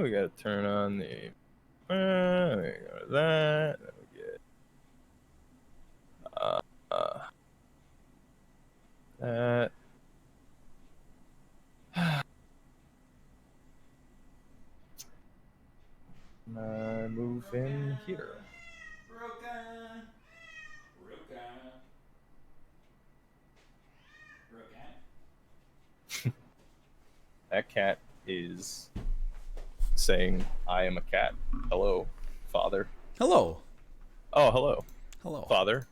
We gotta turn on the. We go to that. Then we get. That. Move in here. That cat is saying, "I am a cat." Hello, father. Hello. Oh, hello. Hello. Father.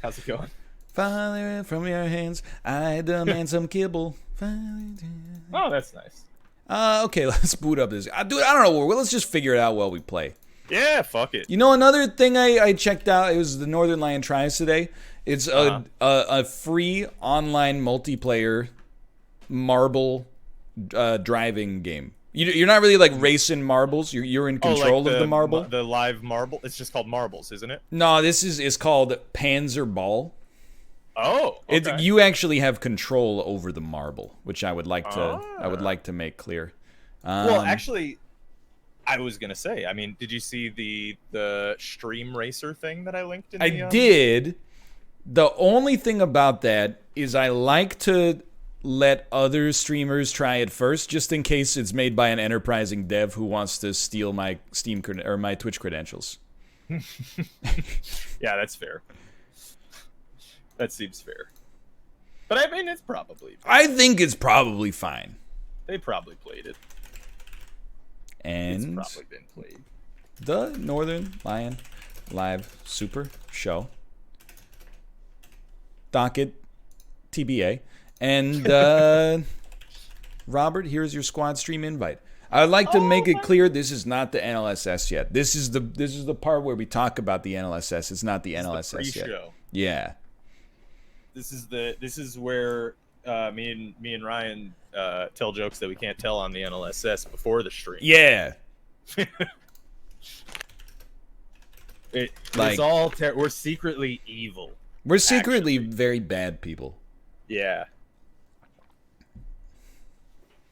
How's it going? Father, from your hands, I demand some kibble. Oh, that's nice. Okay, let's boot up this. Dude, I don't know. Let's just figure it out while we play. Yeah, fuck it. You know, another thing I checked out, it was the Northern Lion Tries today. It's a free online multiplayer marble driving game. You're not really like racing marbles. You're in control of the marble. The live marble. It's just called marbles, isn't it? No, this is called Panzer Ball. Oh, okay. You actually have control over the marble, which I would like to make clear. Well, actually, I was gonna say. I mean, did you see the stream racer thing that I linked in? I did. The only thing about that is I like to let other streamers try it first, just in case it's made by an enterprising dev who wants to steal my Steam or my Twitch credentials. Yeah, that's fair. That seems fair. But I mean, it's probably. I think it's probably fine. They probably played it. And it's probably been played. The Northern Lion Live Super Show. Docket, TBA. And Robert, here's your squad stream invite. I would like to make it clear this is not the NLSS yet. This is the part where we talk about the NLSS. It's not the NLSS yet. Pre-show. Yeah. This is where me and Ryan tell jokes that we can't tell on the NLSS before the stream. Yeah. It's all we're secretly evil. We're secretly very bad people. Yeah.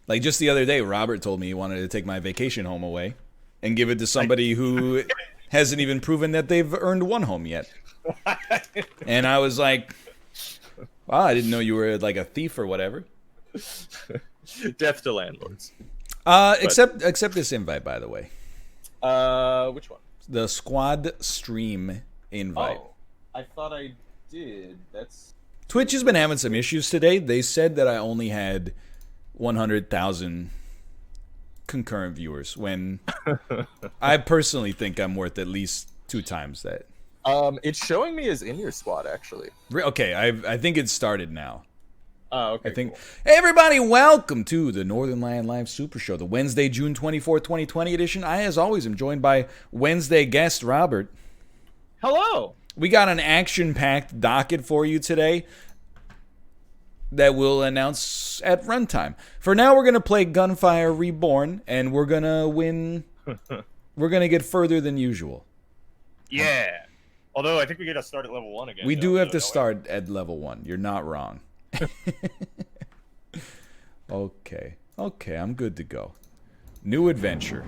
Like just the other day, Robert told me he wanted to take my vacation home away and give it to somebody who hasn't even proven that they've earned one home yet. And I was like, wow, I didn't know you were like a thief or whatever. Death to landlords. Except this invite, by the way. Which one? The squad stream invite. Oh, I thought I did. That's Twitch has been having some issues today. They said that I only had 100,000 concurrent viewers when I personally think I'm worth at least 2 times that. It's showing me as in your squad, actually. Okay, I think it started now. Oh, okay. I think. Cool. Hey, everybody, welcome to the Northern Lion Live Super Show, the Wednesday, June 24th, 2020 edition. I, as always, am joined by Wednesday guest Robert. Hello. We got an action-packed docket for you today that we'll announce at runtime. For now, we're going to play Gunfire Reborn, and we're going to win. We're going to get further than usual. Yeah. Although, I think we got to start at level 1 again. We do have to start at level 1. You're not wrong. Okay, I'm good to go. New adventure.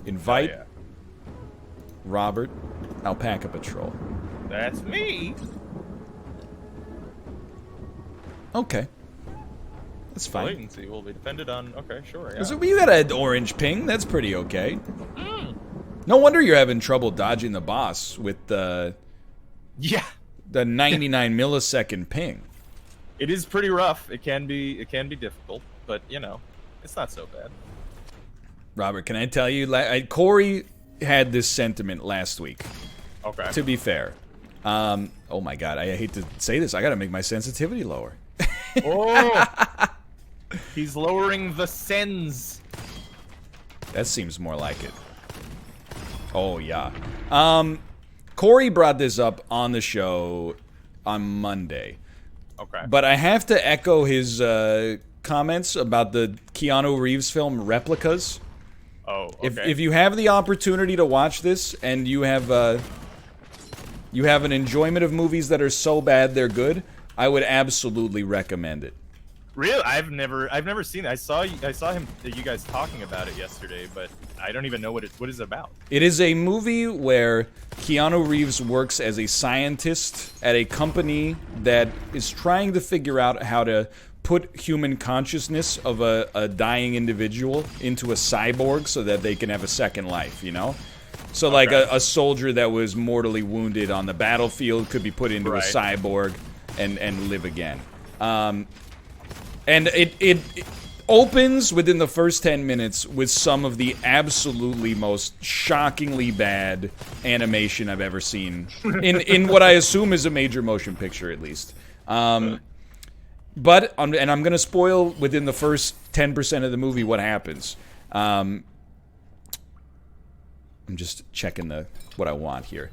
Invite Robert, Alpaca Patrol. That's me. Okay. That's fine. Latency will be depended on. Okay, sure. Yeah. So you got an orange ping. That's pretty okay. No wonder you're having trouble dodging the boss with the 99 millisecond ping. It is pretty rough. It can be difficult, but you know, it's not so bad. Robert, can I tell you? Corey had this sentiment last week. Okay. To be fair, oh my God, I hate to say this. I got to make my sensitivity lower. Oh, he's lowering the sens. That seems more like it. Oh yeah. Corey brought this up on the show on Monday. Okay. But I have to echo his comments about the Keanu Reeves film Replicas. Oh, okay. If you have the opportunity to watch this and you have an enjoyment of movies that are so bad they're good, I would absolutely recommend it. Really, I've never seen it. I saw him, you guys talking about it yesterday, but I don't even know what it's about. It is a movie where Keanu Reeves works as a scientist at a company that is trying to figure out how to put human consciousness of a dying individual into a cyborg so that they can have a second life, you know? So like a soldier that was mortally wounded on the battlefield could be put into a cyborg and live again. And it opens within the first 10 minutes with some of the absolutely most shockingly bad animation I've ever seen in what I assume is a major motion picture, at least. But I'm going to spoil within the first 10% of the movie what happens. I'm just checking what I want here.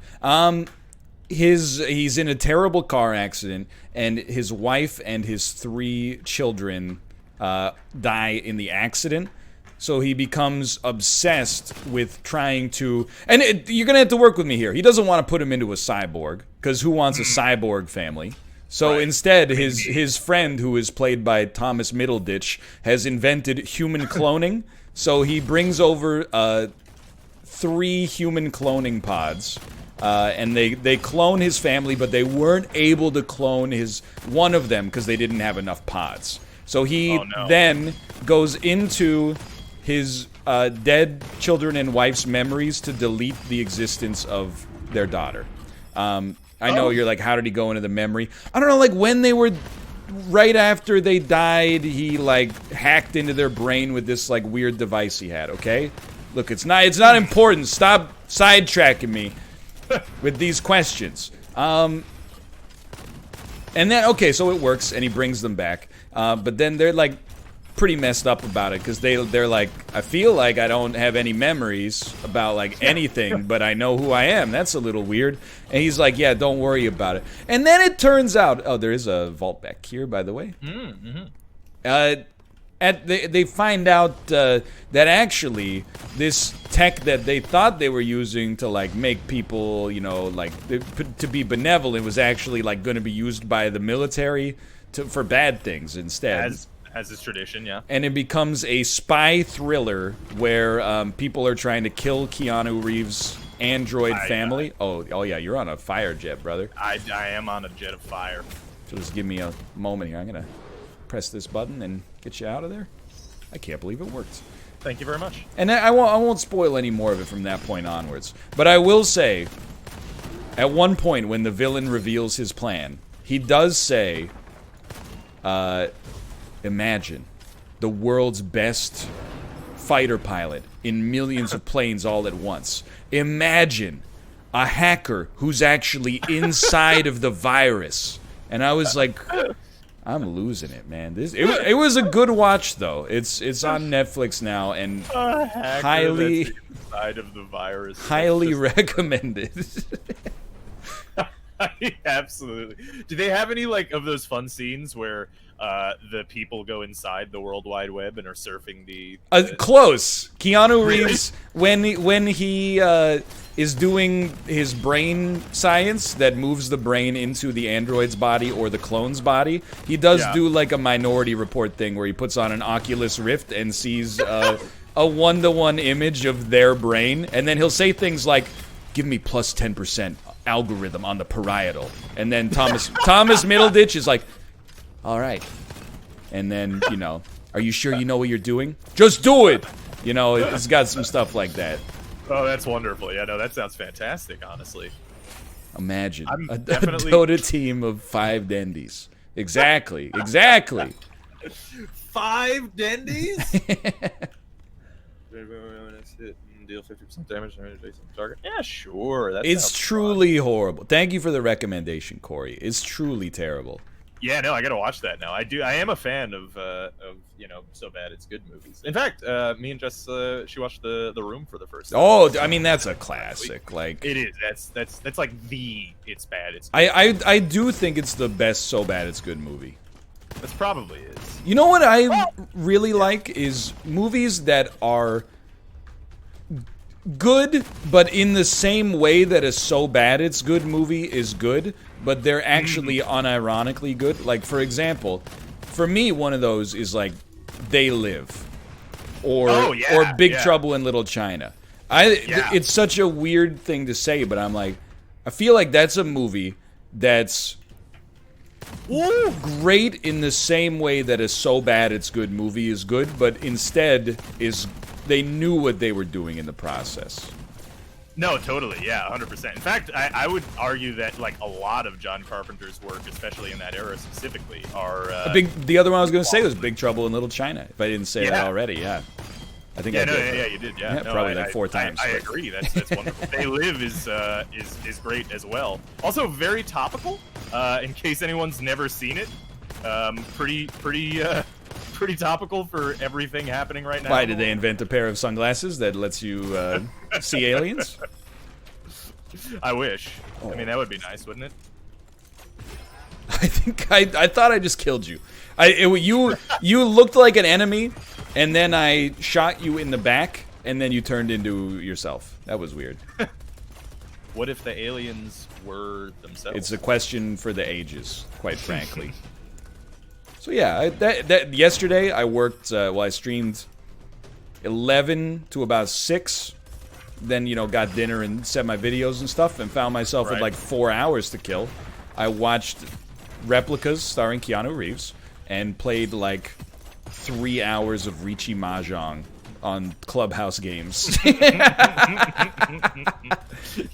He's in a terrible car accident, and his wife and his 3 children die in the accident. So he becomes obsessed with trying to... And you're going to have to work with me here. He doesn't want to put him into a cyborg, because who wants a cyborg family? So instead, his friend, who is played by Thomas Middleditch, has invented human cloning. So he brings over 3 human cloning pods. And they clone his family, but they weren't able to clone one of them because they didn't have enough pods. So he then goes into his dead children and wife's memories to delete the existence of their daughter. I know you're like, how did he go into the memory? I don't know, like when they were right after they died, he like hacked into their brain with this like weird device he had. Okay, look, it's not important. Stop sidetracking me with these questions. And then, okay, so it works, and he brings them back. But then they're, like, pretty messed up about it, because they're like, I feel like I don't have any memories about, like, anything, but I know who I am. That's a little weird. And he's like, yeah, don't worry about it. And then it turns out, oh, there is a vault back here, by the way. They find out that actually this tech that they thought they were using to like make people, you know, like to be benevolent was actually like going to be used by the military for bad things instead. As is tradition, yeah. And it becomes a spy thriller where people are trying to kill Keanu Reeves' android family. Oh yeah, you're on a fire jet, brother. I am on a jet of fire. So just give me a moment here. I'm gonna press this button and get you out of there. I can't believe it worked. Thank you very much. And I won't spoil any more of it from that point onwards. But I will say, at one point when the villain reveals his plan, he does say, imagine the world's best fighter pilot in millions of planes all at once. Imagine a hacker who's actually inside of the virus. And I was like, I'm losing it, man. It was a good watch though. It's on Netflix now and highly inside of the virus. Highly recommended. Absolutely. Do they have any like of those fun scenes where the people go inside the World Wide Web and are surfing the close. Keanu Reeves when he is doing his brain science that moves the brain into the android's body or the clone's body, he does do like a Minority Report thing where he puts on an Oculus Rift and sees a one-to-one image of their brain, and then he'll say things like, give me plus 10% algorithm on the parietal, and then Thomas Middleditch is like, all right, and then, you know, are you sure you know what you're doing? Just do it! You know, it's got some stuff like that. Oh, that's wonderful. Yeah, no, that sounds fantastic, honestly. Imagine a Dota team of 5 Dendies. Exactly. 5 Dendies? Deal 50% damage to target. Yeah, sure. It's truly horrible. Thank you for the recommendation, Corey. It's truly terrible. Yeah, no, I gotta watch that now. I am a fan of you know, so bad it's good movies. In fact, me and Jess, she watched the Room for the first time. Oh, I mean that's a classic. Like it is. That's like the it's bad. It's. I do think it's the best so bad it's good movie. That's probably is. You know what I really like is movies that are good, but in the same way that a so bad it's good movie is good, but they're actually unironically good. Like, for example, for me, one of those is like They Live, or Big Trouble in Little China. It's such a weird thing to say, but I'm like, I feel like that's a movie that's great in the same way that a so bad it's good movie is good, but instead they knew what they were doing in the process. No, totally, yeah, 100%. In fact, I would argue that like a lot of John Carpenter's work, especially in that era specifically, are the other one I was going to say was Big Trouble in Little China. If I didn't say that already, yeah. I think you did. Yeah, no, probably like 4 times. I agree. That's wonderful. They Live is great as well. Also very topical. In case anyone's never seen it, pretty topical for everything happening right now. Why did they invent a pair of sunglasses that lets you see aliens? I wish. I mean, that would be nice, wouldn't it? I think I thought I just killed you. You looked like an enemy, and then I shot you in the back, and then you turned into yourself. That was weird. What if the aliens were themselves? It's a question for the ages, quite frankly. So yeah, yesterday I worked. I streamed 11 to about 6. Then got dinner and set my videos and stuff, and found myself with like 4 hours to kill. I watched Replicas starring Keanu Reeves and played like 3 hours of Riichi Mahjong on Clubhouse games.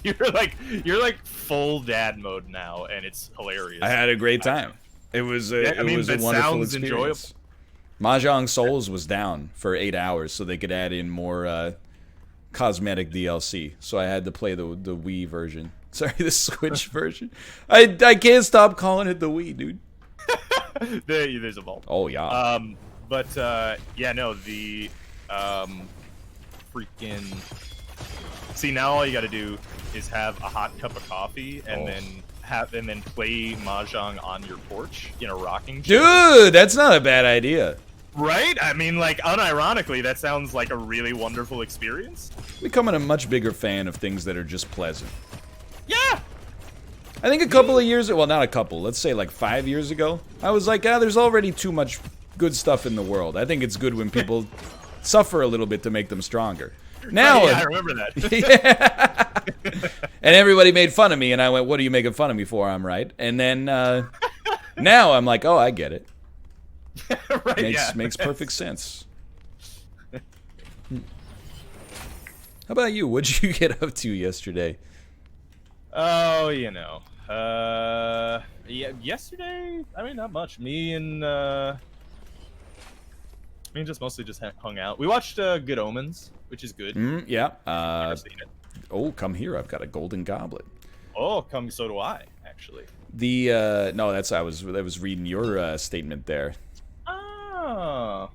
You're like full dad mode now, and it's hilarious. I had a great time. It was a wonderful experience. Enjoyable. Mahjong Souls was down for 8 hours, so they could add in more cosmetic DLC. So I had to play the Wii version. Sorry, the Switch version. I can't stop calling it the Wii, dude. There's a vault. Oh yeah. The freaking. See, now all you got to do is have a hot cup of coffee and then play Mahjong on your porch in a rocking chair. Dude, that's not a bad idea. Right? I mean, like, unironically, that sounds like a really wonderful experience. Becoming a much bigger fan of things that are just pleasant. Yeah! I think a couple of years, well, not a couple, let's say like 5 years ago, I was like, there's already too much good stuff in the world. I think it's good when people suffer a little bit to make them stronger. Now, yeah, I remember that. Yeah. And everybody made fun of me, and I went, what are you making fun of me for? I'm right. And then now I'm like, oh, I get it. Makes perfect sense. How about you? What'd you get up to yesterday? Oh, yesterday, I mean, not much. Me and just mostly just hung out. We watched Good Omens, which is good. Yeah. Never seen it. Oh, come here! I've got a golden goblet. Oh, so do I, actually. No, I was reading your statement there. Oh.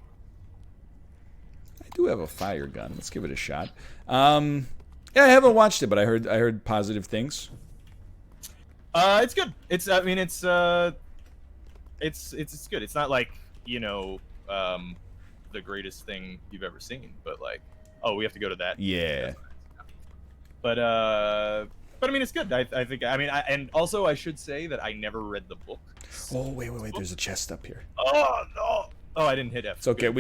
I do have a fire gun. Let's give it a shot. Yeah, I haven't watched it, but I heard positive things. It's good. It's good. It's not like, the greatest thing you've ever seen, but like, oh, we have to go to that. Yeah. But I mean, it's good. I think. I mean, and also I should say that I never read the book. Oh, wait. There's a chest up here. Oh no! Oh, I didn't hit F. It's okay.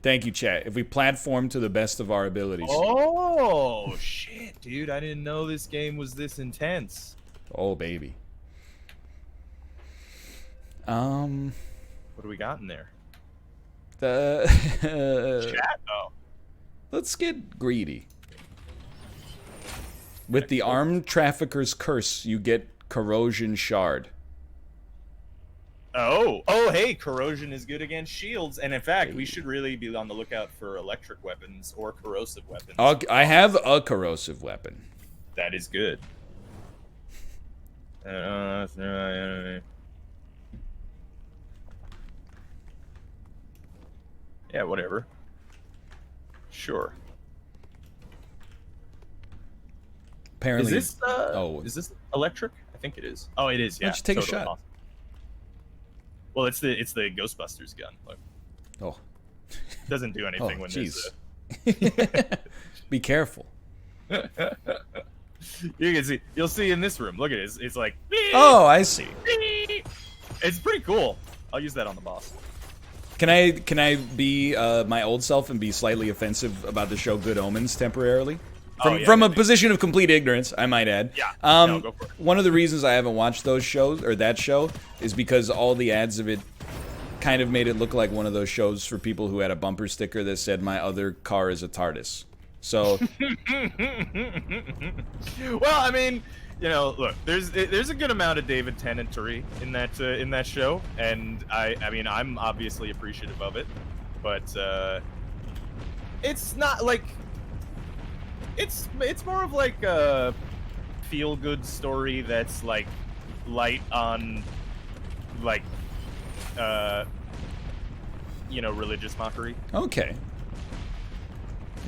Thank you, chat. If we platform to the best of our abilities. Oh shit, dude! I didn't know this game was this intense. Oh baby. What do we got in there? Chat. Oh. Let's get greedy. With the armed trafficker's curse, you get corrosion shard. Oh, hey, corrosion is good against shields, and in fact, we should really be on the lookout for electric weapons or corrosive weapons. I have a corrosive weapon. That is good. Yeah, whatever. Sure. Apparently, is this electric? I think it is. Oh, it is. Yeah. Why don't you take a shot? Awesome. Well, it's the Ghostbusters gun. Look. Oh. It doesn't do anything when geez. Be careful. You can see. You'll see in this room. Look at it. It's like. Oh, I see. It's pretty cool. I'll use that on the boss. Can I be my old self and be slightly offensive about the show Good Omens temporarily? From a position of complete ignorance, I might add. Yeah. No, go for it. One of the reasons I haven't watched those shows, or that show, is because all the ads of it kind of made it look like one of those shows for people who had a bumper sticker that said, "My other car is a TARDIS." So... Well, I mean, you know, look, there's a good amount of David Tennantery in that show, and I mean, I'm obviously appreciative of it, but it's not like it's more of like a feel-good story that's like light on like you know, religious mockery. Okay.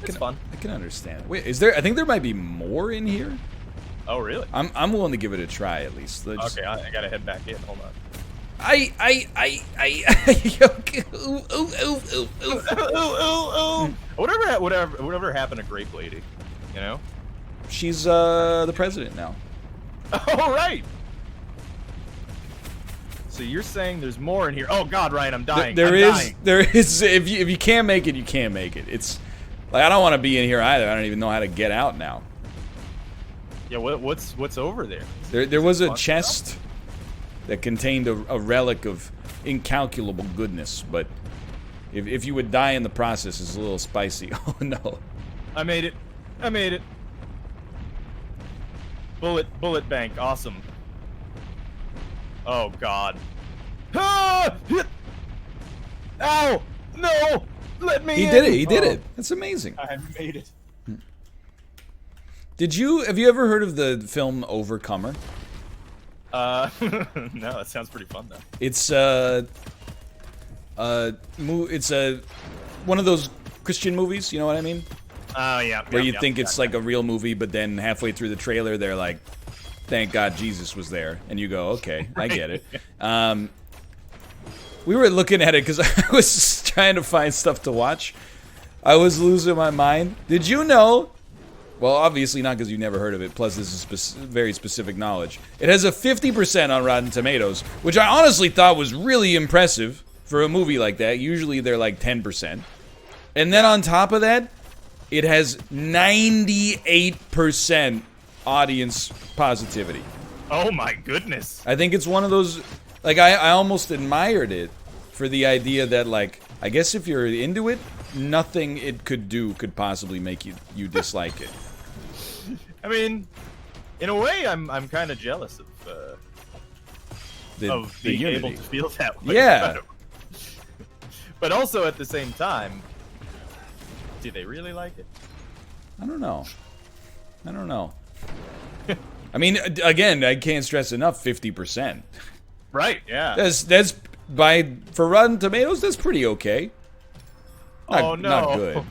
It's fun. I can understand. Wait, is there? I think there might be more in here. Oh, really? I'm willing to give it a try at least. Okay, I gotta head back in. Hold on. Whatever happened to Grape Lady? You know? She's the president now. All right. So you're saying there's more in here? Oh God, Ryan, I'm dying. There is. If you can't make it, you can't make it. It's like I don't want to be in here either. I don't even know how to get out now. Yeah, what's over there? There was a chest that contained a relic of incalculable goodness, but if you would die in the process, it's a little spicy. Oh no! I made it. I made it. Bullet bank, awesome. Oh God! Ah! Ow! No! Let me. He did it. He did it. That's amazing. I made it. Have you ever heard of the film Overcomer? No, that sounds pretty fun though. It's one of those Christian movies, you know what I mean? Yeah. Where you think it's like a real movie, but then halfway through the trailer, they're like, "Thank God Jesus was there," and you go, "Okay, I get it." We were looking at it because I was trying to find stuff to watch. I was losing my mind. Did you know? Well, obviously not because you never heard of it, plus this is very specific knowledge. It has a 50% on Rotten Tomatoes, which I honestly thought was really impressive for a movie like that. Usually they're like 10%. And then on top of that, it has 98% audience positivity. Oh my goodness. I think it's one of those, like, I almost admired it for the idea that, like, I guess if you're into it, nothing it could do could possibly make you dislike it. I mean, in a way, I'm kind of jealous of being able to feel that way. Yeah. But also at the same time, do they really like it? I don't know. I mean, again, I can't stress enough, 50%. Right. Yeah. That's for Rotten Tomatoes, that's pretty okay. Oh no. Not good.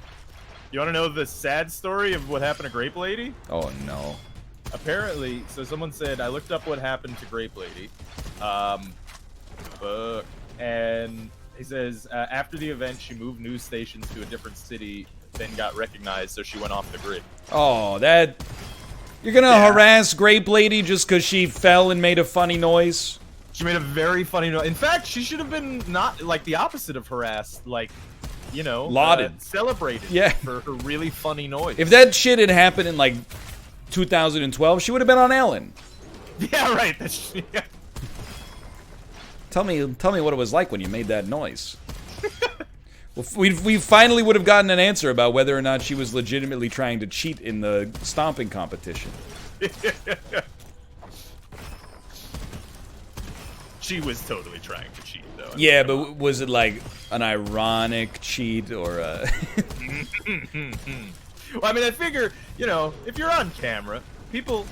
You want to know the sad story of what happened to Grape Lady? Oh no. Apparently, so someone said, I looked up what happened to Grape Lady. And he says, after the event, she moved news stations to a different city, then got recognized, so she went off the grid. Oh, that... You're gonna harass Grape Lady just because she fell and made a funny noise? She made a very funny noise. In fact, she should have been not, like, the opposite of harassed, like... You know, lauded, celebrated for her really funny noise. If that shit had happened in like 2012, she would have been on Ellen. Yeah, right. Yeah. Tell me what it was like when you made that noise. Well, we finally would have gotten an answer about whether or not she was legitimately trying to cheat in the stomping competition. She was totally trying to cheat, though. Yeah, but was it like an ironic cheat or a... Well, I mean, I figure, you know, if you're on camera, people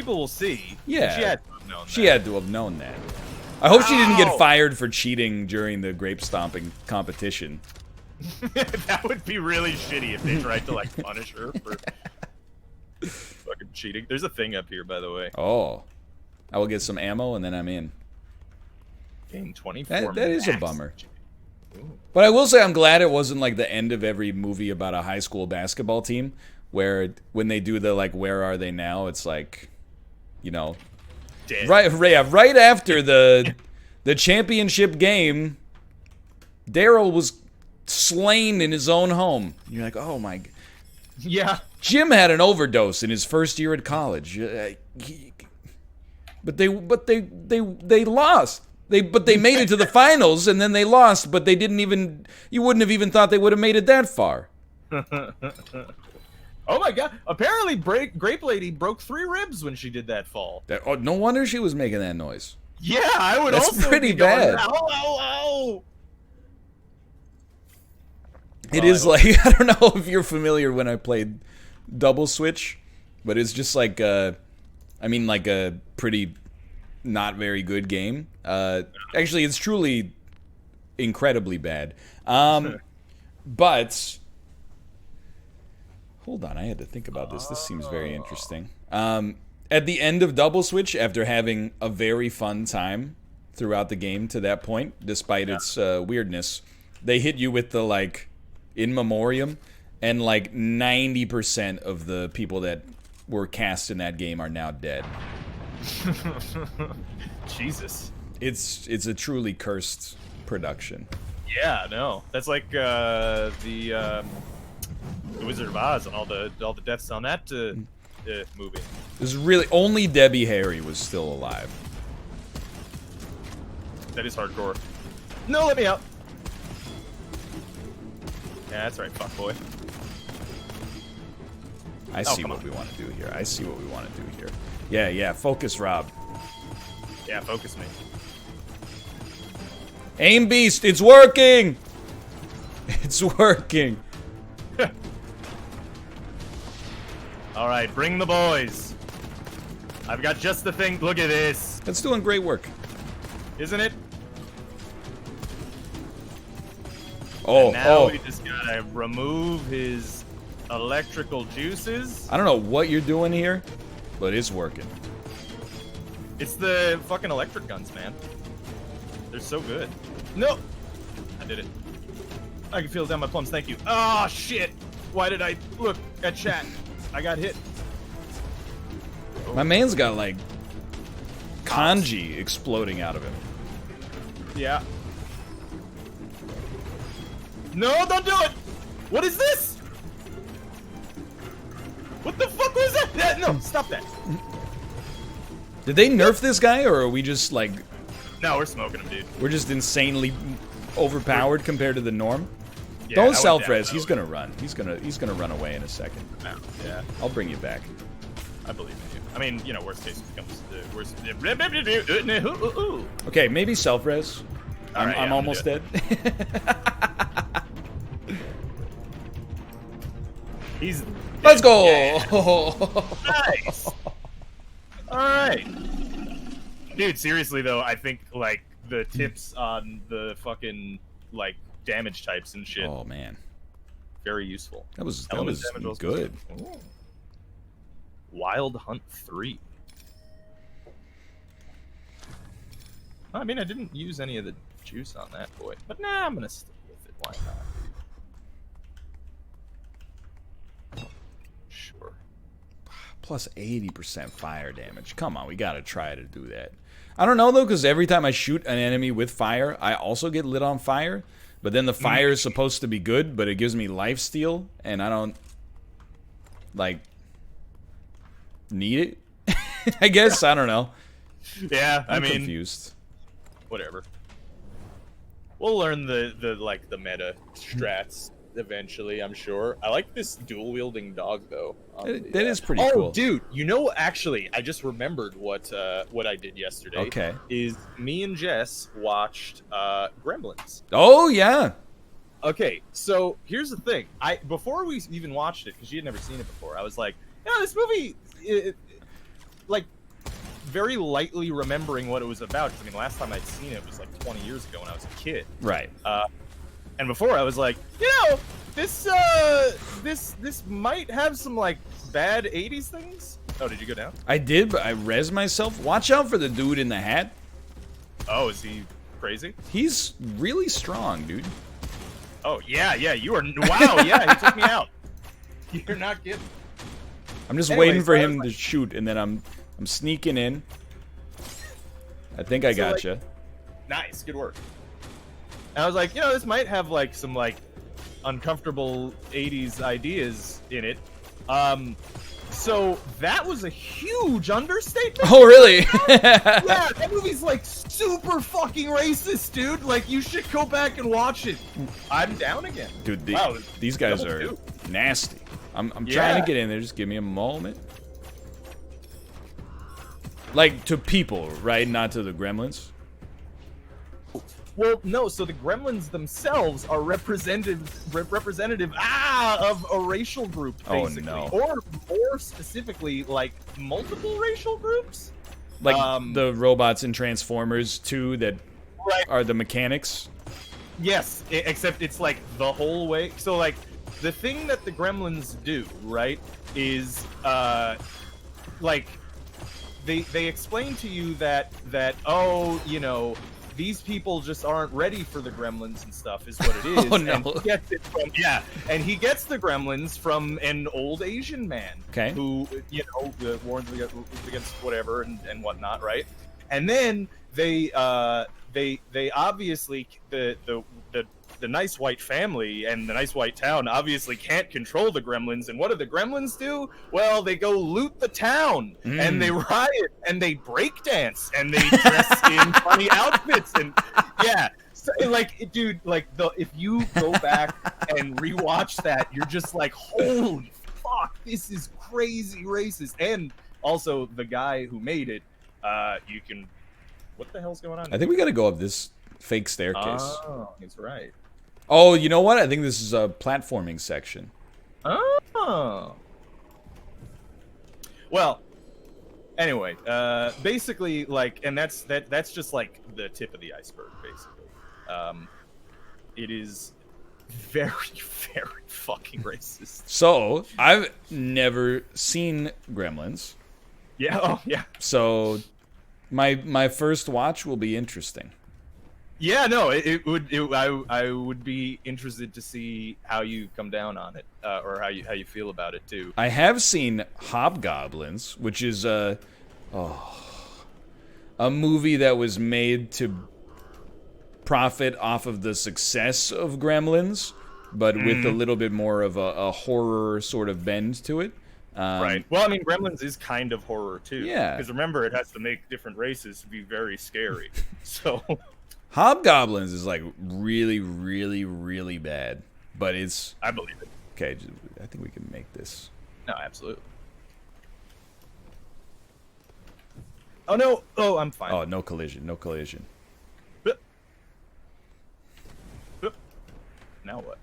will see. Yeah. She had to have known that. She had to have known that. I hope she didn't get fired for cheating during the grape stomping competition. That would be really shitty if they tried to, like, punish her for fucking cheating. There's a thing up here, by the way. Oh. I will get some ammo and then I'm in. Gain 24 that is a bummer. Ooh. But I will say I'm glad it wasn't like the end of every movie about a high school basketball team where when they do the, like, where are they now, it's like, you know... Dead. Right after the The championship game, Daryl was slain in his own home. You're like, oh my. Yeah. Jim had an overdose in his first year at college. But they lost. But they made it to the finals, and then they lost. But they didn't even. You wouldn't have even thought they would have made it that far. Oh my god! Apparently, Grape Lady broke 3 ribs when she did that fall. No wonder she was making that noise. Yeah, I would That's also pretty be going, bad. Ow, ow, ow. It is like, I don't know if you're familiar when I played Double Switch, but it's just like, I mean, like a pretty not very good game. Actually, it's truly incredibly bad. But, hold on, I had to think about this. This seems very interesting. At the end of Double Switch, after having a very fun time throughout the game to that point, despite its weirdness, they hit you with the, like, in memoriam, and like 90% of the people that were cast in that game are now dead. Jesus. It's a truly cursed production. Yeah, no. That's like the Wizard of Oz and all the deaths on that movie. This is really only Debbie Harry was still alive. That is hardcore. No, let me out. Yeah, that's right, fuckboy. I see what we want to do here. I see what we want to do here. Yeah, focus, Rob. Yeah, focus me. Aim beast, it's working! It's working. Alright, bring the boys. I've got just the thing. Look at this. That's doing great work. Isn't it? Oh, and now we just gotta remove his electrical juices. I don't know what you're doing here, but it's working. It's the fucking electric guns, man. They're so good. No! I did it. I can feel it down my plums, thank you. Oh, shit! Why did I look at chat? I got hit. My man's got, like, kanji exploding out of him. Yeah. No, don't do it! What is this? What the fuck was that? No, stop that. Did they nerf this guy, or are we just, like... No, we're smoking him, dude. We're just insanely overpowered compared to the norm? Yeah, Don't self-res. He's gonna run. He's gonna run away in a second. Yeah. I'll bring you back. I believe in you. I mean, you know, worst case becomes the worst. Okay, maybe self-res. I'm almost dead. He's dead. Let's go! Yeah. Nice! Alright. Dude, seriously though, I think, like, the tips on the fucking, like, damage types and shit. Oh, man. Very useful. That was Damage good. Ooh. Wild Hunt 3. I mean, I didn't use any of the juice on that boy. But nah, I'm gonna stick with it. Why not? Sure. Plus 80% fire damage. Come on, we gotta try to do that. I don't know, though, because every time I shoot an enemy with fire, I also get lit on fire. But then the fire is supposed to be good, but it gives me lifesteal, and I don't, like, need it? I guess, I don't know. Yeah, I'm I mean, confused. Whatever. We'll learn the meta strats eventually, I'm sure. I like this dual-wielding dog, though. That is pretty cool. Oh, dude, you know, actually, I just remembered what I did yesterday. Okay. Is me and Jess watched Gremlins. Oh, yeah. Okay, so here's the thing. Before we even watched it, because she had never seen it before, I was like, this movie, like, very lightly remembering what it was about. Because I mean, last time I'd seen it was like 20 years ago when I was a kid. Right. And before I was like, you know, this might have some like bad 80s things. Oh, did you go down? I did, but I res myself. Watch out for the dude in the hat. Oh, is he crazy? He's really strong, dude. Oh, yeah, you are. Wow, yeah, he took me out. You're not kidding. I'm just waiting for him to shoot, and then I'm sneaking in. I think I gotcha. Nice, good work. And I was like, this might have like some like uncomfortable 80s ideas in it. So that was a huge understatement. Oh, really? Yeah, that movie's like super fucking racist, dude. Like, you should go back and watch it. I'm down again. Dude, Wow, these guys are nasty. I'm trying to get in there. Just give me a moment. Like, to people, right? Not to the gremlins. Well, no. So the gremlins themselves are representative of a racial group, basically, oh, no. or more specifically, like multiple racial groups. Like the robots in Transformers 2 that Right. are the mechanics. Yes, except it's like the whole way. So like the thing that the gremlins do, right, is like they explain to you that these people just aren't ready for the gremlins and stuff is what it is. Oh, no. And he gets the gremlins from an old Asian man. Okay. Who, warns against whatever and whatnot, right? And then they obviously the nice white family and the nice white town obviously can't control the gremlins, and what do the gremlins do? Well, they go loot the town and they riot and they break dance and they dress in funny outfits and so, like, dude, like if you go back and rewatch that, you're just like, holy fuck, this is crazy racist. And also the guy who made it, what the hell's going on? I think we gotta go up this fake staircase. Oh, he's right. Oh, you know what? I think this is a platforming section. Oh. Well, anyway, basically, like, and that's just like the tip of the iceberg, basically. It is very, very fucking racist. So, I've never seen Gremlins. Yeah, oh, yeah. So, my first watch will be interesting. Yeah, no, I would be interested to see how you come down on it, or how you feel about it too. I have seen Hobgoblins, which is a movie that was made to profit off of the success of Gremlins, but with a little bit more of a horror sort of bend to it. Right. Well, I mean, Gremlins is kind of horror too. Yeah. Because remember, it has to make different races to be very scary. So. Hobgoblins is like really, really, really bad, but it's. I believe it. Okay, I think we can make this. No, absolutely. Oh no! Oh, I'm fine. Oh, no collision, no collision. Now what?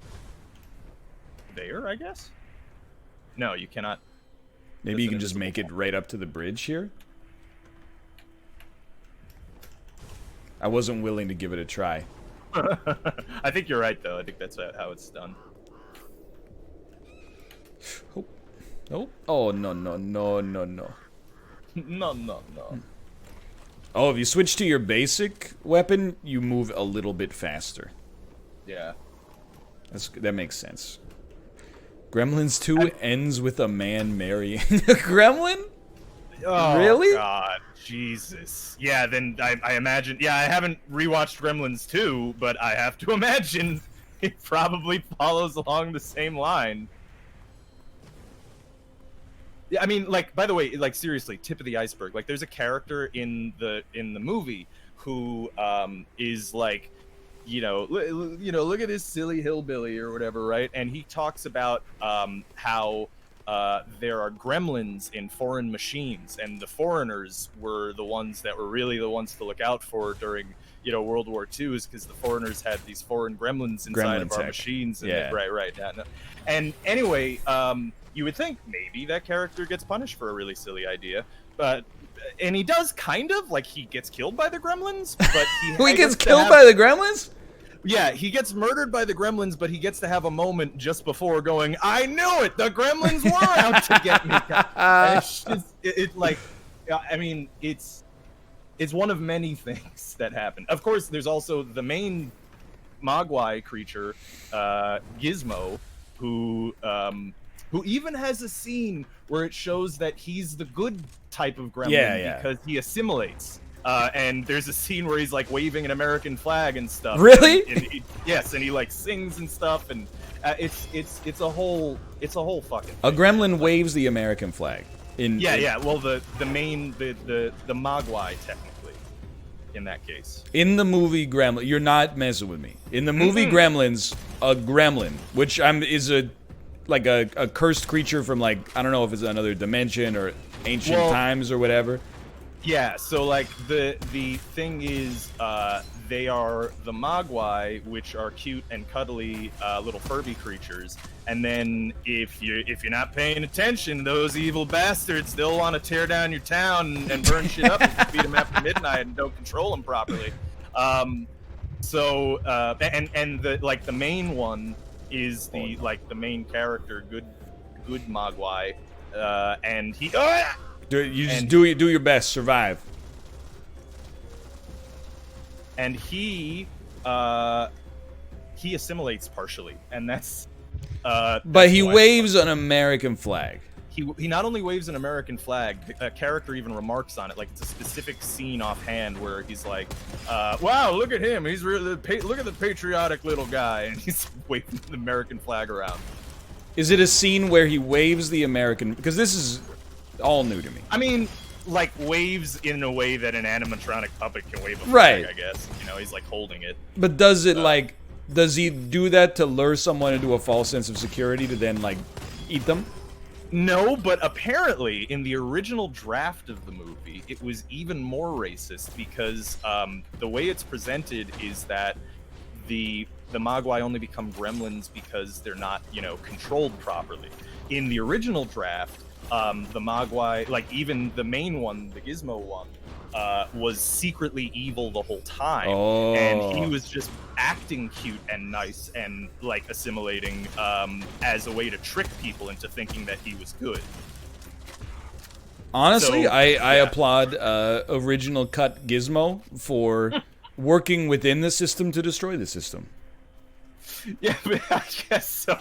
There, I guess? No, you cannot. Maybe you can just make it right up to the bridge here? I wasn't willing to give it a try. I think you're right, though. I think that's how it's done. Oh, no. Oh, no, no, no, no, no. No, no, no. Oh, if you switch to your basic weapon, you move a little bit faster. Yeah. That makes sense. Gremlins 2 ends with a man marrying a gremlin? Oh, really? God, Jesus. Yeah, then I imagine. Yeah, I haven't rewatched Gremlins 2, but I have to imagine it probably follows along the same line. Yeah, I mean, like, by the way, like, seriously, tip of the iceberg. Like, there's a character in the movie who is like, look at this silly hillbilly or whatever, right? And he talks about how there are gremlins in foreign machines, and the foreigners were the ones that were really the ones to look out for during, World War II, is because the foreigners had these foreign gremlins inside of our machines. And yeah. Right. Yeah, no. And anyway, you would think maybe that character gets punished for a really silly idea, and he does, kind of, like, he gets killed by the gremlins, but he gets killed by the gremlins? Yeah, he gets murdered by the gremlins, but he gets to have a moment just before going, I knew it! The gremlins were out to get me! And it's just, like, I mean, it's one of many things that happen. Of course, there's also the main Mogwai creature, Gizmo, who even has a scene where it shows that he's the good type of gremlin because he assimilates. Mm-hmm. And there's a scene where he's like waving an American flag and stuff. Really? Yes, and he like sings and stuff, and it's a whole fucking A thing. gremlin waves the American flag. Yeah. Well, the Mogwai technically, in that case. In the movie Gremlin, you're not messing with me. In the movie Gremlins, a gremlin, which is a cursed creature from like, I don't know if it's another dimension or ancient times or whatever. Yeah, so like the thing is, they are the Mogwai, which are cute and cuddly little Furby creatures. And then if you're not paying attention, those evil bastards, they'll want to tear down your town and burn shit up if you feed them after midnight and don't control them properly. And the main one is the main character, good Mogwai, and he. Do your best, survive. And he assimilates partially, and that's. But he waves an American flag. He not only waves an American flag, a character even remarks on it, like it's a specific scene offhand where he's like, "Wow, look at him! He's really look at the patriotic little guy," and he's waving the American flag around. Is it a scene where he waves the American? Because this is all new to me. I mean, like waves in a way that an animatronic puppet can wave a flag, I guess. You know, he's like holding it. But does it does he do that to lure someone into a false sense of security to then like eat them? No, but apparently in the original draft of the movie, it was even more racist because the way it's presented is that the Mogwai only become gremlins because they're not, controlled properly. In the original draft, the Mogwai, like even the main one, the Gizmo one, was secretly evil the whole time, and he was just acting cute and nice and like assimilating as a way to trick people into thinking that he was good. Honestly, I applaud original cut Gizmo for working within the system to destroy the system. Yeah, but I guess so.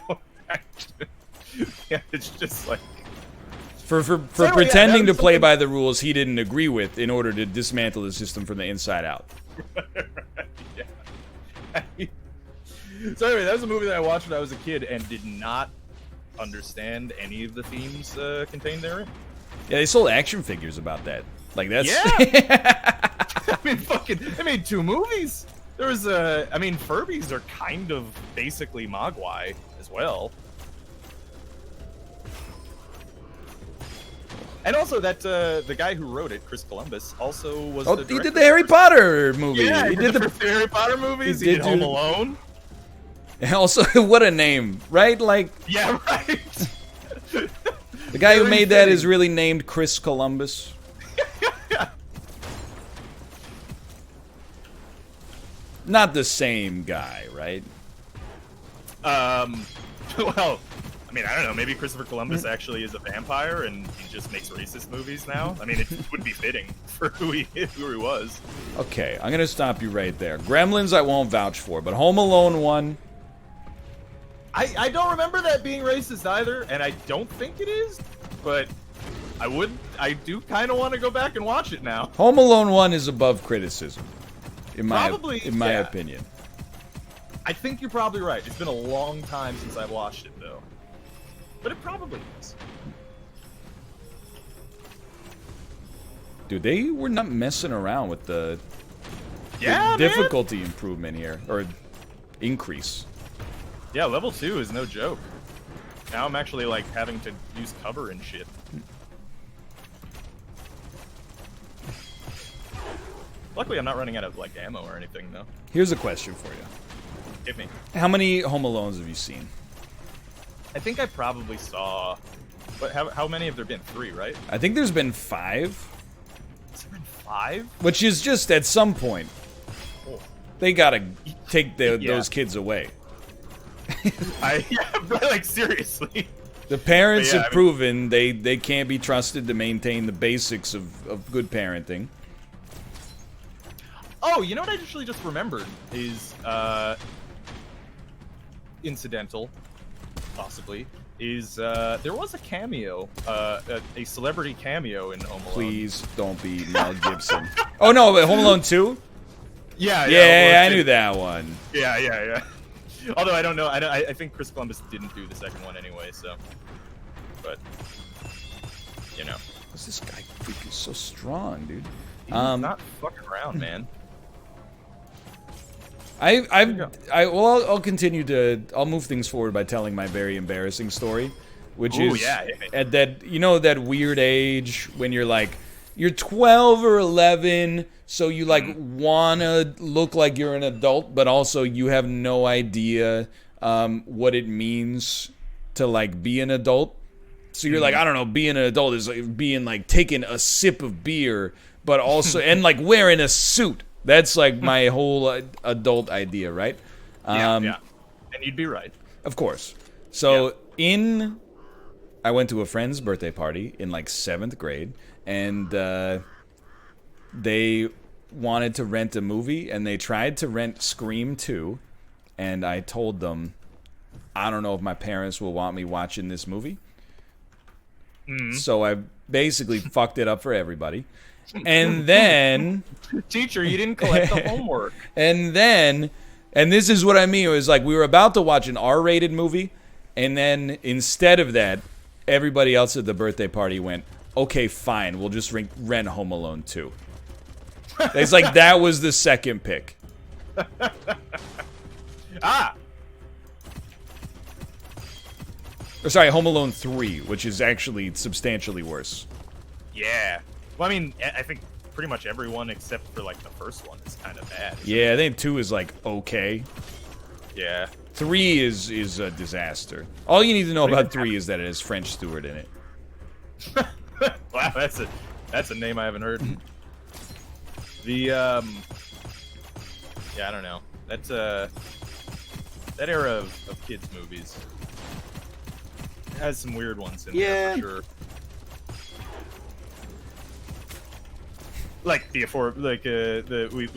Yeah, it's just like. For pretending to play by the rules he didn't agree with in order to dismantle the system from the inside out. Yeah. So anyway, that was a movie that I watched when I was a kid and did not understand any of the themes contained therein. Yeah, they sold action figures about that. Like that's. Yeah. I mean, they made 2 movies. There was Furbies are kind of basically Mogwai as well. And also that the guy who wrote it, Chris Columbus, also was the director. He did the Harry Potter movie. Yeah, he did the Harry Potter movies. He did Home Alone. And also, what a name, right? Like, yeah, right. The guy who made that is really named Chris Columbus. Not the same guy, right? Well, I mean, I don't know. Maybe Christopher Columbus actually is a vampire, and he just makes racist movies now. I mean, it would be fitting for who he was. Okay, I'm gonna stop you right there. Gremlins, I won't vouch for, but Home Alone 1. I don't remember that being racist either, and I don't think it is. But I do kind of want to go back and watch it now. Home Alone 1 is above criticism, in my yeah. opinion. I think you're probably right. It's been a long time since I've watched it, though. But it probably is. Dude, they were not messing around with the difficulty improvement here, or increase. Yeah, level 2 is no joke. Now I'm actually, like, having to use cover and shit. Luckily, I'm not running out of, like, ammo or anything, though. Here's a question for you. Hit me. How many Home Alones have you seen? I think I probably saw... But how many have there been? 3, right? I think there's been 5. Has there been 5? Which is just, at some point, they gotta take those kids away. Like, seriously. The parents have proven they can't be trusted to maintain the basics of good parenting. Oh, you know what I actually just remembered is, incidental, possibly. is there was a cameo, a celebrity cameo in Home Alone. Please don't be Mel Gibson. Oh no, but Home Alone 2? Yeah, Yeah, I knew that one. Yeah. Although I don't know, I think Chris Columbus didn't do the second one anyway, so. But, you know. This guy freaking so strong, dude. He's not fucking around, man. I'll continue to. I'll move things forward by telling my very embarrassing story, which is at that that weird age when you're like you're 12 or 11, so you like wanna look like you're an adult, but also you have no idea what it means to like be an adult. So you're like, I don't know, being an adult is like being like taking a sip of beer, but also and like wearing a suit. That's like my whole adult idea, right? Yeah. And you'd be right. Of course. So I went to a friend's birthday party in like 7th grade, and they wanted to rent a movie, and they tried to rent Scream 2, and I told them, I don't know if my parents will want me watching this movie. So I basically fucked it up for everybody. And then... Teacher, you didn't collect the homework. And this is what I mean, it was like we were about to watch an R-rated movie, and then instead of that, everybody else at the birthday party went, okay, fine, we'll just rent Home Alone 2. It's like that was the second pick. Or sorry, Home Alone 3, which is actually substantially worse. Yeah. Well, I mean, I think pretty much everyone except for, like, the first one is kind of bad. Yeah, I think 2 is, like, okay. Yeah. 3 is a disaster. All you need to know about 3 is that it has French Stewart in it. Wow, that's a name I haven't heard. Yeah, I don't know. That's, that era of kids' movies has some weird ones in there, for sure. Like we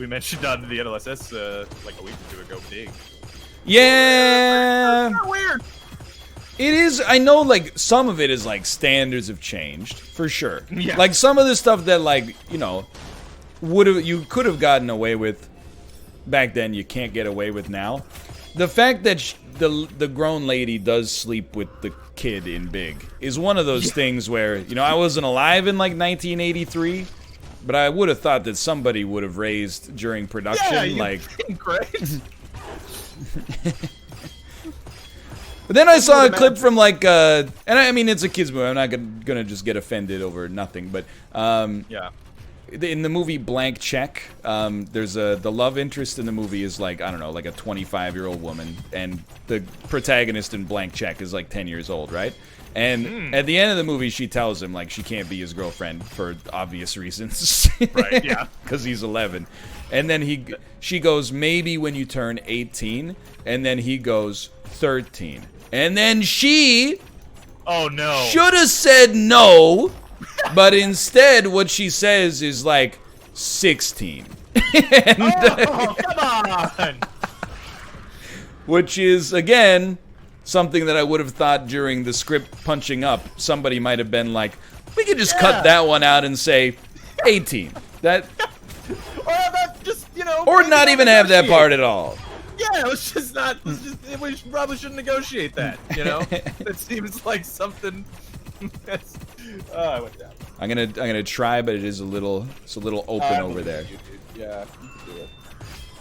mentioned on the NLSS like a week or two ago, Big. Yeah. That's weird. It is. I know, like some of it is like standards have changed for sure. Yeah. Like some of the stuff that like you could have gotten away with back then, you can't get away with now. The fact that the grown lady does sleep with the kid in Big is one of those things where I wasn't alive in like 1983. But I would have thought that somebody would have raised during production, like great. But then I saw a clip from like, and I mean it's a kids movie. I'm not gonna just get offended over nothing. But in the movie Blank Check, there's the love interest in the movie is like I don't know, like a 25-year-old woman, and the protagonist in Blank Check is like 10 years old, right? And at the end of the movie, she tells him, like, she can't be his girlfriend for obvious reasons. Right, yeah. Because he's 11. And then she goes, maybe when you turn 18. And then he goes, 13. And then she... Oh, no. Should have said no. But instead, what she says is, like, 16. Oh, come on! Which is, again... something that I would have thought during the script punching up, somebody might have been like, we could just cut that one out and say 18. That or not even have that part at all. Yeah, we probably shouldn't negotiate that, It seems like something I went down. I'm gonna try, but it's a little open over there. Yeah, you can do it.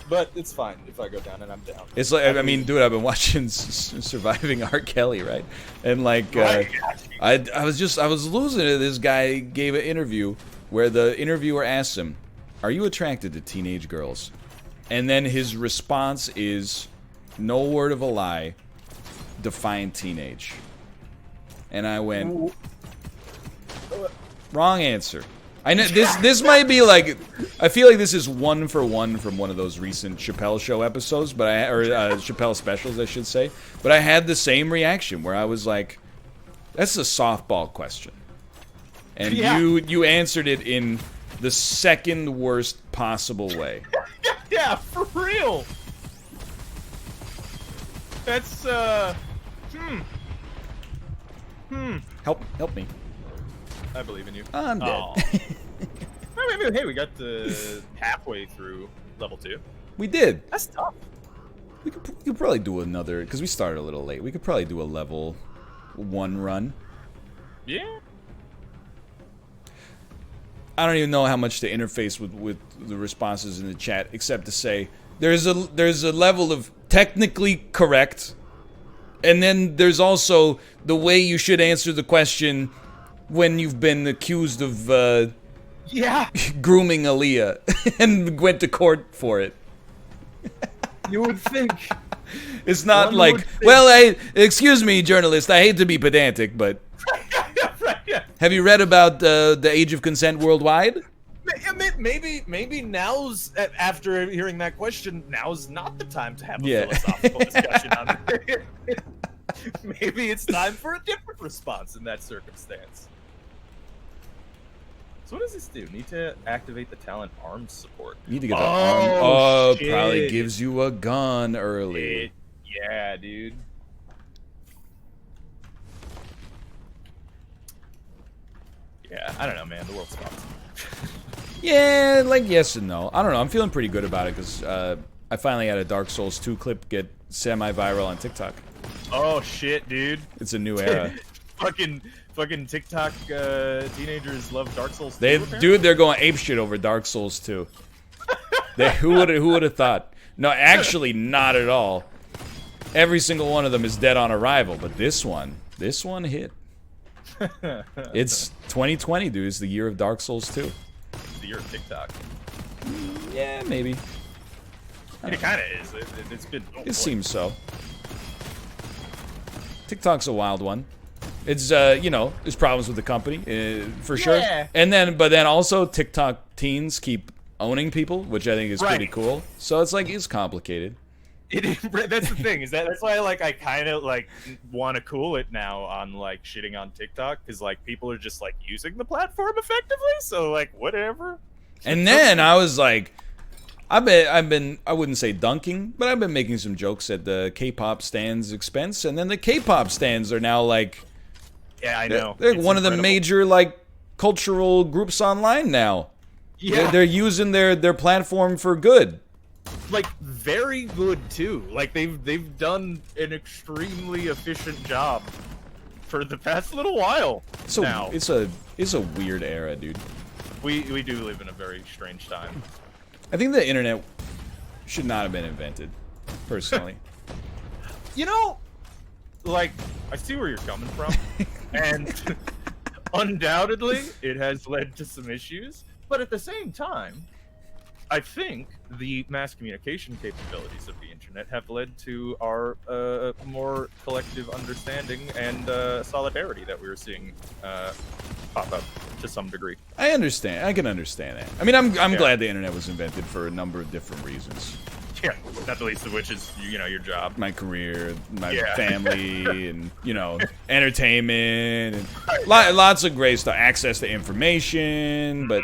But it's fine if I go down, and I'm down. It's like I mean, dude, I've been watching Surviving R. Kelly, right? And like, I was losing it. This guy gave an interview where the interviewer asked him, "Are you attracted to teenage girls?" And then his response is, "No word of a lie. Define teenage." And I went, wrong answer. I know this might be like, I feel like this is 1 for 1 from one of those recent Chappelle Show episodes, or Chappelle specials, I should say. But I had the same reaction where I was like, "That's a softball question," and you answered it in the second worst possible way. Yeah, for real. That's Help me. I believe in you. I'm dead. Aw. Hey, we got to halfway through level 2. We did. That's tough. We could probably do another, because we started a little late. We could probably do a level 1 run. Yeah. I don't even know how much to interface with the responses in the chat, except to say there's a level of technically correct, and then there's also the way you should answer the question when you've been accused of Yeah. grooming Aaliyah and went to court for it. You would think. It's not One like, would think. well, excuse me, journalist, I hate to be pedantic, but Right, yeah. have you read about the age of consent worldwide? Maybe now's, after hearing that question, now's not the time to have a Yeah. philosophical discussion on it. Maybe it's time for a different response in that circumstance. So what does this do? Need to activate the talent arms support. You need to get the arm. Oh, shit. probably gives you a gun early. Yeah, dude. Yeah, I don't know, man. The world's fucked. Yeah, like yes and no. I don't know. I'm feeling pretty good about it because I finally had a Dark Souls 2 clip get semi-viral on TikTok. Oh shit, dude. It's a new era. fucking TikTok teenagers love Dark Souls 2, They're going apeshit over Dark Souls 2. Who would have thought? No, actually, not at all. Every single one of them is dead on arrival, but this one hit. It's 2020, dude. It's the year of Dark Souls 2. It's the year of TikTok. Yeah, maybe. It kind of is. It's been. Oh, It seems so. TikTok's a wild one. It's there's problems with the company for sure. Yeah. But then also TikTok teens keep owning people, which I think is pretty cool. So it's complicated. That's the thing, that's why I kind of want to cool it now on shitting on TikTok, because people are just using the platform effectively, so whatever. And then I was like, I wouldn't say dunking, but I've been making some jokes at the K-pop stands' expense, and then the K-pop stands are now yeah, I know. They're It's one of the incredible. major cultural groups online now. Yeah. They're using their platform for good. Very good too. They've done an extremely efficient job for the past little while. Now It's a weird era, dude. we do live in a very strange time. I think the internet should not have been invented, personally. I see where you're coming from, and undoubtedly it has led to some issues, but at the same time, I think the mass communication capabilities of the internet have led to our more collective understanding and solidarity that we're seeing pop up to some degree. I understand. I can understand that. I mean, I'm glad the internet was invented for a number of different reasons. Yeah, not the least of which is your job, My career, my Yeah. family, and entertainment, and lots of great stuff. Access to information, but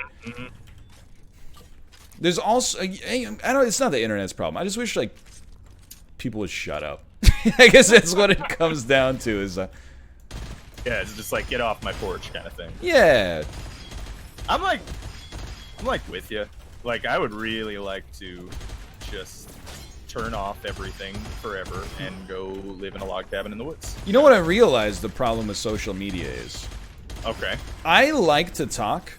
there's also it's not the internet's problem. I just wish people would shut up. I guess that's what it comes down to. Is yeah, it's just get off my porch kind of thing. yeah. I'm with you. I would really like to just turn off everything forever and go live in a log cabin in the woods. You know what I realized the problem with social media is? Okay. I like to talk,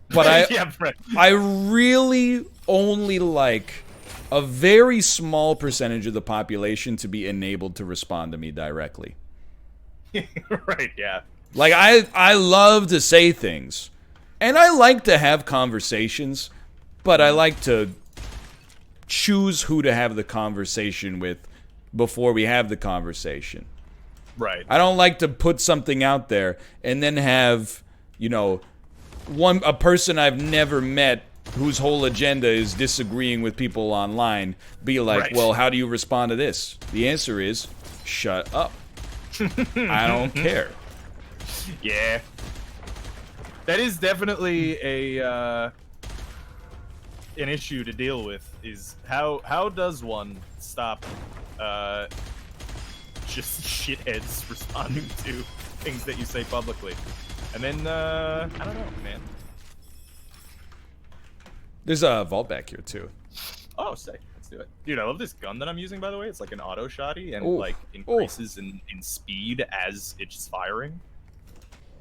but yeah, right. I really only like a very small percentage of the population to be enabled to respond to me directly. Right, yeah. I love to say things, and I like to have conversations, but I like to choose who to have the conversation with before we have the conversation. Right. I don't like to put something out there and then have, a person I've never met whose whole agenda is disagreeing with people online be like, Right. well, how do you respond to this? The answer is, shut up. I don't care. Yeah. That is definitely an issue to deal with, is how does one stop just shitheads responding to things that you say publicly. And then, I don't know, man. There's a vault back here, too. Oh, sick. Let's do it. Dude, I love this gun that I'm using, by the way. It's like an auto shotty and, Ooh. like, increases in speed as it's firing.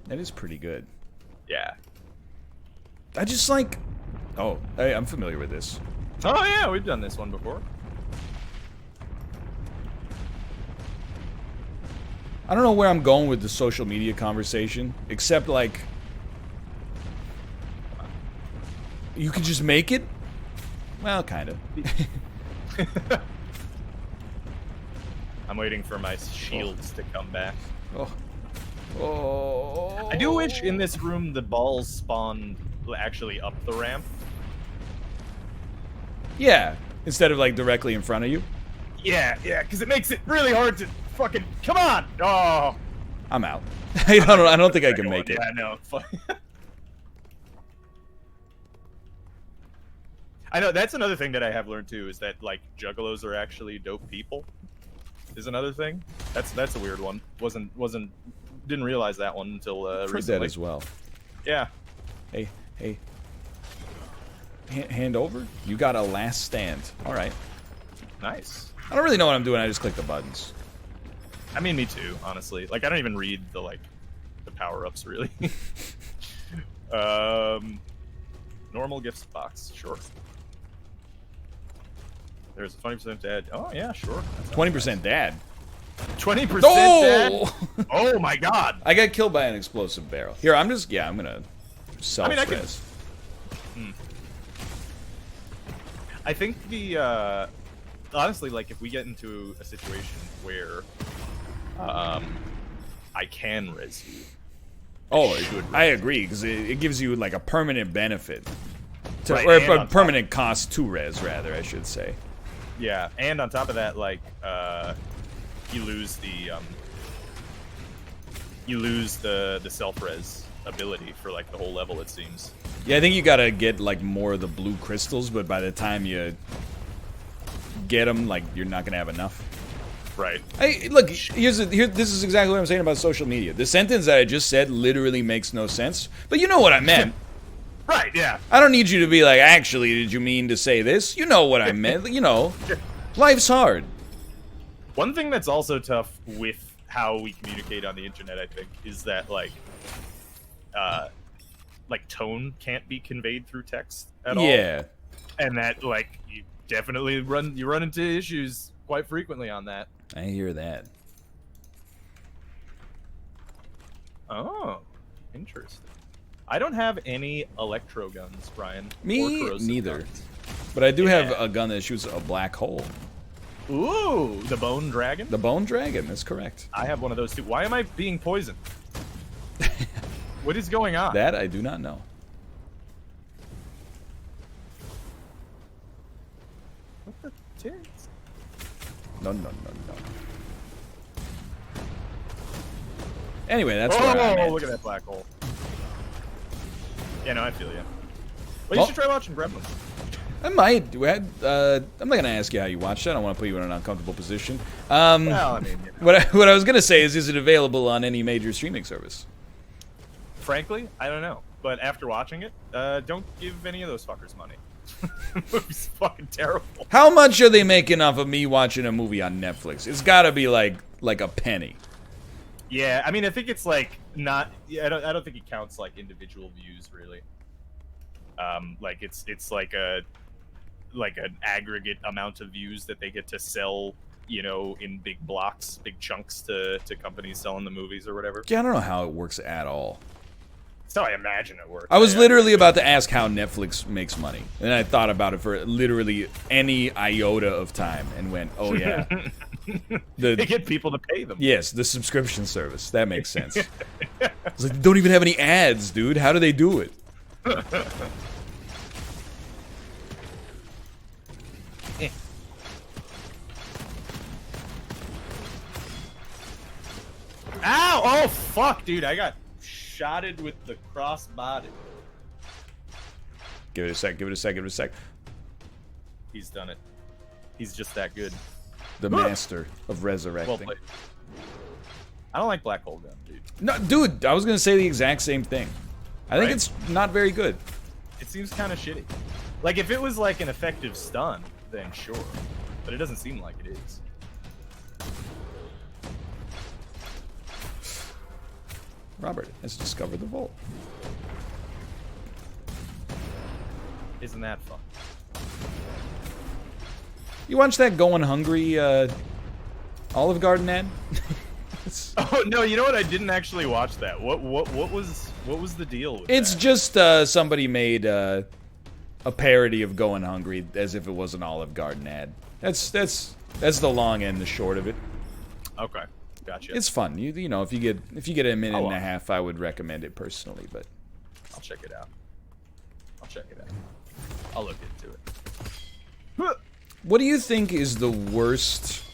That is pretty good. Yeah. I just like... Oh, I'm familiar with this. Oh, yeah, we've done this one before. I don't know where I'm going with the social media conversation, except, like... You can just make it? Well, kind of. I'm waiting for my shields to come back. Oh. Oh. I do wish in this room the balls spawned actually up the ramp. Yeah, instead of, like, directly in front of you. Yeah, because it makes it really hard to fucking... Come on! Oh! I'm out. I don't think I can make it. Yeah, no. I know, that's another thing that I have learned, too, is that, like, juggalos are actually dope people. Is another thing. That's a weird one. Didn't realize that one until I've heard recently. that as well. Yeah. Hey. Hand over? You got a last stand. Alright. Nice. I don't really know what I'm doing, I just click the buttons. I mean, me too, honestly. Like, I don't even read the power-ups, really. Normal gifts box, sure. There's a 20% dad. Oh, yeah, sure. 20% dad. 20% Oh! dad? Oh, my God. I got killed by an explosive barrel. Here, I'm gonna self-res. I think honestly, like, if we get into a situation where, I can res you. Oh, I agree, because it gives you, like, a permanent benefit. Right, or and a permanent cost to res, rather, I should say. Yeah, and on top of that, like, you lose the self-res ability for, like, the whole level, it seems. Yeah, I think you gotta get, like, more of the blue crystals, but by the time you get them, like, you're not gonna have enough. Right. Hey, look, this is exactly what I'm saying about social media. The sentence that I just said literally makes no sense, but you know what I meant. Right, yeah. I don't need you to be like, actually, did you mean to say this? You know what I meant. You know, life's hard. One thing that's also tough with how we communicate on the internet, I think, is that, like tone can't be conveyed through text at all. Yeah. And that, like, you definitely run into issues quite frequently on that. I hear that. Oh, interesting. I don't have any electro guns, Brian. Me neither. Guns. But I do have a gun that shoots a black hole. Ooh, the Bone Dragon? The Bone Dragon, that's correct. I have one of those too. Why am I being poisoned? What is going on? That I do not know. What the tits? No. Anyway, that's where I'm at. Look at that black hole. Yeah, no, I feel you. Well, you should try watching Gremlins. I might. I'm not gonna ask you how you watched it. I don't want to put you in an uncomfortable position. Well, I mean, you know. what I was gonna say is it available on any major streaming service? Frankly, I don't know. But after watching it, don't give any of those fuckers money. The movie's fucking terrible. How much are they making off of me watching a movie on Netflix? It's got to be like a penny. Yeah, I mean, I think it's like not. Yeah, I don't think it counts like individual views really. Like it's like an aggregate amount of views that they get to sell, you know, in big blocks, big chunks to companies selling the movies or whatever. Yeah, I don't know how it works at all. That's how I imagine it works. I was literally about to ask how Netflix makes money, and I thought about it for literally any iota of time, and went, "Oh yeah, they get people to pay them." Yes, the subscription service. That makes sense. It's like they don't even have any ads, dude. How do they do it? Ow! Oh fuck, dude! I got shotted with the crossbody. Give it a sec. Give it a sec. Give it a sec. He's done it. He's just that good. The master of resurrecting. Well played. I don't like black hole gun, dude. No, dude, I was gonna say the exact same thing. I think it's not very good. It seems kind of shitty. Like, if it was like an effective stun, then sure. But it doesn't seem like it is. Robert has discovered the vault. Isn't that fun? You watch that Going Hungry Olive Garden ad? Oh no! You know what? I didn't actually watch that. What was the deal with It's that? just somebody made a parody of Going Hungry as if it was an Olive Garden ad. That's the long and the short of it. Okay, gotcha. It's fun. You know, if you get a minute and a half, I would recommend it personally. But I'll check it out. I'll look into it. what do you think is the worst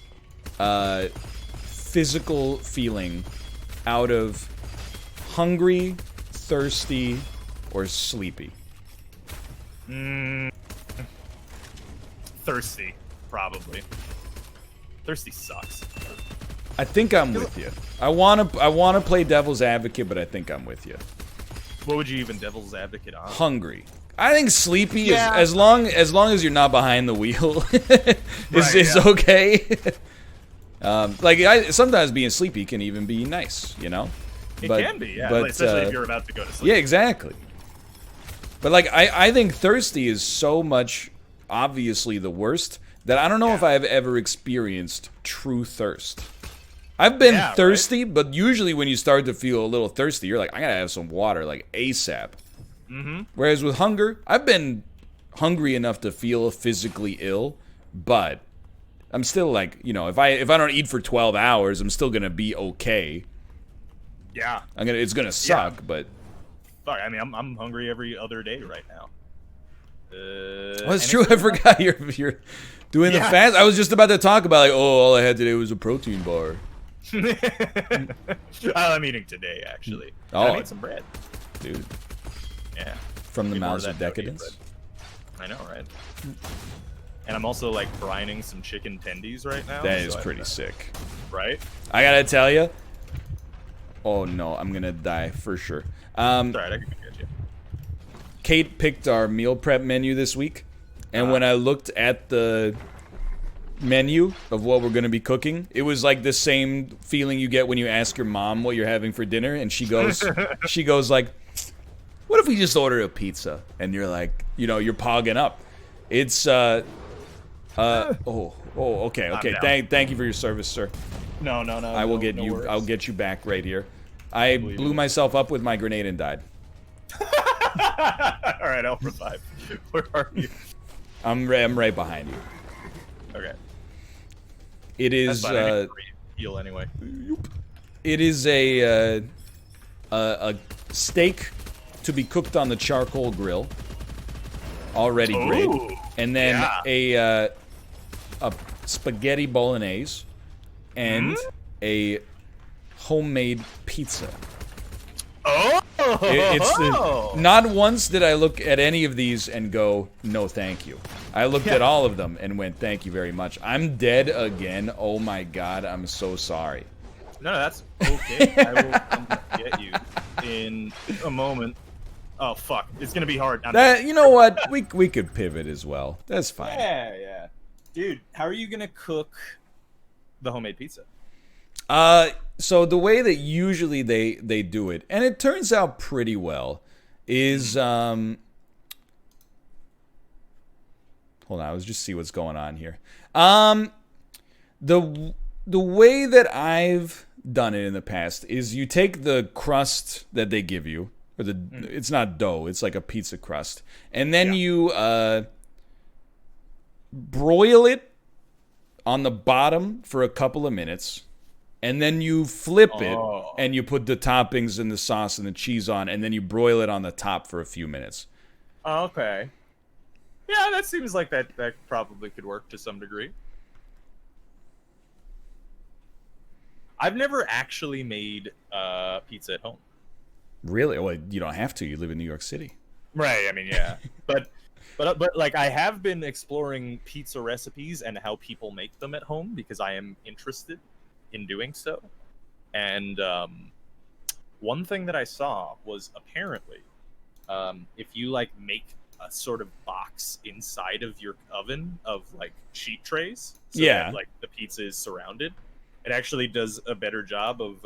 physical feeling out of hungry, thirsty, or sleepy? Thirsty, probably. Thirsty sucks. I think I'm with you. I wanna play devil's advocate, but I think I'm with you. What would you even devil's advocate on? Hungry. I think sleepy is as long as you're not behind the wheel is okay. Sometimes being sleepy can even be nice, you know. It can be, yeah. But, especially if you're about to go to sleep. Yeah, exactly. But like, I think thirsty is so much obviously the worst that I don't know if I've ever experienced true thirst. I've been thirsty, but usually when you start to feel a little thirsty, you're like, I gotta have some water, like ASAP. Whereas with hunger, I've been hungry enough to feel physically ill, but I'm still like, you know, if I don't eat for 12 hours, I'm still gonna be okay. Yeah. It's gonna suck, but. Fuck, I mean, I'm hungry every other day right now. Well, it's true. I forgot you're doing the fast. I was just about to talk about like, all I had today was a protein bar. I'm eating today, actually. Oh, I made some bread, dude. Yeah. From the mouths of decadence. I know, right? And I'm also like brining some chicken tendies right now. That is pretty sick. Right? I gotta tell you. Oh no, I'm gonna die for sure. Alright, I can get you. Kate picked our meal prep menu this week, and when I looked at the menu of what we're gonna be cooking, it was like the same feeling you get when you ask your mom what you're having for dinner, and she goes like, "What if we just order a pizza?" And you're like, you know, you're pogging up. It's okay. Thank you for your service, sir. No. I will get you. Worries. I'll get you back right here. I blew myself up with my grenade and died. All right, I'll revive. Where are you? I'm right behind you. Okay. It is. Heal anyway. It is a steak to be cooked on the charcoal grill, already grilled, and then a spaghetti bolognese and a homemade pizza. Not once did I look at any of these and go, no thank you. I looked at all of them and went, thank you very much. I'm dead again. Oh my god, I'm so sorry. No, that's okay. I will come get you in a moment. Oh fuck, it's gonna be hard. You know what? We could pivot as well. That's fine. Yeah. Dude, how are you gonna cook the homemade pizza? So the way that usually they do it, and it turns out pretty well, is hold on, I was just see what's going on here. The way that I've done it in the past is you take the crust that they give you, or it's not dough, it's like a pizza crust, and then you broil it on the bottom for a couple of minutes. And then you flip it, and you put the toppings and the sauce and the cheese on, and then you broil it on the top for a few minutes. Okay. Yeah, that seems like that probably could work to some degree. I've never actually made pizza at home. Really? Well, you don't have to. You live in New York City. Right. I mean, yeah. but like I have been exploring pizza recipes and how people make them at home because I am interested in doing so. And one thing that I saw was apparently if you like make a sort of box inside of your oven of like sheet trays, so Yeah. that like the pizza is surrounded, it actually does a better job of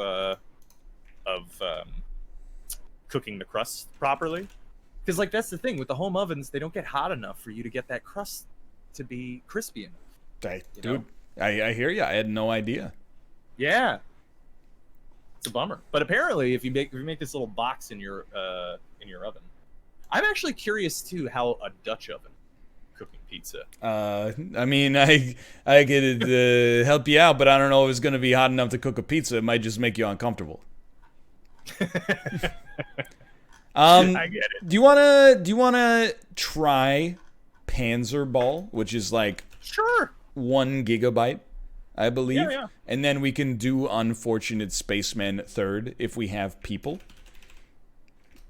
cooking the crust properly. Because like that's the thing with the home ovens, they don't get hot enough for you to get that crust to be crispy enough. Dude, I hear you. I had no idea. Yeah, it's a bummer. But apparently, if you make this little box in your oven, I'm actually curious too how a Dutch oven cooking pizza. I mean, I could help you out, but I don't know if it's gonna be hot enough to cook a pizza. It might just make you uncomfortable. I get it. Do you wanna try Panzer Ball, which is like Sure. 1 gigabyte, I believe, Yeah. and then we can do Unfortunate Spacemen 3rd if we have people.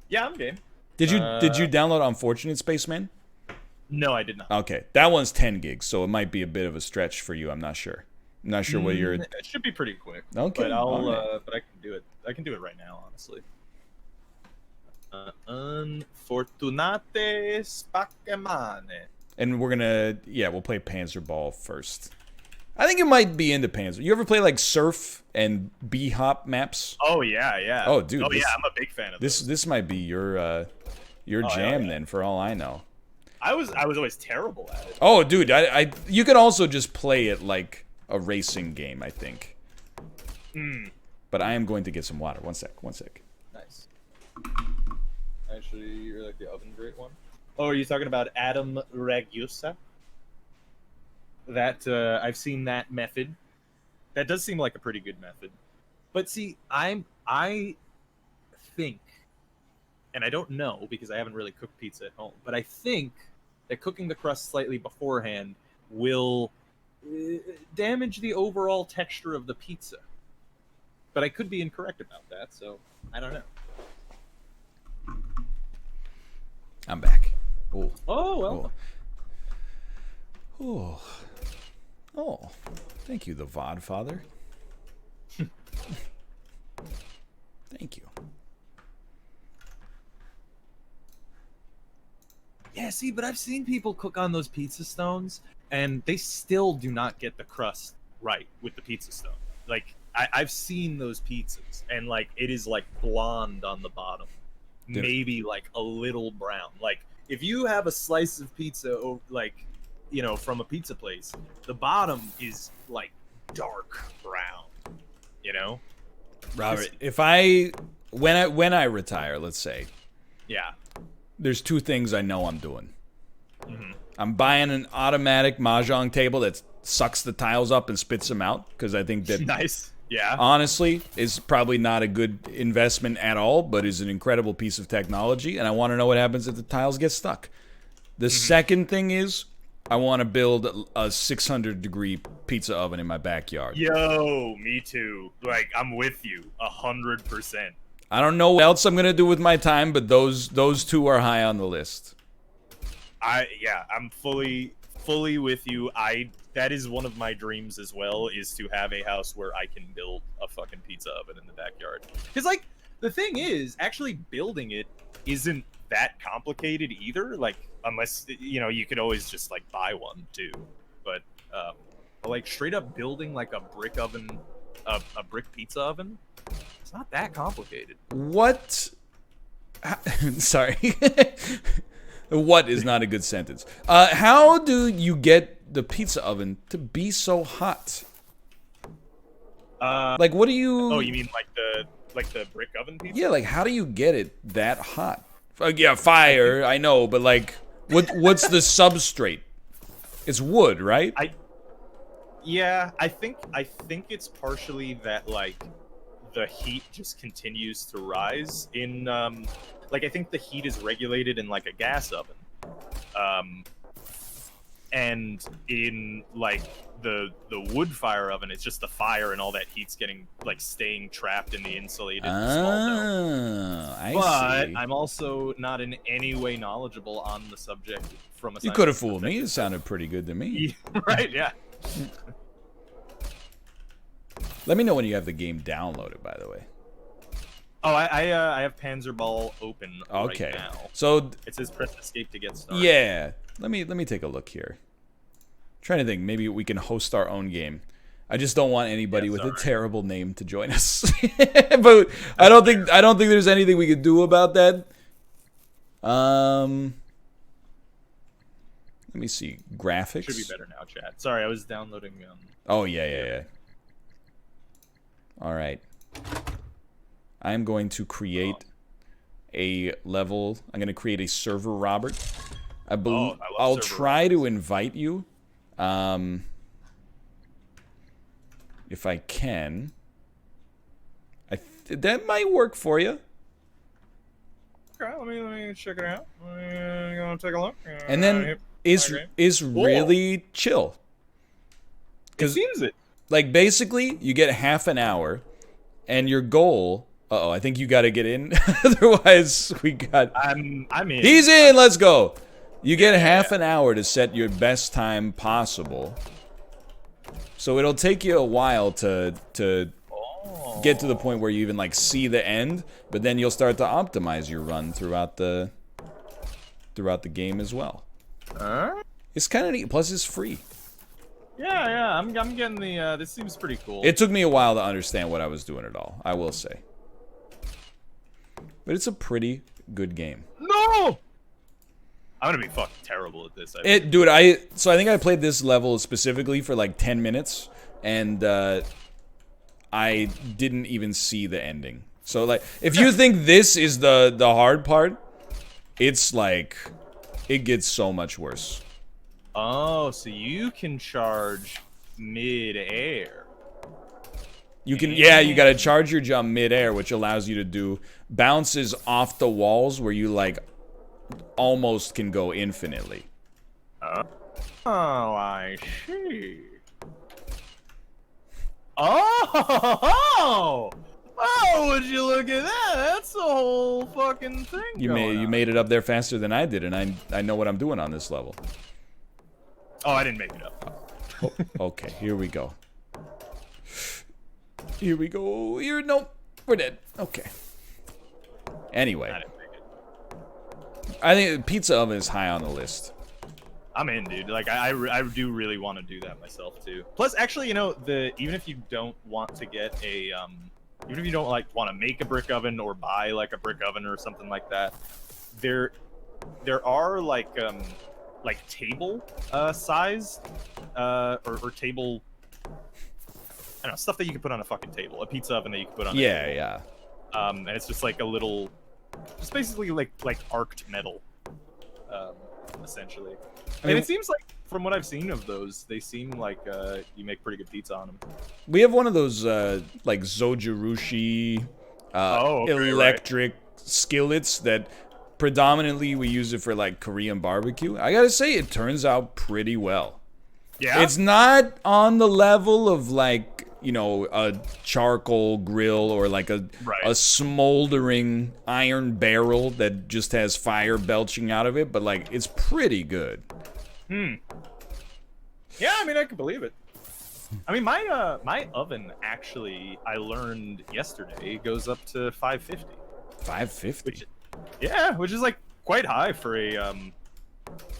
Yeah, I'm game. Did you download Unfortunate Spacemen? No, I did not. Okay, that one's 10 gigs, so it might be a bit of a stretch for you. I'm not sure. I'm not sure what you're. It should be pretty quick. Okay, but alright. but I can do it. I can do it right now, honestly. Unfortunate Spacemen. And we'll play Panzer Ball first. I think you might be into Panzer. You ever play like Surf and B-Hop maps? Oh yeah. Oh, dude. Oh yeah, I'm a big fan of this might be your jam then, for all I know. I was always terrible at it. Oh, dude, you could also just play it like a racing game, I think. But I am going to get some water. One sec. Nice. Actually, you're like the oven grate one. Oh, are you talking about Adam Ragusa? That I've seen that method. That does seem like a pretty good method. But see, I think, and I don't know because I haven't really cooked pizza at home, but I think that cooking the crust slightly beforehand will damage the overall texture of the pizza. But I could be incorrect about that, so I don't know. I'm back. Ooh. Oh, well. Oh. Oh. Thank you, the VOD father. Thank you. Yeah, see, but I've seen people cook on those pizza stones, and they still do not get the crust right with the pizza stone. Like, I've seen those pizzas, and, like, it is, like, blonde on the bottom. Dude. Maybe, like, a little brown. Like, if you have a slice of pizza, like, you know, from a pizza place, the bottom is, like, dark brown, you know? Robert, when I retire, let's say, Yeah. there's two things I know I'm doing. Mm-hmm. I'm buying an automatic mahjong table that sucks the tiles up and spits them out, because I think that Nice. Yeah. honestly is probably not a good investment at all, but is an incredible piece of technology, and I want to know what happens if the tiles get stuck. The second thing is I want to build a 600-degree pizza oven in my backyard. Yo, me too. Like, I'm with you 100%. I don't know what else I'm gonna do with my time, but those two are high on the list. I'm fully with you. That is one of my dreams as well, is to have a house where I can build a fucking pizza oven in the backyard. Because, like, the thing is, actually building it isn't that complicated either. Like, unless, you know, you could always just, like, buy one too. But like, straight up building, like, a brick oven, a brick pizza oven, it's not that complicated. What? Sorry. What is not a good sentence. How do you get the pizza oven to be so hot? Like, what do you... Oh, you mean like the brick oven pizza? Yeah, like, how do you get it that hot? Yeah, fire, I know, but, like, what's the substrate? It's wood, right? I think it's partially that, like, the heat just continues to rise in, like, I think the heat is regulated in, like, a gas oven. And in, like, the wood fire oven, it's just the fire and all that heat's getting, like, staying trapped in the insulated small dome. I see. I'm also not in any way knowledgeable on the subject from a You could have fooled me. It sounded pretty good to me. Right, yeah. Let me know when you have the game downloaded, by the way. Oh, I have Panzer Ball open Okay. right now. So it says press escape to get started. yeah, let me take a look here. Trying to think, maybe we can host our own game. I just don't want anybody with a terrible name to join us. But I don't think there's anything we could do about that. Let me see graphics. Should be better now, chat. Sorry, I was downloading. Oh yeah. All right. I'm going to create a level. I'm going to create a server, Robert. I'll try to invite you. If I can. That might work for you. Okay, let me check it out. I'm gonna take a look. And then is really chill. It seems it. Like basically, you get half an hour, and your goal. Uh-oh, I think you got to get in. Otherwise, we got. I'm in. He's in. Let's go. You get half an hour to set your best time possible. So it'll take you a while to get to the point where you even like see the end, but then you'll start to optimize your run throughout the game as well. It's kind of neat. Plus, it's free. Yeah. I'm getting the. This seems pretty cool. It took me a while to understand what I was doing at all, I will say. But it's a pretty good game. No! I'm gonna be fucking terrible at this. Dude, I think I played this level specifically for like 10 minutes, and I didn't even see the ending. So like, if you think this is the hard part, it's like, it gets so much worse. Oh, so you can charge mid-air. You can, yeah, you gotta charge your jump mid-air, which allows you to do bounces off the walls where you like almost can go infinitely. Oh, I see. Oh, would you look at that? That's the whole fucking thing. You made it up there faster than I did, and I know what I'm doing on this level. Oh, I didn't make it up. Oh, okay, here we go. Here we go. Nope, we're dead. Okay. Anyway. I think pizza oven is high on the list. I'm in, dude. Like, I do really want to do that myself too. Plus, actually, you know, even if you don't want to get a even if you don't like want to make a brick oven or buy like a brick oven or something like that, there are like table size or table. I don't know, stuff that you can put on a fucking table. A pizza oven that you can put on. Yeah. And it's just like a little. Just basically like arced metal, essentially. And it seems like, from what I've seen of those, they seem like you make pretty good pizza on them. We have one of those like Zojirushi electric skillets that predominantly we use it for like Korean barbecue. I gotta say, it turns out pretty well. Yeah, it's not on the level of like, you know, a charcoal grill or like a smoldering iron barrel that just has fire belching out of it, but like it's pretty good. Yeah, I mean, I can believe it. I mean, my oven actually, I learned yesterday, goes up to 550. 550. Which is like quite high for a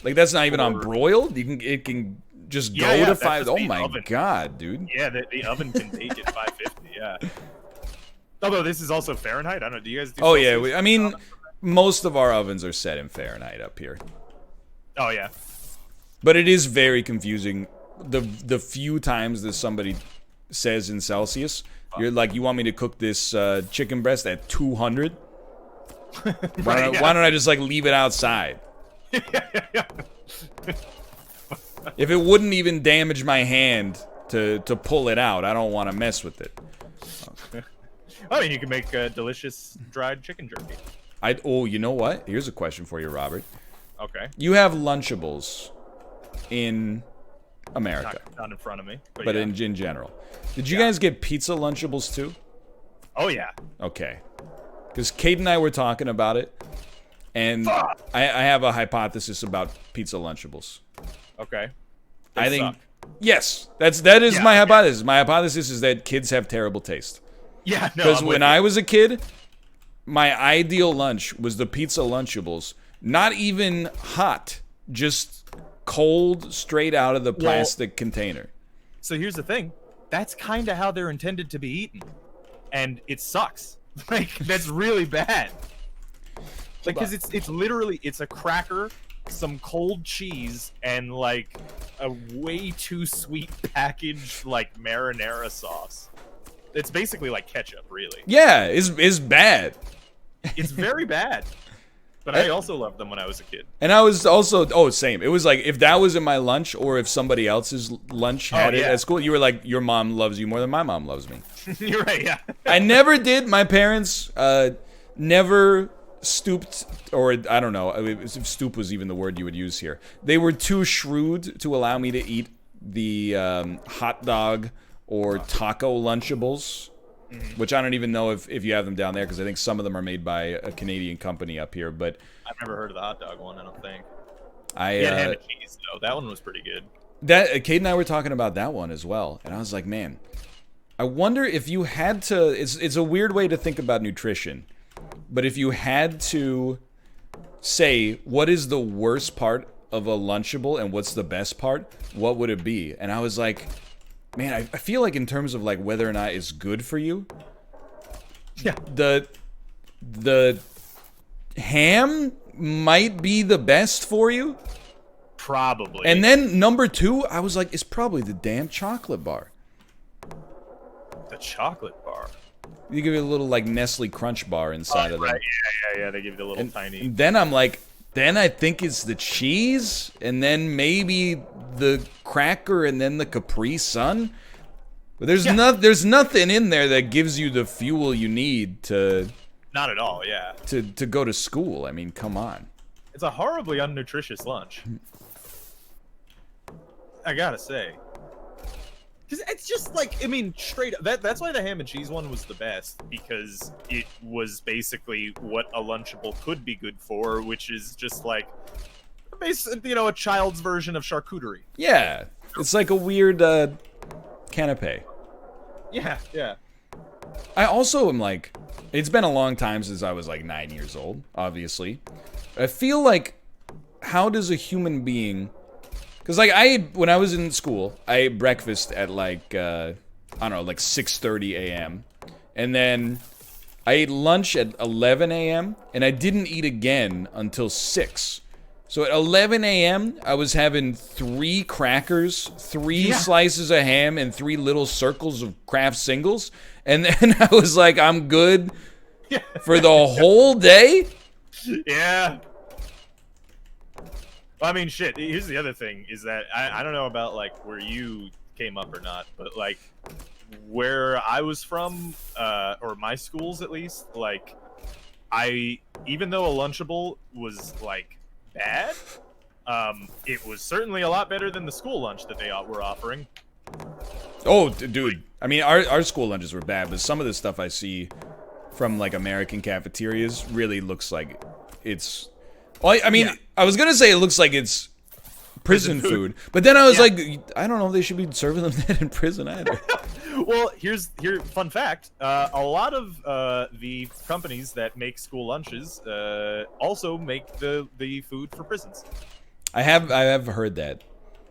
like that's not even on broiled. It can just go to 5. Oh my god, dude. Yeah, the oven can bake at 550. Yeah. Although this is also Fahrenheit. I don't know. Do you guys do? Oh yeah, I mean, most of our ovens are set in Fahrenheit up here. Oh yeah. But it is very confusing. The few times that somebody says in Celsius, you're like, you want me to cook this chicken breast at 200? Why don't I just like leave it outside? If it wouldn't even damage my hand to pull it out, I don't want to mess with it. I mean, you can make delicious dried chicken jerky. Oh, you know what? Here's a question for you, Robert. Okay. You have Lunchables in America. Not in front of me. But in general. Did you guys get pizza Lunchables too? Oh, yeah. Okay. Because Kate and I were talking about it, and I have a hypothesis about pizza Lunchables. Okay. I think suck. yes, that is my Yeah. hypothesis. My hypothesis is that kids have terrible taste. Yeah, no. Because I'm when with I you. was a kid, my ideal lunch was the pizza Lunchables. Not even hot, just cold, straight out of the plastic container. So here's the thing. That's kind of how they're intended to be eaten, and it sucks. Like that's really bad. Like because it's literally it's a cracker, some cold cheese, and like a way too sweet packaged like marinara sauce. It's basically like ketchup, really. Yeah, it's bad. It's very bad. But I also loved them when I was a kid. And I was also same. It was like if that was in my lunch or if somebody else's lunch had it yeah. at school, you were like, your mom loves you more than my mom loves me. You're right, yeah. I never did. My parents never stooped, or I don't know if stoop was even the word you would use here. They were too shrewd to allow me to eat the hot dog or taco Lunchables, which I don't even know if you have them down there because I think some of them are made by a Canadian company up here. But I've never heard of the hot dog one, I don't think. I Yeah, ham and cheese, though. That one was pretty good. that Kate and I were talking about that one as well, and I was like, man, I wonder if you had to. It's a weird way to think about nutrition, but if you had to say what is the worst part of a Lunchable and what's the best part, what would it be? And I was like, man, I feel like in terms of like whether or not it's good for you, Yeah. the ham might be the best for you. Probably. And then number 2, I was like, it's probably the damn chocolate bar. the chocolate bar. You give it a little like Nestle Crunch bar inside of Right, that. yeah. They give it a little tiny. And then I'm like, then I think it's the cheese, and then maybe the cracker, and then the Capri Sun. But there's nothing in there that gives you the fuel you need to Not at all. Yeah. to go to school. I mean, come on. It's a horribly unnutritious lunch. I gotta say. Because it's just like, I mean, straight up. That's why the ham and cheese one was the best. Because it was basically what a Lunchable could be good for, which is just like, a child's version of charcuterie. Yeah, it's like a weird canapé. Yeah. I also am like, it's been a long time since I was like 9 years old, obviously. I feel like, how does a human being... Because like when I was in school, I ate breakfast at like, I don't know, like 6:30 a.m. And then I ate lunch at 11 a.m. And I didn't eat again until 6. So at 11 a.m., I was having 3 crackers, 3 slices of ham, and 3 little circles of Kraft singles. And then I was like, I'm good for the whole day? Yeah. Well, I mean, shit. Here's the other thing: is that I don't know about like where you came up or not, but like where I was from, or my schools at least, like even though a Lunchable was like bad, it was certainly a lot better than the school lunch that they were offering. Oh, dude. I mean, our school lunches were bad, but some of the stuff I see from like American cafeterias really looks like it's... Well, I mean, I was going to say it looks like it's prison food, but then I was like, I don't know if they should be serving them that in prison either. Well, fun fact. A lot of the companies that make school lunches also make the food for prisons. I have heard that.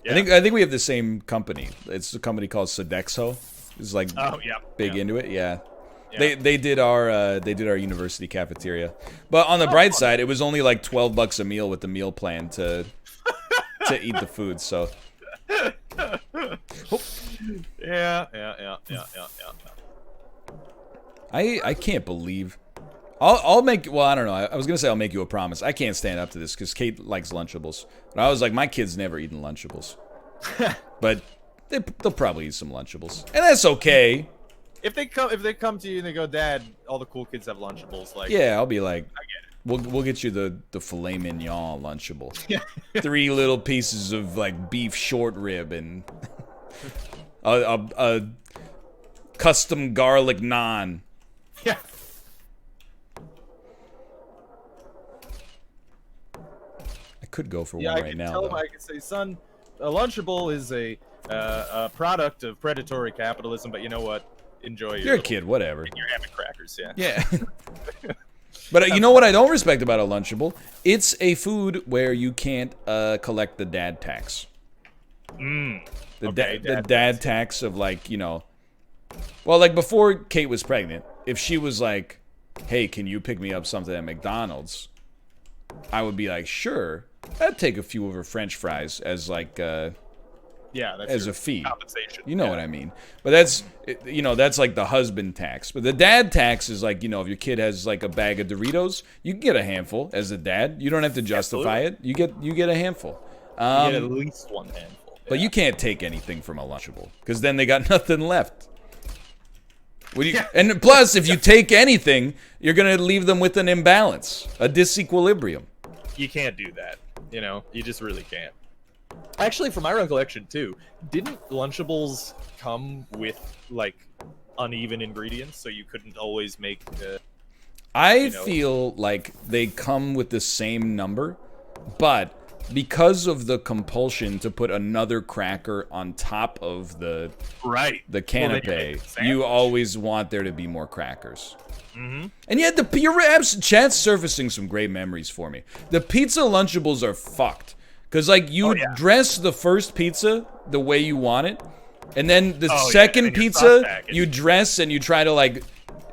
Yeah. I think we have the same company. It's a company called Sodexo. It's like big into it. Yeah. They did our university cafeteria, but on the bright side, it was only like $12 a meal with the meal plan to eat the food. So Yeah. I can't believe I'll make, well, I don't know. I was gonna say I'll make you a promise. I can't stand up to this because Kate likes Lunchables, but I was like, my kid's never eaten Lunchables, but they'll probably eat some Lunchables, and that's okay. If they come to you and they go, Dad, all the cool kids have Lunchables, like, Yeah, I'll be like, I get it. we'll get you the filet mignon Lunchable. 3 little pieces of like beef short rib and a custom garlic naan. Yeah. I could go for one I right could now. tell him, Though. I could say, son, a Lunchable is a product of predatory capitalism, but you know what? Enjoy You're a kid, whatever. Your ham and crackers, yeah. Yeah. But you know what I don't respect about a Lunchable? It's a food where you can't collect the dad tax. The dad tax of, like, you know... Well, like, before Kate was pregnant, if she was like, hey, can you pick me up something at McDonald's? I would be like, sure. I'd take a few of her French fries as, like, that's as a fee. Compensation. You know what I mean. But that's, you know, that's like the husband tax. But the dad tax is like, you know, if your kid has like a bag of Doritos, you can get a handful as a dad. You don't have to justify it. You get a handful. You get at least one handful. But you can't take anything from a Lunchable because then they got nothing left. And plus, if you take anything, you're going to leave them with an imbalance, a disequilibrium. You can't do that. You know, you just really can't. Actually, from my recollection, too, didn't Lunchables come with, like, uneven ingredients, so you couldn't always make I feel like they come with the same number, but because of the compulsion to put another cracker on top of the canapé, you always want there to be more crackers. And yet, chat's surfacing some great memories for me. The pizza Lunchables are fucked. Because, like, you dress the first pizza the way you want it, and then the second pizza, you dress and you try to, like,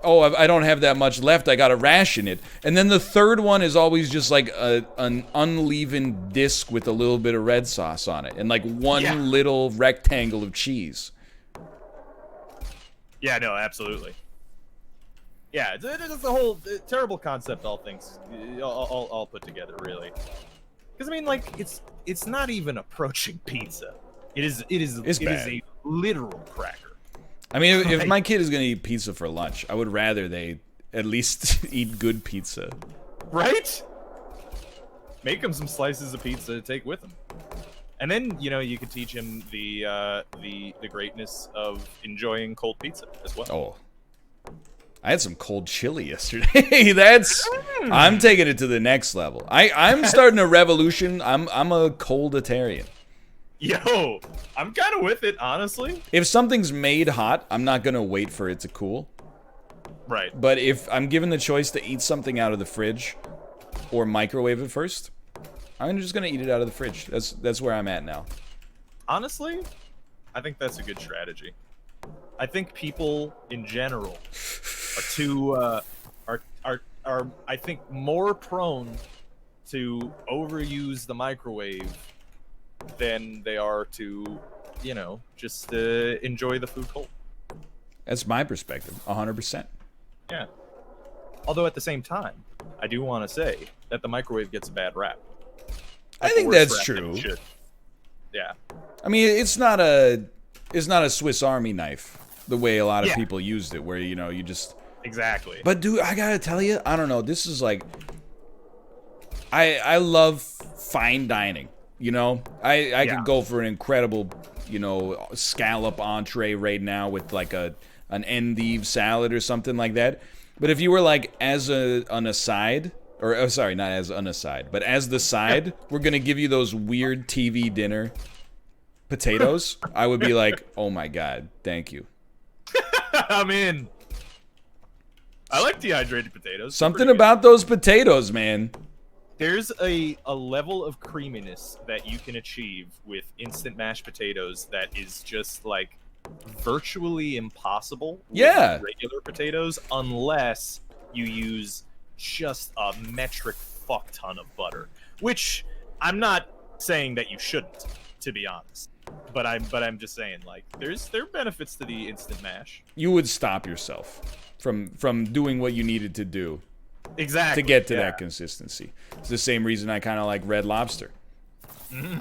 oh, I don't have that much left, I gotta ration it. And then the third one is always just, like, an unleavened disc with a little bit of red sauce on it, and, like, one little rectangle of cheese. Yeah, no, absolutely. Yeah, it's a whole terrible concept, all things, all put together, really. Because I mean, like, it's not even approaching pizza. It is a literal cracker. I mean, if my kid is gonna eat pizza for lunch, I would rather they at least eat good pizza. Right? Make him some slices of pizza to take with him, and then you could teach him the greatness of enjoying cold pizza as well. Oh. I had some cold chili yesterday. I'm taking it to the next level. I'm starting a revolution. I'm a colditarian. Yo, I'm kind of with it, honestly. If something's made hot, I'm not gonna wait for it to cool. Right. But if I'm given the choice to eat something out of the fridge or microwave it first, I'm just gonna eat it out of the fridge. That's where I'm at now. Honestly, I think that's a good strategy. I think people in general are I think more prone to overuse the microwave than they are to, just enjoy the food cold. That's my perspective, 100%. Yeah. Although at the same time, I do want to say that the microwave gets a bad rap. I think that's true. Yeah. I mean, it's not a Swiss Army knife the way a lot of people used it, where you just exactly. But dude, I gotta tell you, I don't know. This is like, I love fine dining. I could go for an incredible, scallop entree right now with like an endive salad or something like that. But if you were like as an aside, or sorry, not as an aside, but as the side, we're gonna give you those weird TV dinner potatoes, I would be like, oh my god, thank you. I'm in. I like dehydrated potatoes. Something about those potatoes, man. There's a level of creaminess that you can achieve with instant mashed potatoes that is just like virtually impossible with regular potatoes unless you use just a metric fuck ton of butter. Which I'm not saying that you shouldn't, to be honest. But I'm just saying, like, there are benefits to the instant mash. You would stop yourself from doing what you needed to do. Exactly. To get to that consistency. It's the same reason I kind of like Red Lobster.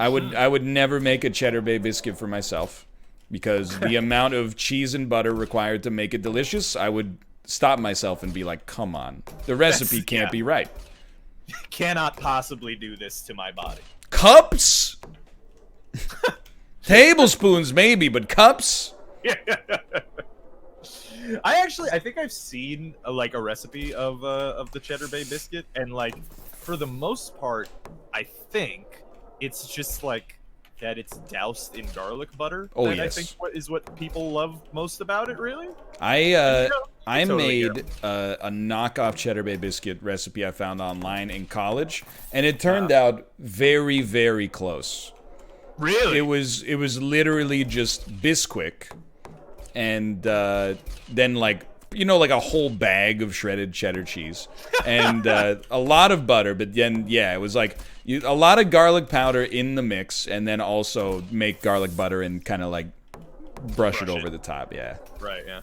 I would never make a Cheddar Bay biscuit for myself because the amount of cheese and butter required to make it delicious, I would stop myself and be like, come on. The recipe can't be right. Cannot possibly do this to my body. Cups? Tablespoons maybe, but cups? I think I've seen a recipe of the Cheddar Bay biscuit, and like for the most part, I think it's just like that it's doused in garlic butter. Oh, that yes. I think is what people love most about it, really. I totally made a knockoff Cheddar Bay biscuit recipe I found online in college, and it turned out very, very close. Really? It was literally just Bisquick, and then like like a whole bag of shredded cheddar cheese, and a lot of butter. But then yeah, it was like a lot of garlic powder in the mix, and then also make garlic butter and kind of like brush it over the top. Yeah. Right. Yeah.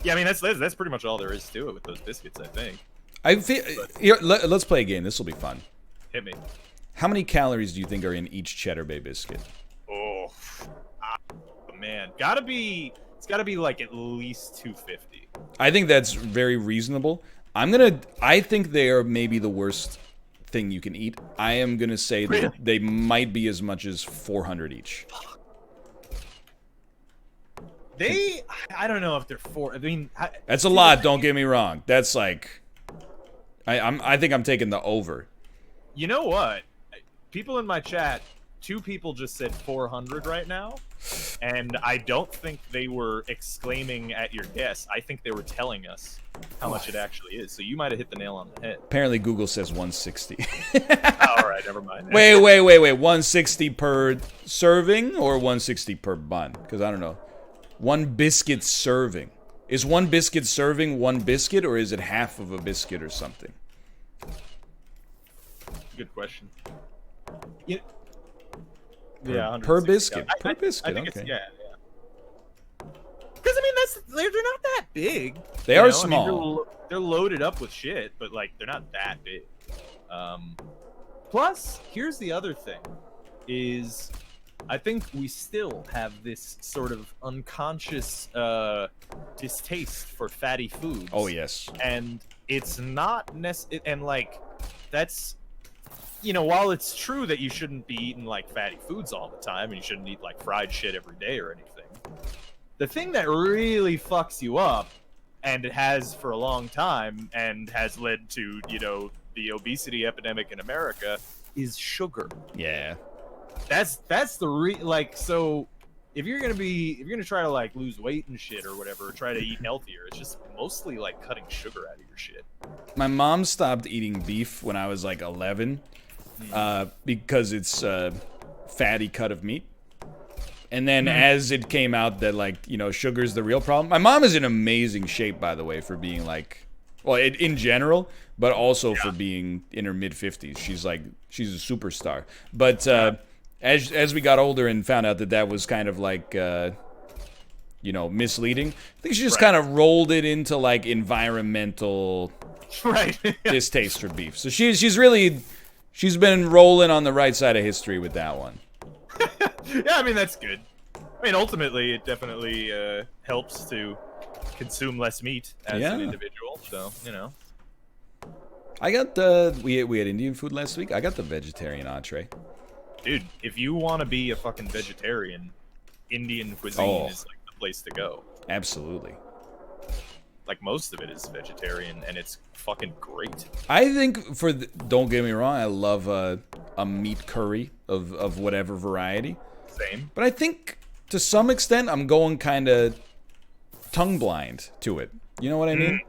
Yeah. I mean, that's pretty much all there is to it with those biscuits, I think. I feel here. Let's play a game. This will be fun. Hit me. How many calories do you think are in each Cheddar Bay biscuit? Oh, man, it's gotta be like at least 250. I think that's very reasonable. I think they are maybe the worst thing you can eat. I am gonna say that they might be as much as 400 each. I don't know if they're four. I mean, that's a lot. Don't get me wrong. That's like, I think I'm taking the over. You know what? People in my chat, 2 people just said 400 right now, and I don't think they were exclaiming at your guess. I think they were telling us how much it actually is. So you might have hit the nail on the head. Apparently Google says 160. All right, never mind. Wait. 160 per serving or 160 per bun? Because I don't know. One biscuit serving. Is one biscuit serving one biscuit, or is it half of a biscuit or something? Good question. Yeah, per biscuit. Per I biscuit. think Okay. it's, yeah. Because I mean, they're not that big. They are I mean, small. they're loaded up with shit, but like they're not that big. Plus, here's the other thing: is I think we still have this sort of unconscious distaste for fatty foods. Oh yes. And it's not and like that's. While it's true that you shouldn't be eating like fatty foods all the time and you shouldn't eat like fried shit every day or anything, the thing that really fucks you up, and it has for a long time and has led to, the obesity epidemic in America, is sugar. Yeah. That's the so if you're gonna try to like lose weight and shit or whatever, or try to eat healthier, it's just mostly like cutting sugar out of your shit. My mom stopped eating beef when I was like 11. Because it's a fatty cut of meat. And then as it came out that like, sugar's the real problem. My mom is in amazing shape, by the way, for being like, well, in general, but also for being in her mid-50s. She's a superstar. But as we got older and found out that was kind of like, misleading, I think she just kind of rolled it into like environmental distaste for beef. So she's been rolling on the right side of history with that one. Yeah, I mean, that's good. I mean, ultimately, it definitely helps to consume less meat as an individual, so, I got we had Indian food last week. I got the vegetarian entree. Dude, if you want to be a fucking vegetarian, Indian cuisine is like the place to go. Absolutely. Like, most of it is vegetarian, and it's fucking great. I think don't get me wrong, I love a meat curry of whatever variety. Same. But I think, to some extent, I'm going kind of tongue blind to it. You know what I mean?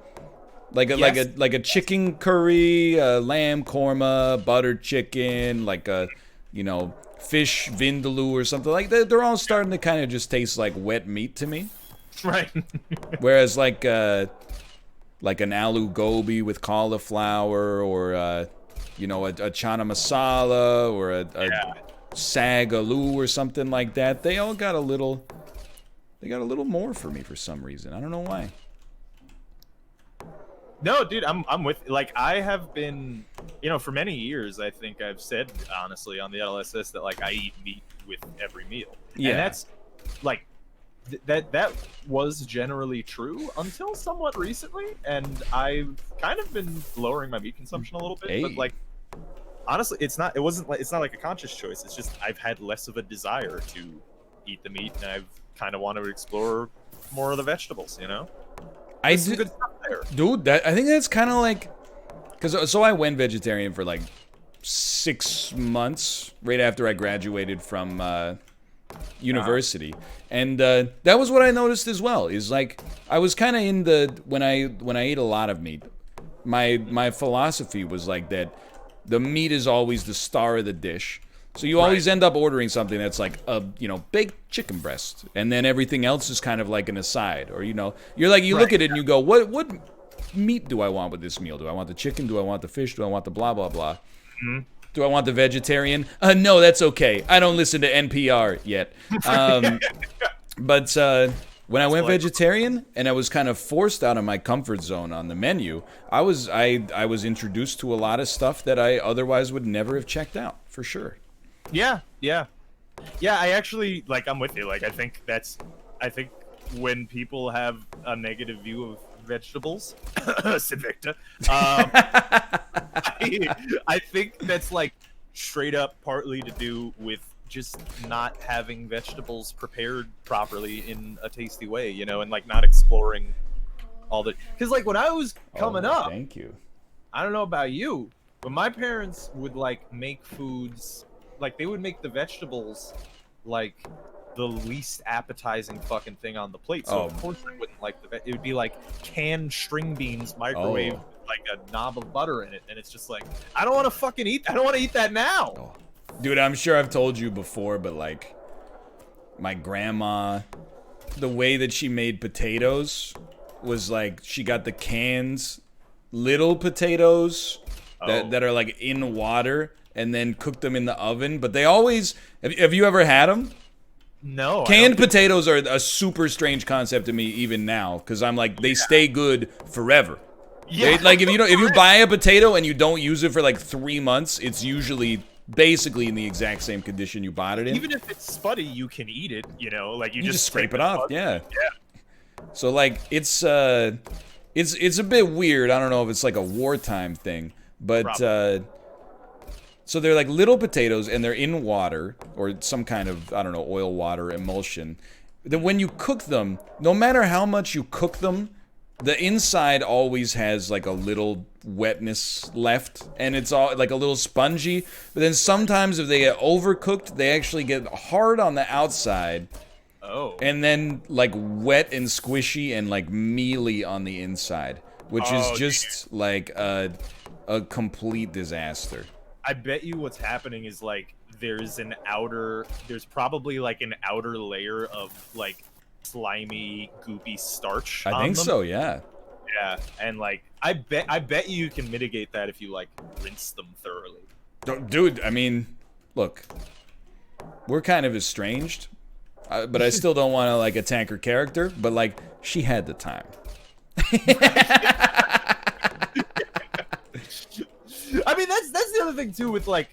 Like a chicken curry, lamb korma, buttered chicken, like a, fish vindaloo or something like that. They're all starting to kind of just taste like wet meat to me. Right. Whereas like an aloo gobi with cauliflower, or a chana masala, or a sag aloo or something like that, they all got a little more for me for some reason. I don't know why. No, dude, I'm with, like, I have been, for many years, I think I've said honestly on the LSS that like I eat meat with every meal. Yeah. And that's like that was generally true until somewhat recently, and I've kind of been lowering my meat consumption a little bit. But like, honestly, it's not like a conscious choice. It's just I've had less of a desire to eat the meat, and I've kind of wanted to explore more of the vegetables. There's some good stuff there. Dude, I think that's kind of like, so I went vegetarian for like 6 months right after I graduated from university, and that was what I noticed as well. Is like I was kind of in the when I ate a lot of meat, my philosophy was like that the meat is always the star of the dish. So you always end up ordering something that's like a baked chicken breast, and then everything else is kind of like an aside, or you're like you look at it and you go, what meat do I want with this meal? Do I want the chicken? Do I want the fish? Do I want the blah blah blah? Mm-hmm. Do I want the vegetarian? No, that's okay. I don't listen to NPR yet. But when I went vegetarian and I was kind of forced out of my comfort zone on the menu, I was introduced to a lot of stuff that I otherwise would never have checked out, for sure. Yeah. I actually I'm with you. Like I think when people have a negative view of vegetables, Sid Victor, I think that's like straight up partly to do with just not having vegetables prepared properly in a tasty way, and like not exploring all the, because like when I was coming up, thank you. I don't know about you, but my parents would like make foods, like they would make the vegetables like the least appetizing fucking thing on the plate. So of course I wouldn't like it would be like canned string beans microwaved with like a knob of butter in it, and it's just like I don't want to fucking eat. I don't want to eat that now. Dude, I'm sure I've told you before, but like my grandma, the way that she made potatoes was like she got the cans, little potatoes that are like in water, and then cooked them in the oven. But they always have you ever had them? No. Canned potatoes are a super strange concept to me even now, because I'm like they stay good forever. Yeah. Like if you buy a potato and you don't use it for like 3 months, it's usually basically in the exact same condition you bought it in. Even if it's spuddy, you can eat it. Like you just scrape it off. Yeah. So like it's a bit weird. I don't know if it's like a wartime thing, but so they're like little potatoes and they're in water or some kind of, I don't know, oil water emulsion. Then when you cook them, no matter how much you cook them, the inside always has like a little wetness left, and it's all like a little spongy. But then sometimes if they get overcooked, they actually get hard on the outside. Oh. And then like wet and squishy and like mealy on the inside, which is just like a complete disaster. I bet you what's happening is like there's probably like an outer layer of like slimy, goopy starch. I think so, yeah. Yeah, and like I bet you can mitigate that if you like rinse them thoroughly. Dude, I mean, look, we're kind of estranged, but I still don't want to like attack her character. But like, she had the time. I mean, that's the other thing too with like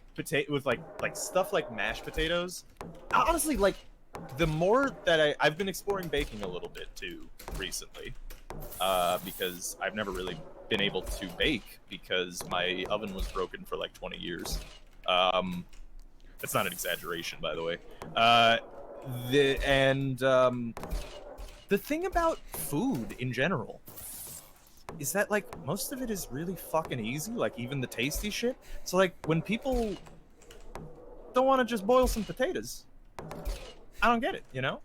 stuff like mashed potatoes. Honestly, like the more that I've been exploring baking a little bit too recently, because I've never really been able to bake because my oven was broken for like 20 years. That's not an exaggeration, by the way. The thing about food in general is that like most of it is really fucking easy, like even the tasty shit. So like when people don't want to just boil some potatoes, I don't get it,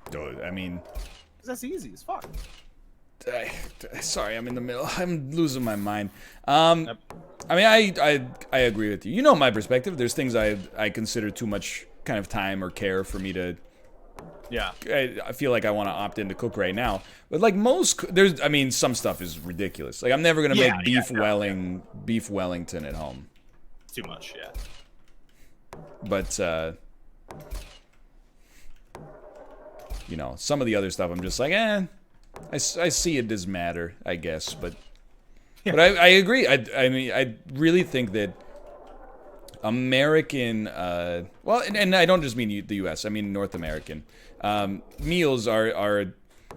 Dude, I mean, 'cause that's easy as fuck. Sorry, I'm in the middle. I'm losing my mind. I mean, I agree with you. You know my perspective. There's things I consider too much kind of time or care for me to. Yeah. I feel like I want to opt in to cook right now. But like some stuff is ridiculous. Like I'm never gonna make beef Wellington at home. Too much, yeah. But some of the other stuff I'm just like, I see it as matter, I guess. But I agree. I mean, I really think that American, and I don't just mean the U.S. I mean North American meals are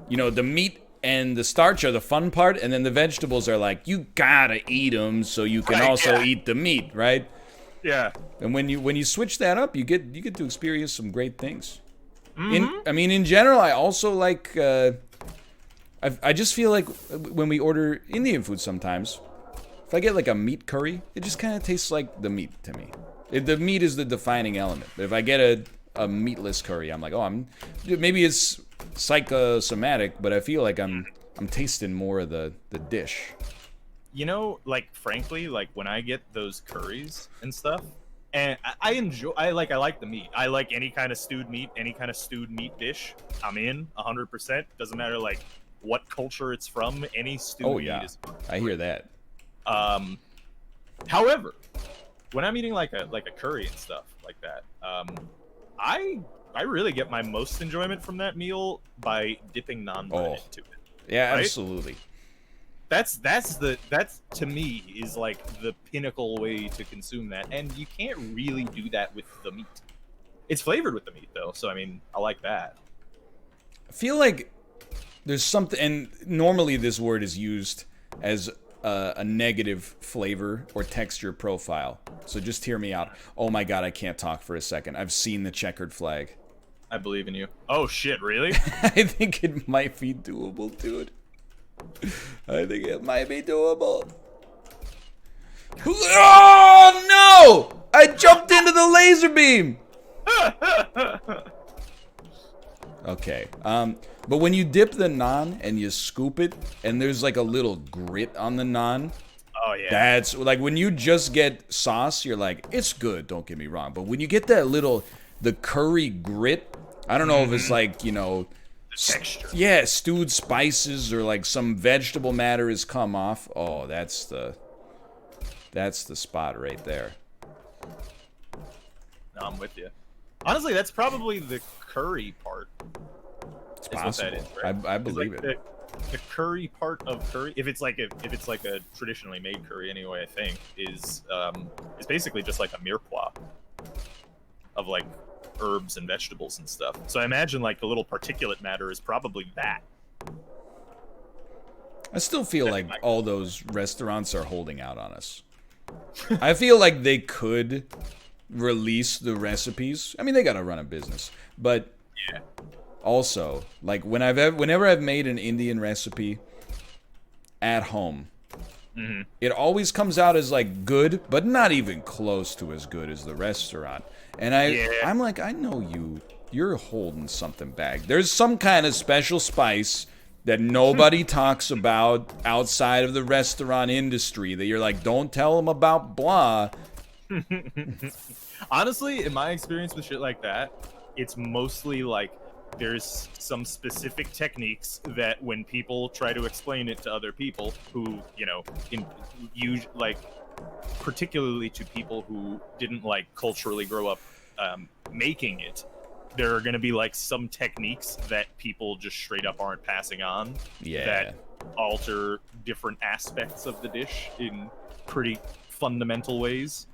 the meat and the starch are the fun part, and then the vegetables are like you gotta eat them so you can also eat the meat, right? Yeah. And when you switch that up, you get to experience some great things. Mm-hmm. In general, I also like. I just feel like when we order Indian food sometimes, if I get like a meat curry, it just kind of tastes like the meat to me. The meat is the defining element. But if I get a meatless curry, I'm like, oh, maybe it's psychosomatic, but I feel like I'm tasting more of the dish. You know, like, frankly, like, when I get those curries and stuff, and I like the meat. I like any kind of stewed meat dish. I'm in 100%. Doesn't matter, like, what culture it's from. Any stewed meat is I hear that. However, when I'm eating like a curry and stuff like that, I really get my most enjoyment from that meal by dipping naan bread into it. Yeah, right? absolutely. That's to me is like the pinnacle way to consume that, and you can't really do that with the meat. It's flavored with the meat though, so I mean, I like that. I feel like there's something, and normally this word is used as a negative flavor or texture profile. So just hear me out. Oh my god, I can't talk for a second. I've seen the checkered flag. I believe in you. Oh shit, really? I think it might be doable, dude. I think it might be doable. Oh no! I jumped into the laser beam! Okay. But when you dip the naan and you scoop it, and there's like a little grit on the naan. Oh yeah. That's like when you just get sauce, you're like, it's good, don't get me wrong. But when you get that the curry grit, I don't know if it's like, you know, texture. Yeah, stewed spices or like some vegetable matter has come off. Oh, that's the spot right there. No, I'm with you. Honestly, that's probably the curry part. It's possible. What that is, right? I believe like it. The curry part of curry, if it's like a traditionally made curry anyway, I think is basically just like a mirepoix of like herbs and vegetables and stuff. So I imagine like the little particulate matter is probably that. I still feel like all those restaurants are holding out on us. I feel like they could release the recipes. I mean, they gotta run a business, but yeah. Also, like whenever I've made an Indian recipe at home, it always comes out as like good, but not even close to as good as the restaurant. And I'm like, I know you're holding something back. There's some kind of special spice that nobody talks about outside of the restaurant industry that you're like, don't tell them about blah. Honestly, in my experience with shit like that, it's mostly like there's some specific techniques that when people try to explain it to other people who, you know, like particularly to people who didn't like culturally grow up making it, there are going to be like some techniques that people just straight up aren't passing on that alter different aspects of the dish in pretty fundamental ways.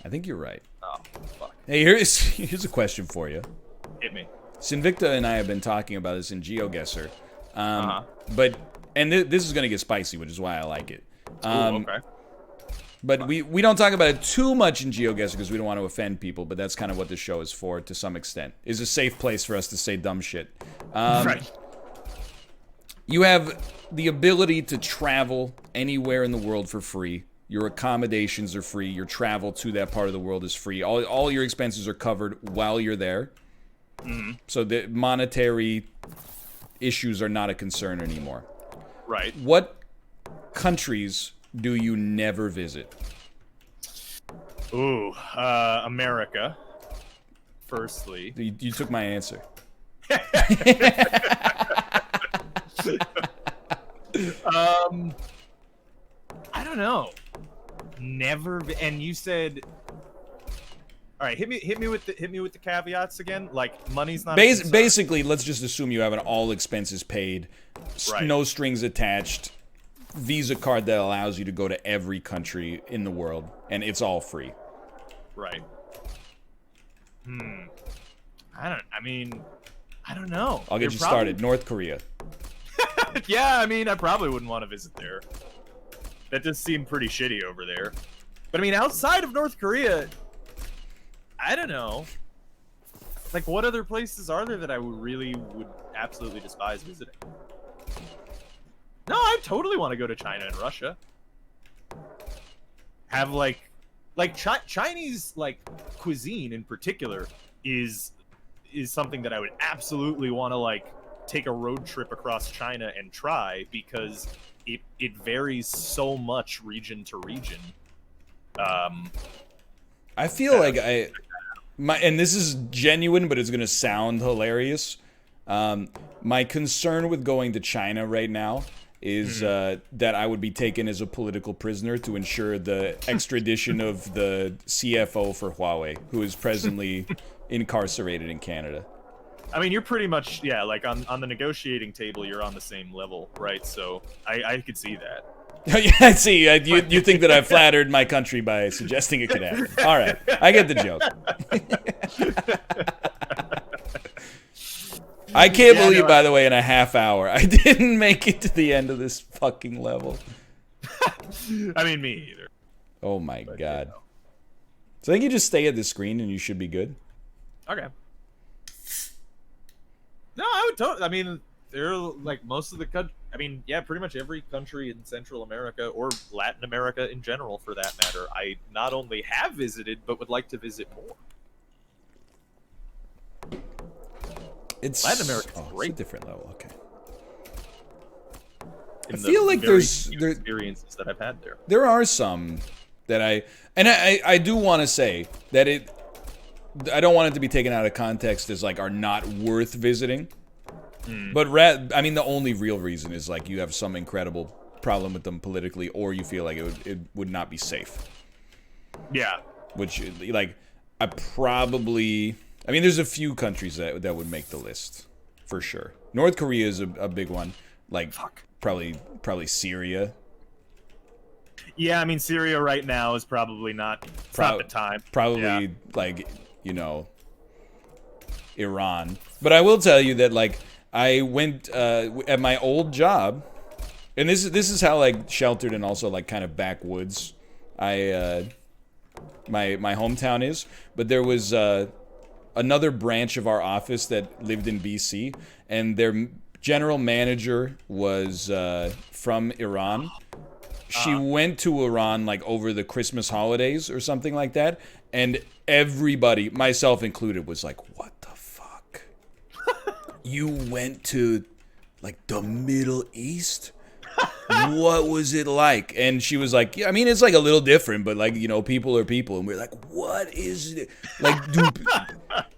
I think you're right. Oh, fuck. Hey, here's a question for you. Hit me. Sinvicta and I have been talking about this in GeoGuessr. But this is going to get spicy, which is why I like it. Okay. But we don't talk about it too much in GeoGuessr because we don't want to offend people, but that's kind of what this show is for to some extent. It's a safe place for us to say dumb shit. Right. You have the ability to travel anywhere in the world for free. Your accommodations are free. Your travel to that part of the world is free. All your expenses are covered while you're there. So the monetary issues are not a concern anymore. Right. What countries do you never visit? Ooh, America. Firstly. You took my answer. I don't know. Never. And you said. All right, hit me with the caveats again. Like money's not. Basically, let's just assume you have an all expenses paid, right. No strings attached, Visa card that allows you to go to every country in the world, and it's all free. Right. I don't know. I'll get you started. North Korea. Yeah, I mean, I probably wouldn't want to visit there. That does seem pretty shitty over there. But I mean, outside of North Korea, I don't know. Like, what other places are there that I would absolutely despise visiting? No, I totally want to go to China and Russia. Have, like, like Chinese like cuisine in particular is something that I would absolutely want to like take a road trip across China and try, because it varies so much region to region. I feel like and this is genuine, but it's gonna sound hilarious. My concern with going to China right now is that I would be taken as a political prisoner to ensure the extradition of the CFO for Huawei, who is presently incarcerated in Canada. I mean, you're pretty much, yeah, like on the negotiating table, you're on the same level, right? So I could see that. Yeah, I see. You think that I flattered my country by suggesting it could happen. All right, I get the joke. I can't believe, by the way, in a half hour, I didn't make it to the end of this fucking level. I mean, me either. Oh my god. So I think you just stay at the screen and you should be good. Okay. No, I would totally. I mean, they're like most of the country. I mean, yeah, pretty much every country in Central America or Latin America in general, for that matter, I not only have visited but would like to visit more. Latin America's great. It's a different level. Okay. I feel like there's experiences that I've had there. There are some that I do want to say that I don't want it to be taken out of context as like are not worth visiting. But I mean, the only real reason is like you have some incredible problem with them politically, or you feel like it would not be safe. Yeah. Which, like, I mean, there's a few countries that would make the list for sure. North Korea is a big one. Like, probably Syria. Yeah, I mean, Syria right now is probably not the time. Probably like, you know, Iran. But I will tell you that like I went at my old job, and this is how like sheltered and also like kind of backwoods my hometown is. But there was another branch of our office that lived in BC, and their general manager was from Iran. She went to Iran like over the Christmas holidays or something like that, and everybody, myself included, was like, "What the fuck? You went to like the Middle East? What was it like?" And she was like, "Yeah, I mean, it's like a little different, but like, you know, people are people." And we're like, "What is it? Like,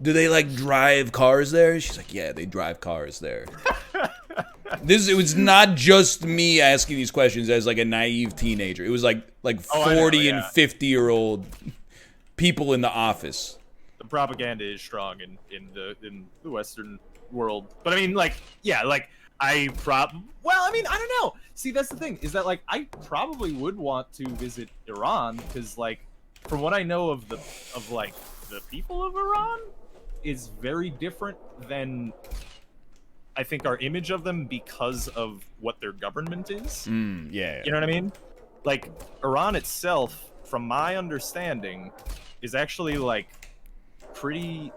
do they like drive cars there?" And she's like, "Yeah, they drive cars there." It was not just me asking these questions as like a naive teenager. It was like 40 and 50-year-old people in the office. The propaganda is strong in the Western world. But I mean, like, yeah, like I mean, I don't know. See, that's the thing, is that like I probably would want to visit Iran, because like from what I know of the people of Iran is very different than I think our image of them because of what their government is. Yeah. You know what I mean? Like, Iran itself, from my understanding, is actually like a pretty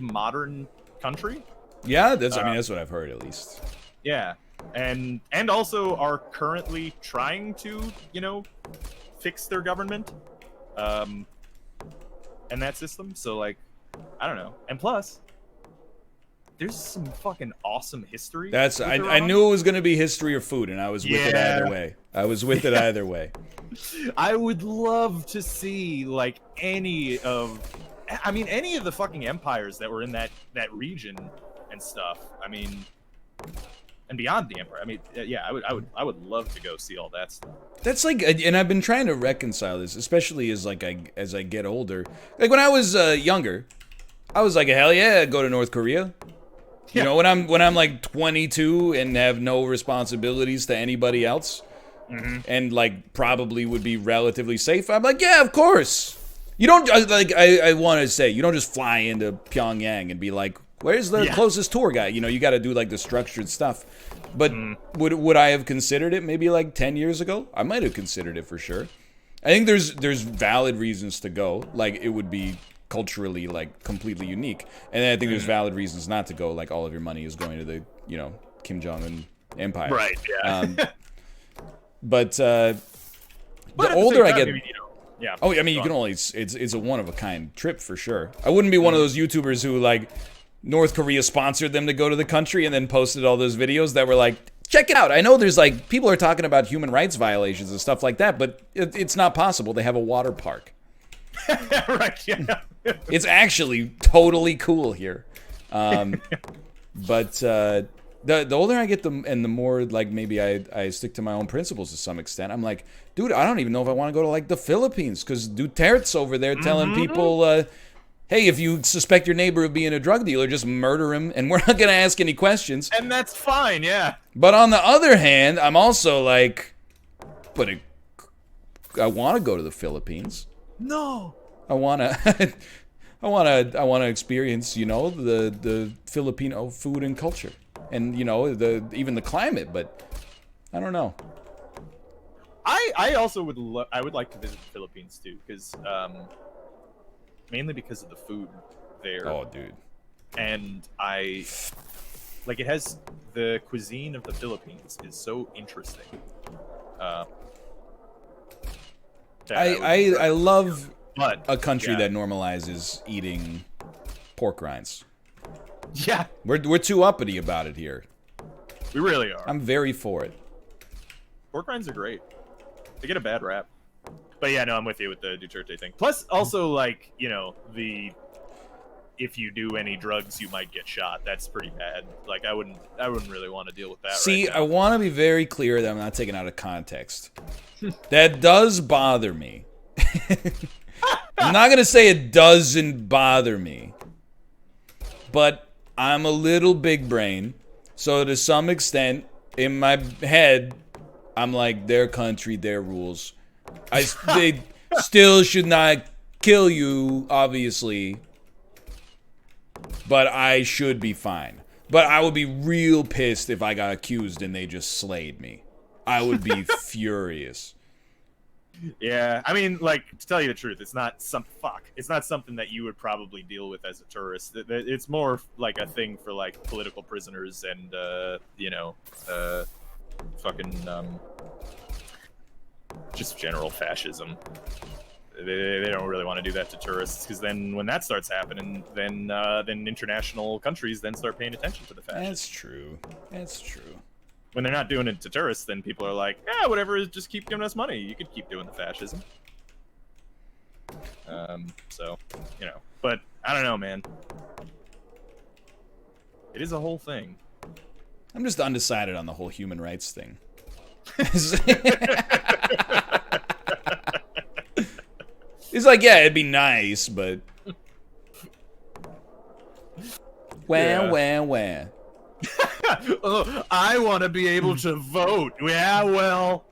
modern country. Yeah, I mean, that's what I've heard at least. Yeah. And also are currently trying to, you know, fix their government. And that system. So like, I don't know. And plus, there's some fucking awesome history. I knew it was gonna be history or food, and I was with it either way. I would love to see like any of the fucking empires that were in that region and stuff. I mean, and beyond the empire. I mean, yeah, I would love to go see all that stuff. That's like, and I've been trying to reconcile this, especially as I get older. Like when I was younger, I was like, hell yeah, go to North Korea. You know, when I'm like 22 and have no responsibilities to anybody else, and like probably would be relatively safe, I'm like, yeah, of course. You don't like. I want to say you don't just fly into Pyongyang and be like, where's the closest tour guide? You know, you got to do like the structured stuff. But would I have considered it maybe like 10 years ago? I might have considered it for sure. I think there's valid reasons to go. Like it would be culturally like completely unique, and then I think there's valid reasons not to go, like all of your money is going to the, you know, Kim Jong-un empire, right? Yeah. But the older I get, maybe, you know, Yeah. Oh, I mean, you can only, it's a one-of-a-kind trip for sure. I wouldn't be one of those YouTubers who, like, North Korea sponsored them to go to the country and then posted all those videos that were like, check it out. I know there's, like, people are talking about human rights violations and stuff like that, but it's not possible. They have a water park. Right, yeah. It's actually totally cool here. But the older I get, and the more, like, maybe I stick to my own principles to some extent. I'm like, dude, I don't even know if I want to go to, like, the Philippines, because Duterte's over there telling people, hey, if you suspect your neighbor of being a drug dealer, just murder him, and we're not going to ask any questions. And that's fine, yeah. But on the other hand, I'm also like, but I want to go to the Philippines. No. I want to... I want to experience, you know, the Filipino food and culture, and you know, even the climate. But I don't know. I also would like to visit the Philippines too, because mainly because of the food there. Oh, dude. And it has the cuisine of the Philippines is so interesting. I love. But, a country that normalizes eating pork rinds. Yeah. We're too uppity about it here. We really are. I'm very for it. Pork rinds are great. They get a bad rap. But yeah, no, I'm with you with the Duterte thing. Plus, also, like, you know, if you do any drugs, you might get shot. That's pretty bad. Like, I wouldn't really want to deal with that. See, right now. I want to be very clear that I'm not taking out of context. That does bother me. I'm not going to say it doesn't bother me, but I'm a little big brain, so to some extent, in my head, I'm like, their country, their rules. They still should not kill you, obviously, but I should be fine. But I would be real pissed if I got accused and they just slayed me. I would be furious. Yeah, I mean, like, to tell you the truth, it's not it's not something that you would probably deal with as a tourist. It's more like a thing for, like, political prisoners and, you know, just general fascism. They don't really want to do that to tourists, because then when that starts happening, then international countries then start paying attention to the fascists. That's true. When they're not doing it to tourists, then people are like, yeah, whatever, just keep giving us money. You could keep doing the fascism. So, you know. But, I don't know, man. It is a whole thing. I'm just undecided on the whole human rights thing. It's like, yeah, it'd be nice, but... Wah. Oh, I want to be able to vote. Yeah, well.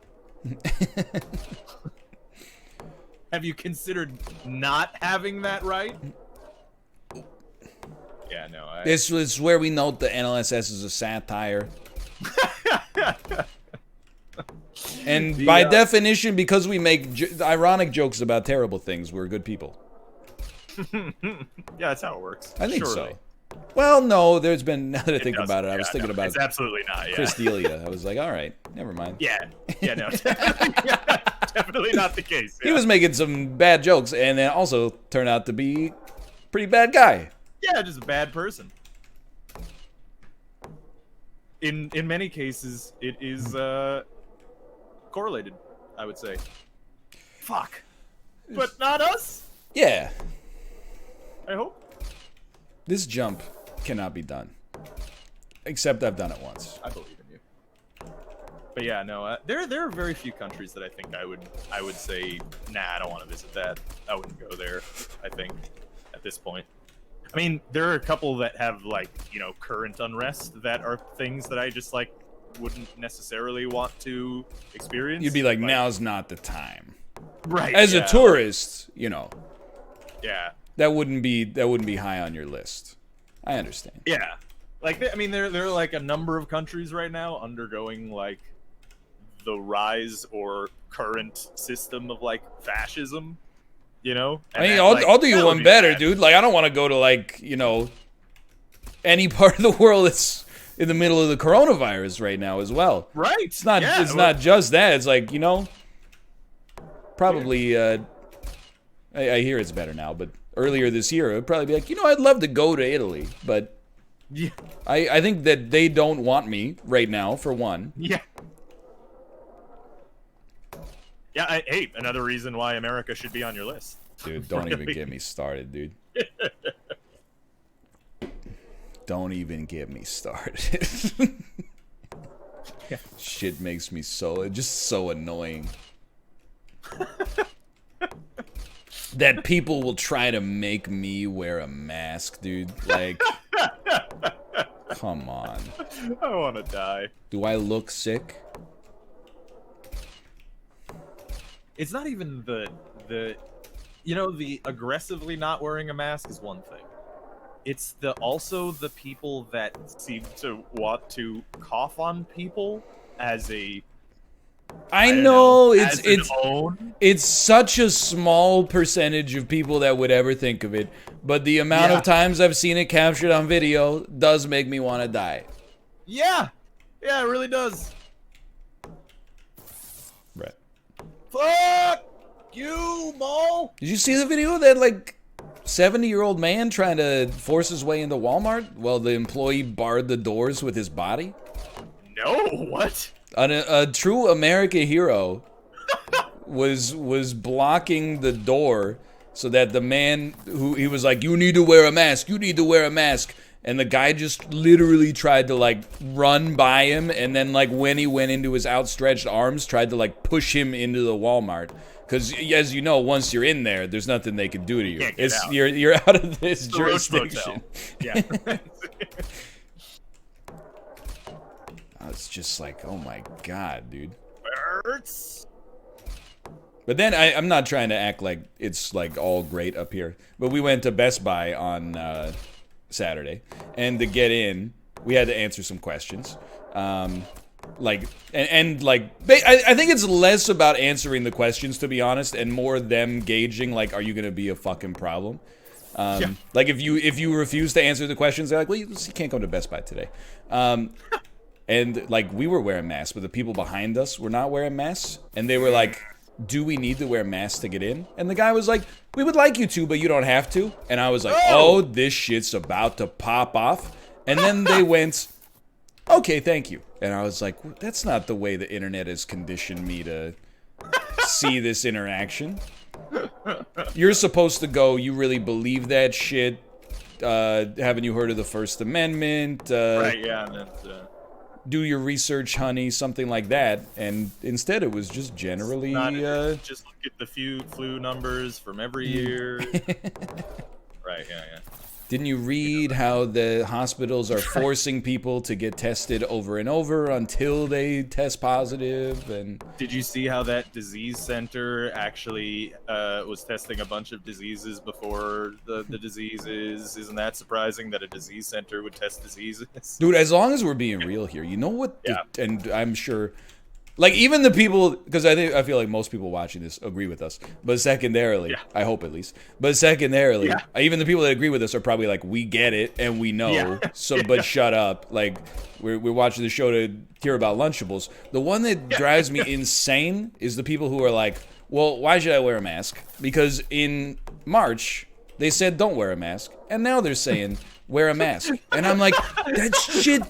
Have you considered not having that right? Yeah, no. This is where we note the NLSS is a satire. And by definition, because we make ironic jokes about terrible things, we're good people. Yeah, that's how it works. I think so. Well, no, there's been, now that I think about it, I was thinking about it's absolutely not, Chris D'Elia. I was like, all right, never mind. Yeah, no, definitely not the case. Yeah. He was making some bad jokes, and then also turned out to be a pretty bad guy. Yeah, just a bad person. In many cases, it is correlated, I would say. Fuck. But not us? Yeah. I hope. This jump cannot be done. Except I've done it once. I believe in you. But yeah, no, there are very few countries that I think I would say, nah, I don't want to visit that. I wouldn't go there, I think, at this point. I mean, there are a couple that have, like, you know, current unrest that are things that I just, like, wouldn't necessarily want to experience. You'd be like, now's not the time. Right. As a tourist, you know. Yeah. That wouldn't be high on your list. I understand. Yeah. Like, I mean, there are, like, a number of countries right now undergoing, like, the rise or current system of, like, fascism, you know? And I mean, that, I'll do you one better, bad. dude. Like, I don't want to go to, like, you know, any part of the world that's in the middle of the coronavirus right now as well. Right. It's not not just that. It's like, you know, probably I hear it's better now, but earlier this year, it would probably be like, you know, I'd love to go to Italy, but Yeah. I think that they don't want me right now, for one. Yeah. Yeah, hey, another reason why America should be on your list. Dude, don't even get me started, dude. Don't even get me started. Shit makes me just so annoying. That people will try to make me wear a mask, dude. Like, come on. I want to die. Do I look sick? It's not even the the aggressively not wearing a mask is one thing. It's also the people that seem to want to cough on people as a I know it's such a small percentage of people that would ever think of it, but the amount of times I've seen it captured on video does make me want to die. Yeah, it really does. Right. Fuck you, Mole. Did you see the video of that, like, 70-year-old man trying to force his way into Walmart while the employee barred the doors with his body? No, what? A true American hero was blocking the door so that the man he was like, you need to wear a mask, you need to wear a mask. And the guy just literally tried to, like, run by him, and then, like, when he went into his outstretched arms, tried to, like, push him into the Walmart. Because, as you know, once you're in there, there's nothing they can do to you. Can't get out. You're out of this The Roach jurisdiction. Motel. Yeah. It's just like, oh my god, dude. Hurts. But then I'm not trying to act like it's, like, all great up here. But we went to Best Buy on Saturday, and to get in, we had to answer some questions. I think it's less about answering the questions, to be honest, and more them gauging, like, are you gonna be a fucking problem? Like, if you refuse to answer the questions, they're like, well, you can't come to Best Buy today. And, like, we were wearing masks, but the people behind us were not wearing masks, and they were like, do we need to wear masks to get in? And the guy was like, we would like you to, but you don't have to. And I was like, oh, this shit's about to pop off. And then they went, okay, thank you. And I was like, well, that's not the way the internet has conditioned me to see this interaction. You're supposed to go, you really believe that shit? Haven't you heard of the First Amendment? Right, yeah. That's, do your research, honey, something like that. And instead it was just generally... just look at the flu numbers from every year. Right, yeah. Didn't you read how the hospitals are forcing people to get tested over and over until they test positive? And did you see how that disease center actually was testing a bunch of diseases before the diseases? Isn't that surprising that a disease center would test diseases? Dude, as long as we're being real here, you know what? And I'm sure... Like, even the people, because I feel like most people watching this agree with us, but secondarily, I hope at least, but secondarily, even the people that agree with us are probably like, we get it, and we know, but shut up. Like, we're watching the show to hear about Lunchables. The one that drives me insane is the people who are like, well, why should I wear a mask? Because in March, they said don't wear a mask, and now they're saying wear a mask. And I'm like, that shit...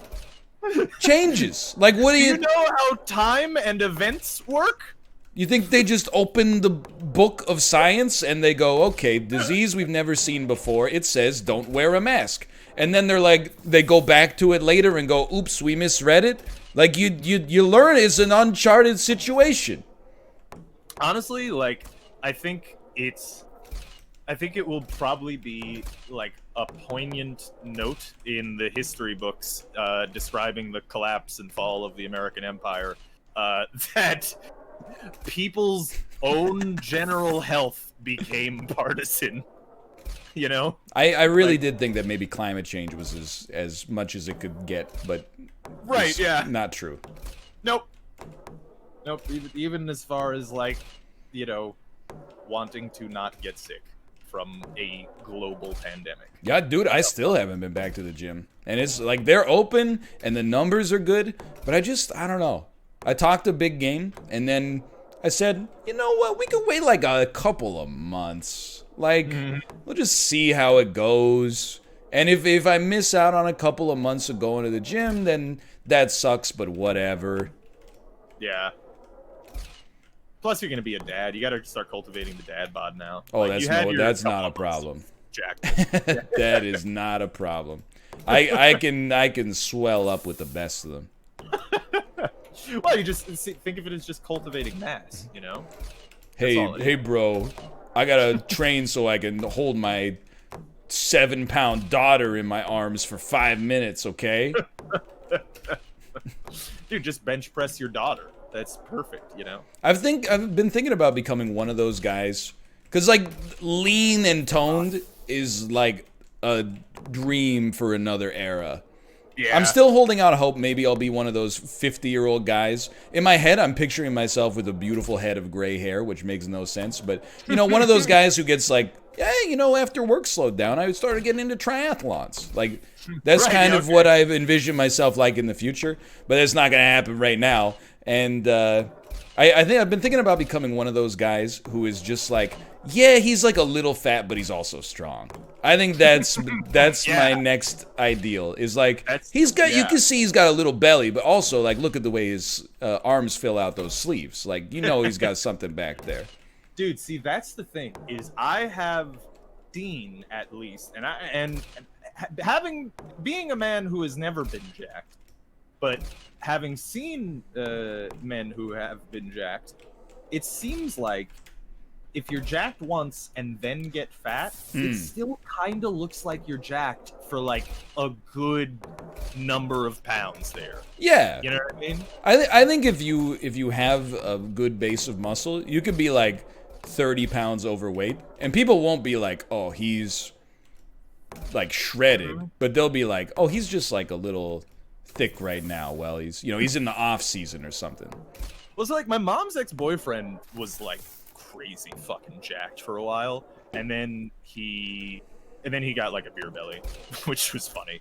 changes. Like, what do you know how time and events work? You think they just open the book of science and they go, okay, disease we've never seen before, it says don't wear a mask. And then they're like, they go back to it later and go, oops, we misread it. Like, you learn it's an uncharted situation. Honestly, like, I think it will probably be, like, a poignant note in the history books describing the collapse and fall of the American Empire that people's own general health became partisan, you know? I really did think that maybe climate change was as much as it could get, but right, not true. Nope. Even as far as, like, you know, wanting to not get sick from a global pandemic. Yeah, dude, I still haven't been back to the gym. And it's like, they're open and the numbers are good, but I don't know. I talked a big game, and then I said, you know what? We could wait like a couple of months. Like, we'll just see how it goes. And if I miss out on a couple of months of going to the gym, then that sucks, but whatever. Yeah. Plus, you're gonna be a dad. You gotta start cultivating the dad bod now. Oh, like, that's not a problem. Jack. That is not a problem. I can swell up with the best of them. Well, you just think of it as just cultivating mass, you know? Hey, bro, I gotta train so I can hold my 7-pound daughter in my arms for 5 minutes, okay? Dude, just bench press your daughter. That's perfect, you know? I've been thinking about becoming one of those guys, because like lean and toned is like a dream for another era. Yeah. I'm still holding out hope maybe I'll be one of those 50-year-old guys. In my head, I'm picturing myself with a beautiful head of gray hair, which makes no sense. But, you know, one of those guys who gets like, yeah, you know, after work slowed down, I started getting into triathlons. Like, that's right, kind yeah, of what I've envisioned myself like in the future. But it's not going to happen right now. And I think I've been thinking about becoming one of those guys who is just like, yeah, he's like a little fat, but he's also strong. I think that's Yeah. my next ideal. Is like That's- he's got you yeah. can see he's got a little belly, but also like look at the way his arms fill out those sleeves. Like you know he's got something back there. Dude, see, that's the thing, is I have seen, at least, and being a man who has never been jacked, but having seen men who have been jacked, it seems like if you're jacked once and then get fat, it still kind of looks like you're jacked for like a good number of pounds there. Yeah, You know what I mean? I think if you have a good base of muscle, you could be like 30 pounds overweight, and people won't be like, oh, he's like shredded, but they'll be like, oh, he's just like a little thick right now. Well, he's in the off season or something. Well, so like my mom's ex-boyfriend was like crazy fucking jacked for a while, and then he got like a beer belly, which was funny.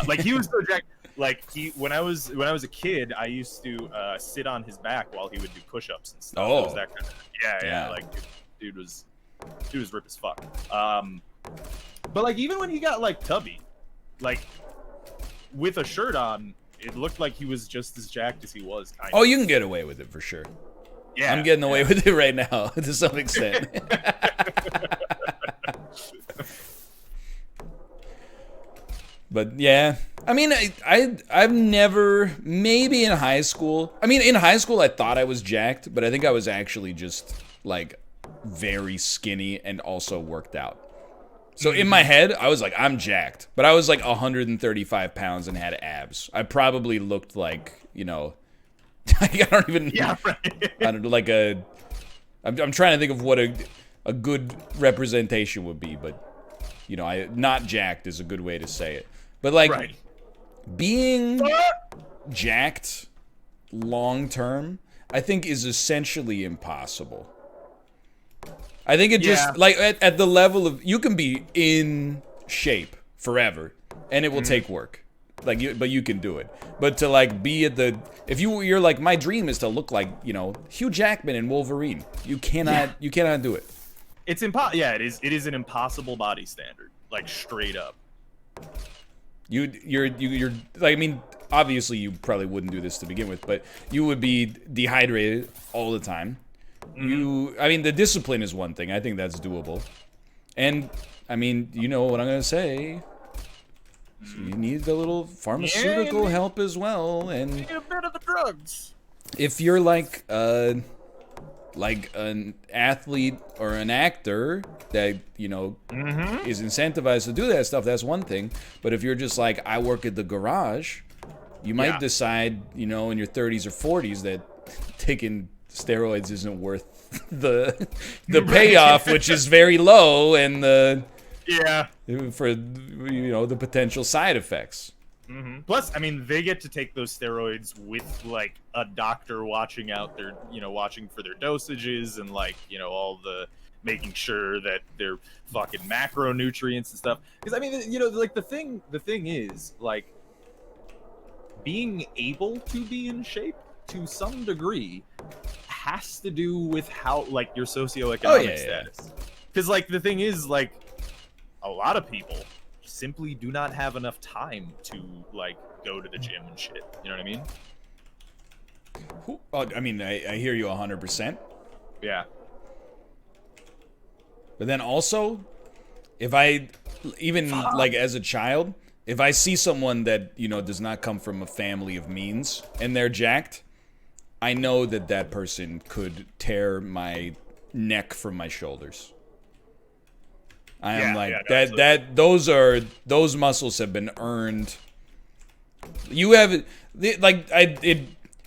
Like he was so jacked. Like when I was a kid, I used to sit on his back while he would do push-ups and stuff. Oh. It was that kind of, yeah. Like dude was rip as fuck. But like even when he got like tubby, like with a shirt on, it looked like he was just as jacked as he was. Kind Oh, of. you can get away with it for sure. Yeah, I'm getting away with it right now to some extent. But yeah, I mean, I've never, maybe in high school. I mean, in high school I thought I was jacked, but I think I was actually just like very skinny and also worked out. So in my head, I was like, I'm jacked, but I was like 135 pounds and had abs. I probably looked like, you know, I don't even. Yeah, right. I don't know, like a. I'm trying to think of what a good representation would be, but you know, not jacked is a good way to say it. But like Right. being jacked long term, I think is essentially impossible. I think it just like at the level of you can be in shape forever, and it will take work. Like but you can do it. But to like be at the you're like my dream is to look like, you know, Hugh Jackman in Wolverine. You cannot do it. It's impossible. Yeah, it is an impossible body standard, like straight up. You're like, I mean, obviously you probably wouldn't do this to begin with, but you would be dehydrated all the time. I mean, the discipline is one thing. I think that's doable. And I mean, you know what I'm gonna say. So you need a little pharmaceutical help as well, and Need a bit of the drugs. if you're like an athlete or an actor that, you know, is incentivized to do that stuff, that's one thing. But if you're just like, I work at the garage, you might decide, you know, in your 30s or 40s that taking steroids isn't worth the payoff, which is very low, and for, you know, the potential side effects. Plus, I mean, they get to take those steroids with like a doctor watching for their dosages and like, you know, all the making sure that they're fucking macronutrients and stuff. Because I mean, you know, like the thing is like being able to be in shape to some degree has to do with how, like, your socioeconomic yeah. status. Because, like, the thing is, like, a lot of people simply do not have enough time to, like, go to the gym and shit. You know what I mean? I mean, I hear you 100%. Yeah. But then also, if I, even like as a child, if I see someone that, you know, does not come from a family of means and they're jacked, I know that that person could tear my neck from my shoulders. I am those muscles have been earned. You have, like, I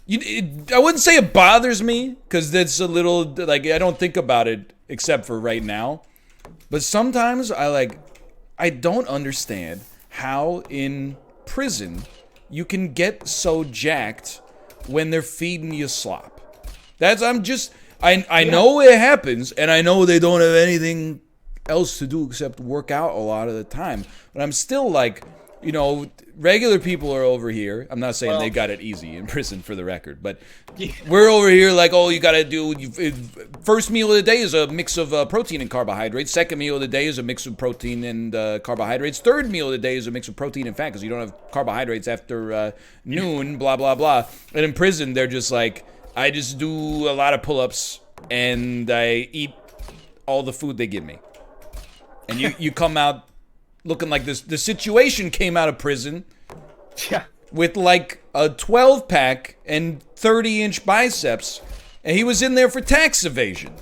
wouldn't say it bothers me, because that's a little, like, I don't think about it except for right now. But sometimes I don't understand how in prison you can get so jacked when they're feeding you slop. I know it happens, and I know they don't have anything else to do except work out a lot of the time. But I'm still like, you know, regular people are over here. I'm not saying they got it easy in prison, for the record, but we're over here like, oh, you gotta do, first meal of the day is a mix of protein and carbohydrates. Second meal of the day is a mix of protein and carbohydrates. Third meal of the day is a mix of protein and fat, because you don't have carbohydrates after noon, blah, blah, blah. And in prison, they're just like, I just do a lot of pull-ups and I eat all the food they give me. And you come out looking like this. The Situation came out of prison with like a 12-pack and 30-inch biceps, and he was in there for tax evasion.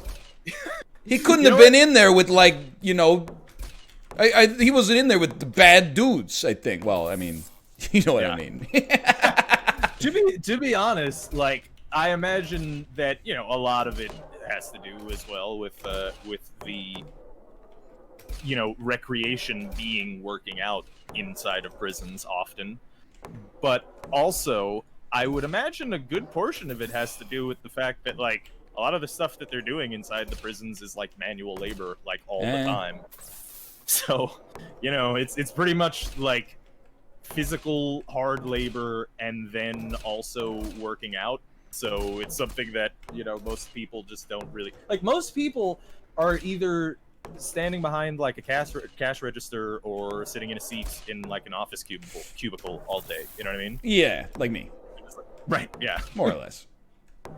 He couldn't have been in there with, like, you know, he wasn't in there with the bad dudes, I think. Well, I mean, you know what I mean. To be honest, like, I imagine that, you know, a lot of it has to do as well with the, you know, recreation being working out inside of prisons often. But also, I would imagine a good portion of it has to do with the fact that, like, a lot of the stuff that they're doing inside the prisons is, like, manual labor, like, all the time. So, you know, it's pretty much, like, physical hard labor and then also working out. So it's something that, you know, most people just don't really... Like, most people are either standing behind, like, a cash register or sitting in a seat in, like, an office cubicle all day. You know what I mean? Yeah, like me. Right, yeah. More or less.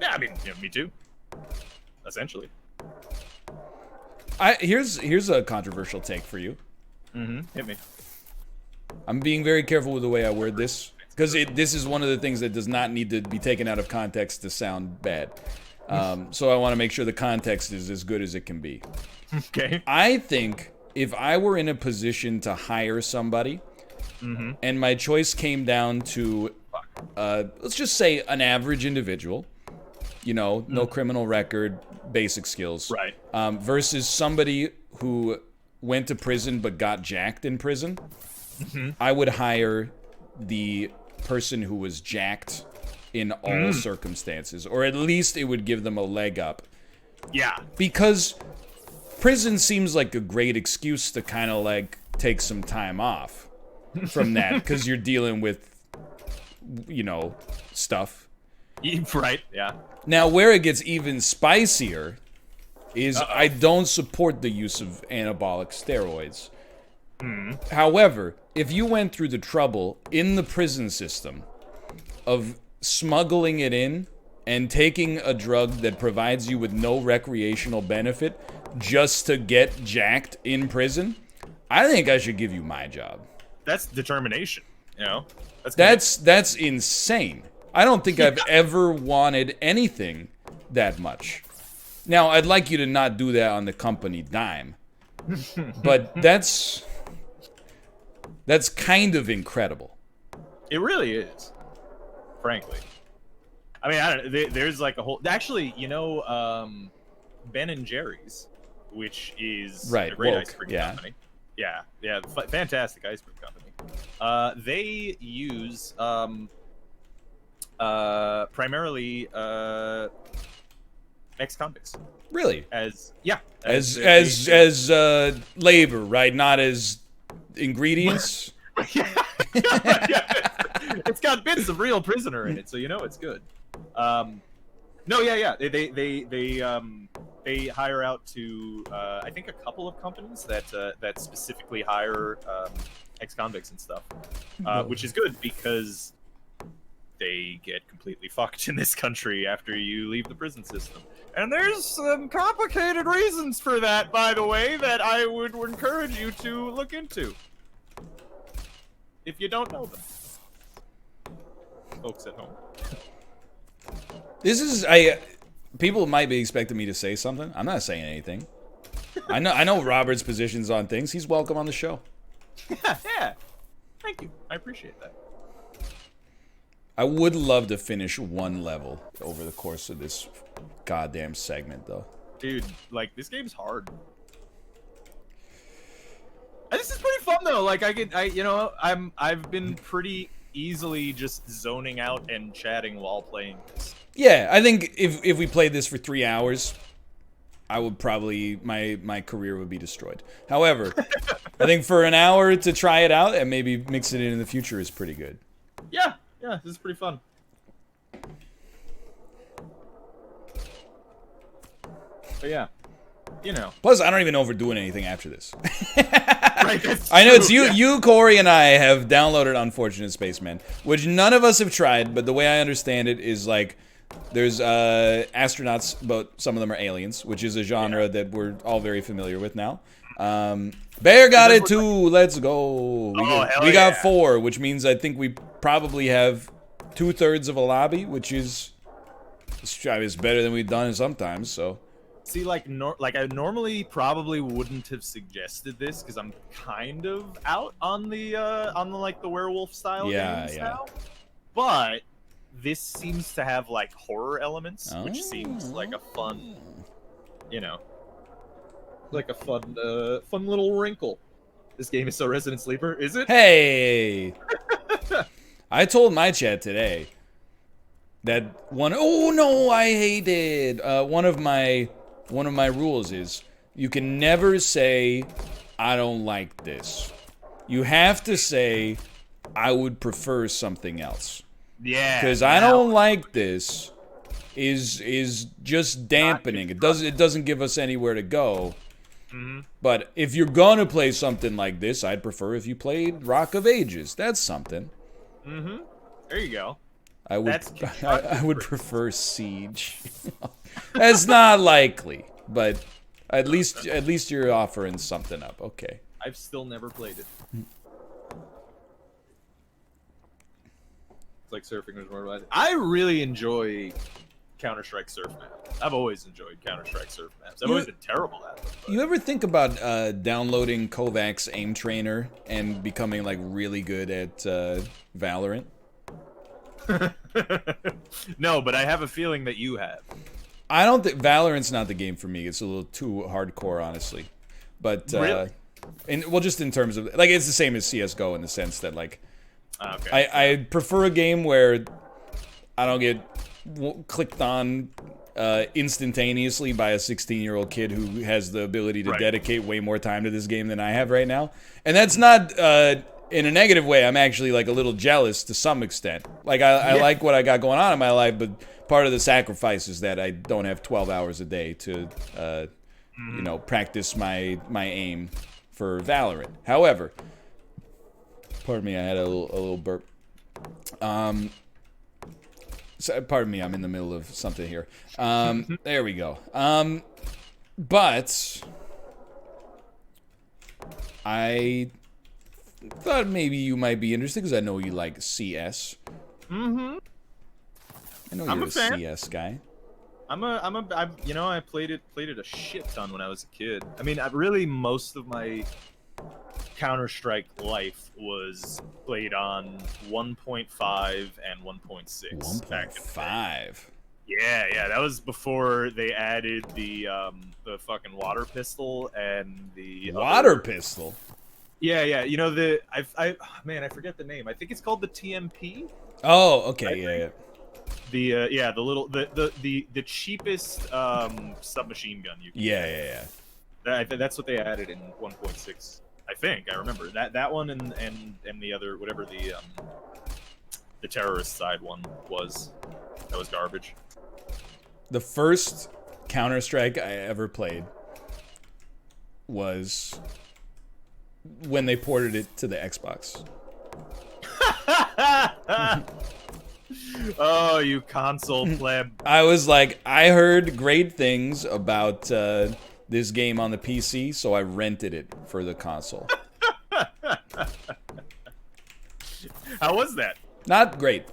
Yeah, I mean, you know, me too. Essentially. Here's a controversial take for you. Hit me. I'm being very careful with the way I word this, because this is one of the things that does not need to be taken out of context to sound bad. So I want to make sure the context is as good as it can be. Okay. I think if I were in a position to hire somebody, and my choice came down to, let's just say an average individual, you know, no criminal record, basic skills, right, versus somebody who went to prison but got jacked in prison, I would hire the person who was jacked in all circumstances, or at least it would give them a leg up. Yeah. Because prison seems like a great excuse to kind of, like, take some time off from that, because you're dealing with, you know, stuff. Right, yeah. Now, where it gets even spicier is I don't support the use of anabolic steroids. However, if you went through the trouble in the prison system of smuggling it in and taking a drug that provides you with no recreational benefit just to get jacked in prison, I think I should give you my job. That's determination, you know? That's insane. I don't think I've ever wanted anything that much. Now, I'd like you to not do that on the company dime, but that's kind of incredible. It really is, frankly. I mean, I don't know, there's like a whole... Actually, you know, Ben and Jerry's, which is a great ice cream company. Yeah, fantastic ice cream company. They use primarily ex-convicts. Really? As labor, right? Not as ingredients. Yeah. It's got bits of real prisoner in it, so you know it's good. No, yeah. They hire out to I think a couple of companies that specifically hire ex-convicts and stuff, which is good because they get completely fucked in this country after you leave the prison system. And there's some complicated reasons for that, by the way, that I would encourage you to look into if you don't know them, folks at home. This is people might be expecting me to say something. I'm not saying anything. I know Robert's positions on things. He's welcome on the show. Yeah. Thank you. I appreciate that. I would love to finish one level over the course of this goddamn segment, though. Dude, like, this game's hard. This is pretty fun, though. Like, I've been pretty easily just zoning out and chatting while playing this. Yeah, I think if we played this for 3 hours, I would probably my career would be destroyed. However, I think for an hour to try it out and maybe mix it in the future is pretty good. Yeah, this is pretty fun. But yeah, you know. Plus, I don't even know if we're doing anything after this. Right, that's I know it's true, you. yeah. You, Corey, and I have downloaded Unfortunate Spacemen, which none of us have tried. But the way I understand it is like there's astronauts, but some of them are aliens, which is a genre that we're all very familiar with now. Bear got it too. Let's go. We got 4, which means I think we probably have 2/3 of a lobby, which is better than we've done sometimes. So. See, like I normally probably wouldn't have suggested this because I'm kind of out on the like the werewolf style games now. But this seems to have like horror elements, which seems like a fun, like a fun little wrinkle. This game is so Resident Sleeper, is it? Hey, I told my chat today that one. Oh no, I hated one of my rules is you can never say, I don't like this. You have to say, I would prefer something else. Yeah. Because I don't like this is just dampening. It doesn't give us anywhere to go. Mm-hmm. But if you're gonna play something like this, I'd prefer if you played Rock of Ages. That's something. Mm-hmm. There you go. I would prefer Siege. That's not likely, but at least you're offering something up. Okay. I've still never played it. It's like surfing was more relaxing. I really enjoy Counter-Strike surf maps. I've always enjoyed Counter-Strike surf maps. I've always been terrible at them. But... You ever think about downloading Kovac's Aim Trainer and becoming like really good at Valorant? No, but I have a feeling that you have. I don't think Valorant's not the game for me. It's a little too hardcore, honestly. But really? Just in terms of like, it's the same as CS:GO in the sense that like, okay. I prefer a game where I don't get clicked on instantaneously by a 16-year-old kid who has the ability to dedicate way more time to this game than I have right now. And that's not in a negative way. I'm actually like a little jealous to some extent. Like I like what I got going on in my life, but part of the sacrifice is that I don't have 12 hours a day to practice my aim for Valorant. However, pardon me, I had a little burp. So, pardon me, I'm in the middle of something here. There we go. But I thought maybe you might be interested because I know you like CS. Mm-hmm. I know you're a CS guy. I played it a shit ton when I was a kid. I mean, most of my Counter-Strike life was played on 1.5 and 1.6. 1.5. Yeah, that was before they added the fucking water pistol and the water pistol. Yeah. I forget the name. I think it's called the TMP. Oh, okay, yeah. The cheapest submachine gun you can get. Yeah. That's what they added in 1.6. I think I remember that one and the other, whatever the terrorist side one was. That was garbage. The first Counter-Strike I ever played was when they ported it to the Xbox. Oh, you console pleb. I was like, I heard great things about this game on the PC, so I rented it for the console. How was that? Not great.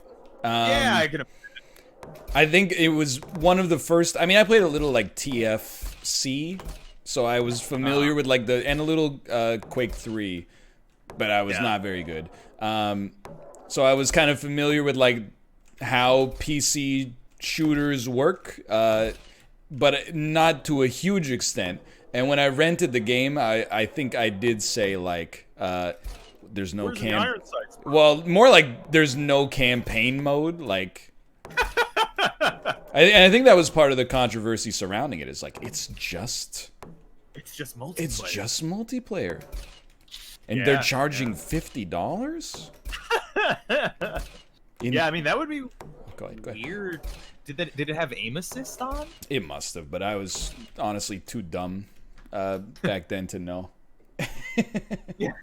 Yeah, I can. I think it was one of the first. I mean, I played a little like TFC, so I was familiar with like and a little Quake 3, but I was not very good. So I was kind of familiar with like how PC shooters work, but not to a huge extent. And when I rented the game, I think I did say like, "There's no Where's the iron sights? Well, more like there's no campaign mode, like." And I think that was part of the controversy surrounding it. Is like it's just multiplayer. It's just multiplayer, and they're charging $50. Yeah, I mean that would be Go ahead. weird. Did it have aim assist on? It must have, but I was honestly too dumb back then to know. Yeah.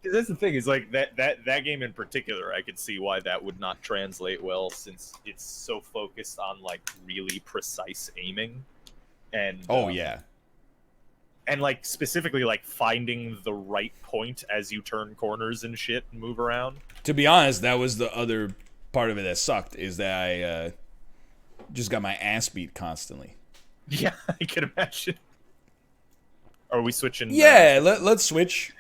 That's the thing, is like that game in particular, I could see why that would not translate well, since it's so focused on like really precise aiming, and and like specifically like finding the right point as you turn corners and shit and move around. To be honest, that was the other part of it that sucked, is that I just got my ass beat constantly. Yeah, I can imagine. Are we switching? Yeah, let's switch.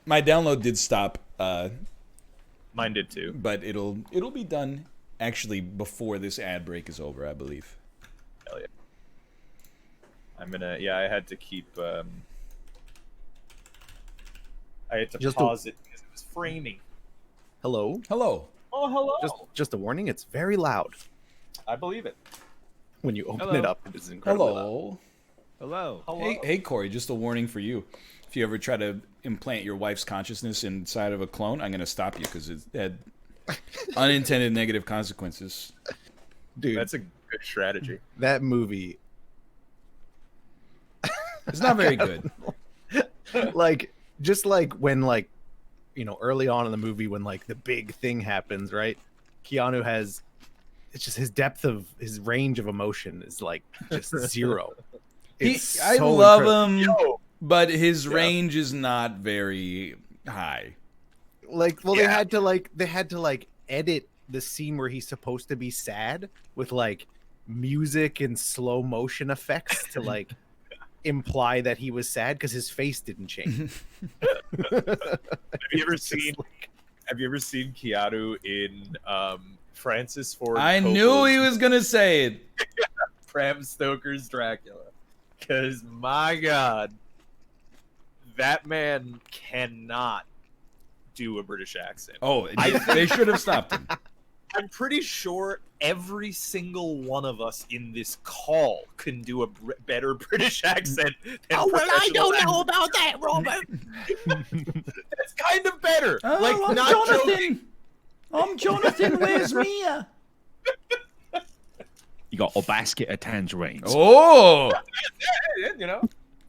My download did stop. Mine did too. But it'll be done actually before this ad break is over, I believe. Hell yeah. I'm gonna. Yeah, I had to keep. I had to pause it because it was framing. Hello. Hello. Oh, hello. Just a warning. It's very loud I believe it. when you open it up. It is incredibly loud. Hello. Hello. Hey, Corey. Just a warning for you. If you ever try to implant your wife's consciousness inside of a clone, I'm gonna stop you because it had unintended negative consequences. Dude, That's a good strategy. that movie. It's not very good. Like, just like when, like, you know, early on in the movie when like the big thing happens, right? Keanu has, it's just his depth of his range of emotion is like just zero. I love him, but his range is not very high. Like, well, they had to edit the scene where he's supposed to be sad with like music and slow motion effects to like imply that he was sad because his face didn't change. Have you ever seen Keanu in Francis Ford I Coppola's knew he was gonna say it. Bram Stoker's Dracula? Because my God, that man cannot do a British accent. Oh, they should have stopped him. I'm pretty sure every single one of us in this call can do a better British accent than I don't know about that, Robert. That's kind of better. Oh, like, I'm not Jonathan. joking. I'm Jonathan. Where's Mia? You got a basket of tangerines. Oh, You know,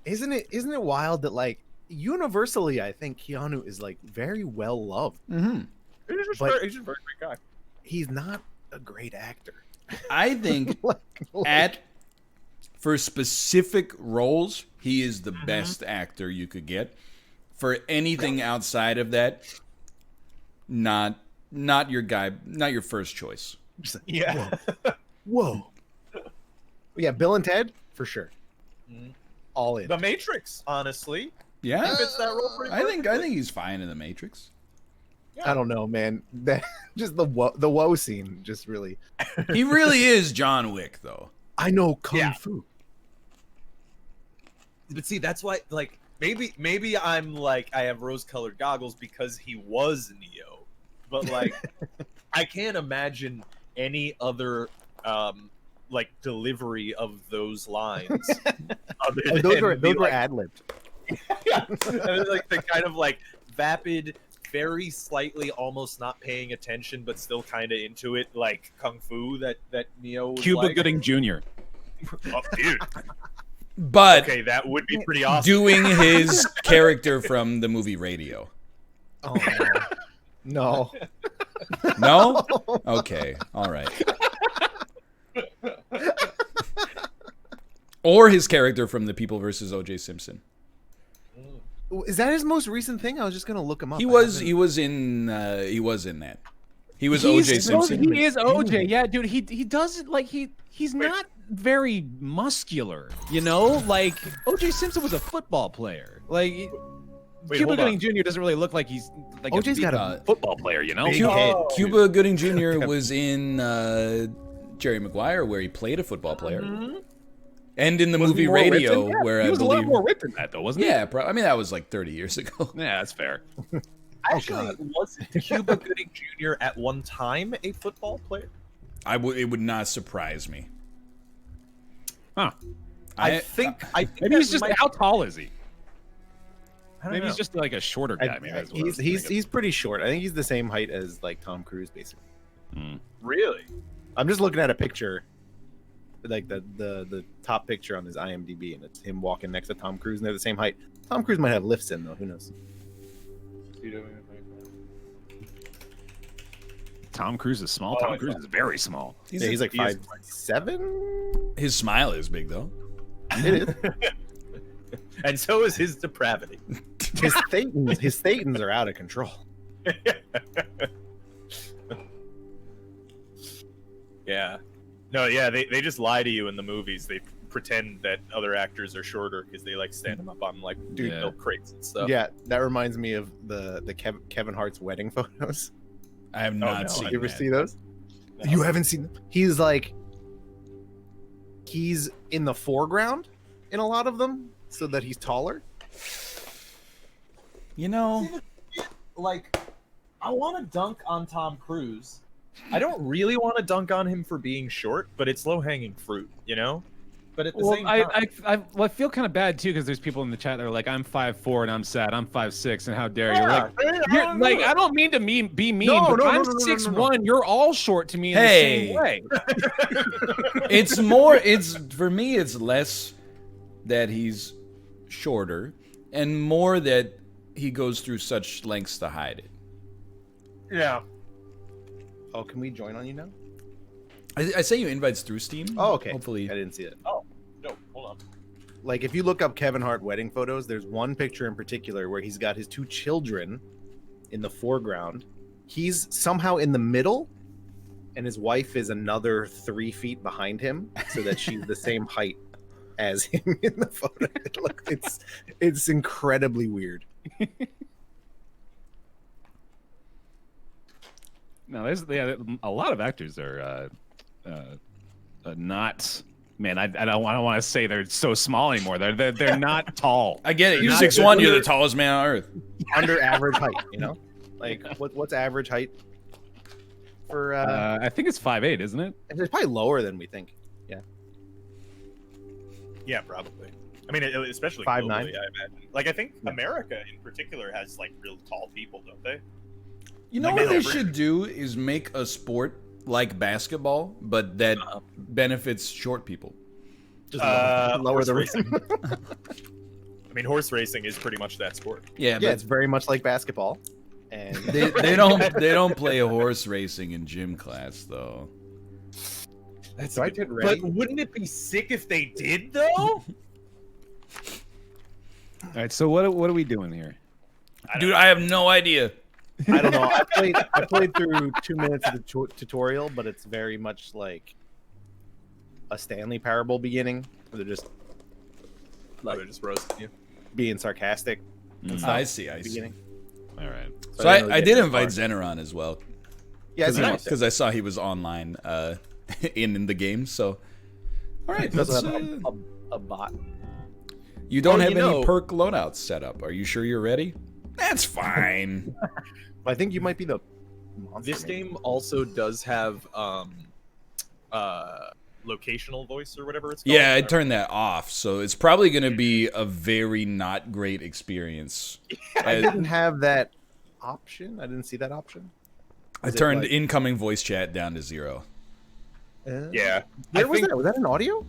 Isn't it wild that like universally, I think Keanu is like very well loved. mm-hmm. he's just But- he's a very great guy. He's not a great actor. I think for specific roles, he is the best actor you could get. For anything outside of that, not your guy, not your first choice. Just like, Yeah. whoa. Yeah, Bill and Ted for sure. All in. The Matrix, honestly. Yeah, He fits that role pretty I think perfectly. he's fine in the Matrix. I don't know, man. That just the woe scene just really. He really is John Wick, though. I know kung fu. But see, that's why, like, maybe I'm like, I have rose-colored goggles because he was Neo, but like, I can't imagine any other like delivery of those lines. Other And those than were be like, ad-libbed. yeah, and like the kind of like vapid, very slightly almost not paying attention, but still kind of into it, like kung fu that Neo was Cuba like. Gooding Jr. Oh, dude. But Okay, that would be pretty awesome. doing his character from the movie Radio. Oh no. No? Okay. All right. Or his character from The People versus O.J. Simpson. Is that his most recent thing? I was just gonna look him up. He was in that. He was O.J. Simpson. He is OJ. Yeah, dude. He does like he's not very muscular. You know, like OJ Simpson was a football player. Like Cuba hold Gooding on. Jr. doesn't really look like he's like OJ's got a football player. You know. big head. Cuba Gooding Jr. was in Jerry Maguire, where he played a football player, and in the Was he movie more Radio, ripped? Yeah, where he I was a lot believe, more ripped than that, though, wasn't he? yeah, I mean that was like 30 years ago. Yeah, that's fair. Actually, was Cuba Gooding Jr. at one time a football player? It would not surprise me. Huh? I think Maybe he's just. How tall is he? I don't Maybe know. he's just like a shorter guy. Maybe that's what I was He's thinking. pretty short. I think he's the same height as like Tom Cruise, basically. really. I'm just looking at a picture, like the top picture on his IMDb, and it's him walking next to Tom Cruise, and they're the same height. Tom Cruise might have lifts in though. Who knows? Tom Cruise is small. Tom Cruise is very small. He's like he is 5'7". His smile is big though. It is. And so is his depravity. His thetans are out of control. Yeah. No, yeah, they just lie to you in the movies. They pretend that other actors are shorter because they like stand them up on like Yeah. milk crates and stuff. Yeah, that reminds me of the Kevin Hart's wedding photos. I have not no, seen. You ever that. see those? No. You haven't seen them? He's in the foreground in a lot of them, so that he's taller. You know, Like, I want to dunk on Tom Cruise. I don't really want to dunk on him for being short, but it's low hanging fruit, you know. But at the Well, same time, I feel kind of bad too because there's people in the chat that are like, I'm 5'4" and I'm sad. I'm 5'6" and how dare you? Like, I don't mean to be mean, No, but no, I'm no, no, no, 6'1". You're all short to me in Hey. the same way. it's more. It's for me. It's less that he's shorter, and more that he goes through such lengths to hide it. yeah. Oh, can we join on you now? I say you invites through Steam. Oh, okay. Hopefully, I didn't see it. No, hold on. Like, if you look up Kevin Hart wedding photos, there's one picture in particular where he's got his two children in the foreground. He's somehow in the middle, and his wife is another 3 feet behind him, so that she's the same height as him in the photo. It's incredibly weird. No, there's a lot of actors are not. Man, I don't want to say they're so small anymore. They're not tall. I get it. You're Not 6'1". You're good. the tallest man on earth. Under average height, you know? Like, what's average height for? I think it's 5'8", isn't it? It's probably lower than we think. Yeah, probably. I mean, especially 5'9". globally, I imagine. Like, I think America in particular has like real tall people, don't they? You know Like what they average. should do is make a sport like basketball, but that benefits short people. Just lower Horse the racing. rim. I mean, horse racing is pretty much that sport. Yeah, Yeah, but it's very much like basketball. And they don't play horse racing in gym class though. so I did ready. But wouldn't it be sick if they did, though? All right. So what are we doing here? Dude, I have no idea. I don't know. I played through 2 minutes of the tutorial, but it's very much like a Stanley Parable beginning, where they're just They're just roasting you. being sarcastic. and stuff I at see. the beginning. All right. So I didn't really I get did that invite far. Zeneron as well Yeah, it's nice. because I saw he was online in the game. So all right, He does let's, have a bot. you don't Well, have you any know- perk loadouts set up. Are you sure you're ready? That's fine. I think you might be the monster. This maybe. game also does have locational voice or whatever it's called. Yeah, I turned that off, so it's probably going to be a very not great experience. I didn't have that option. I didn't see that option. I Is it turned like- incoming voice chat down to 0. Yeah. Where I was think- that? Was that an audio?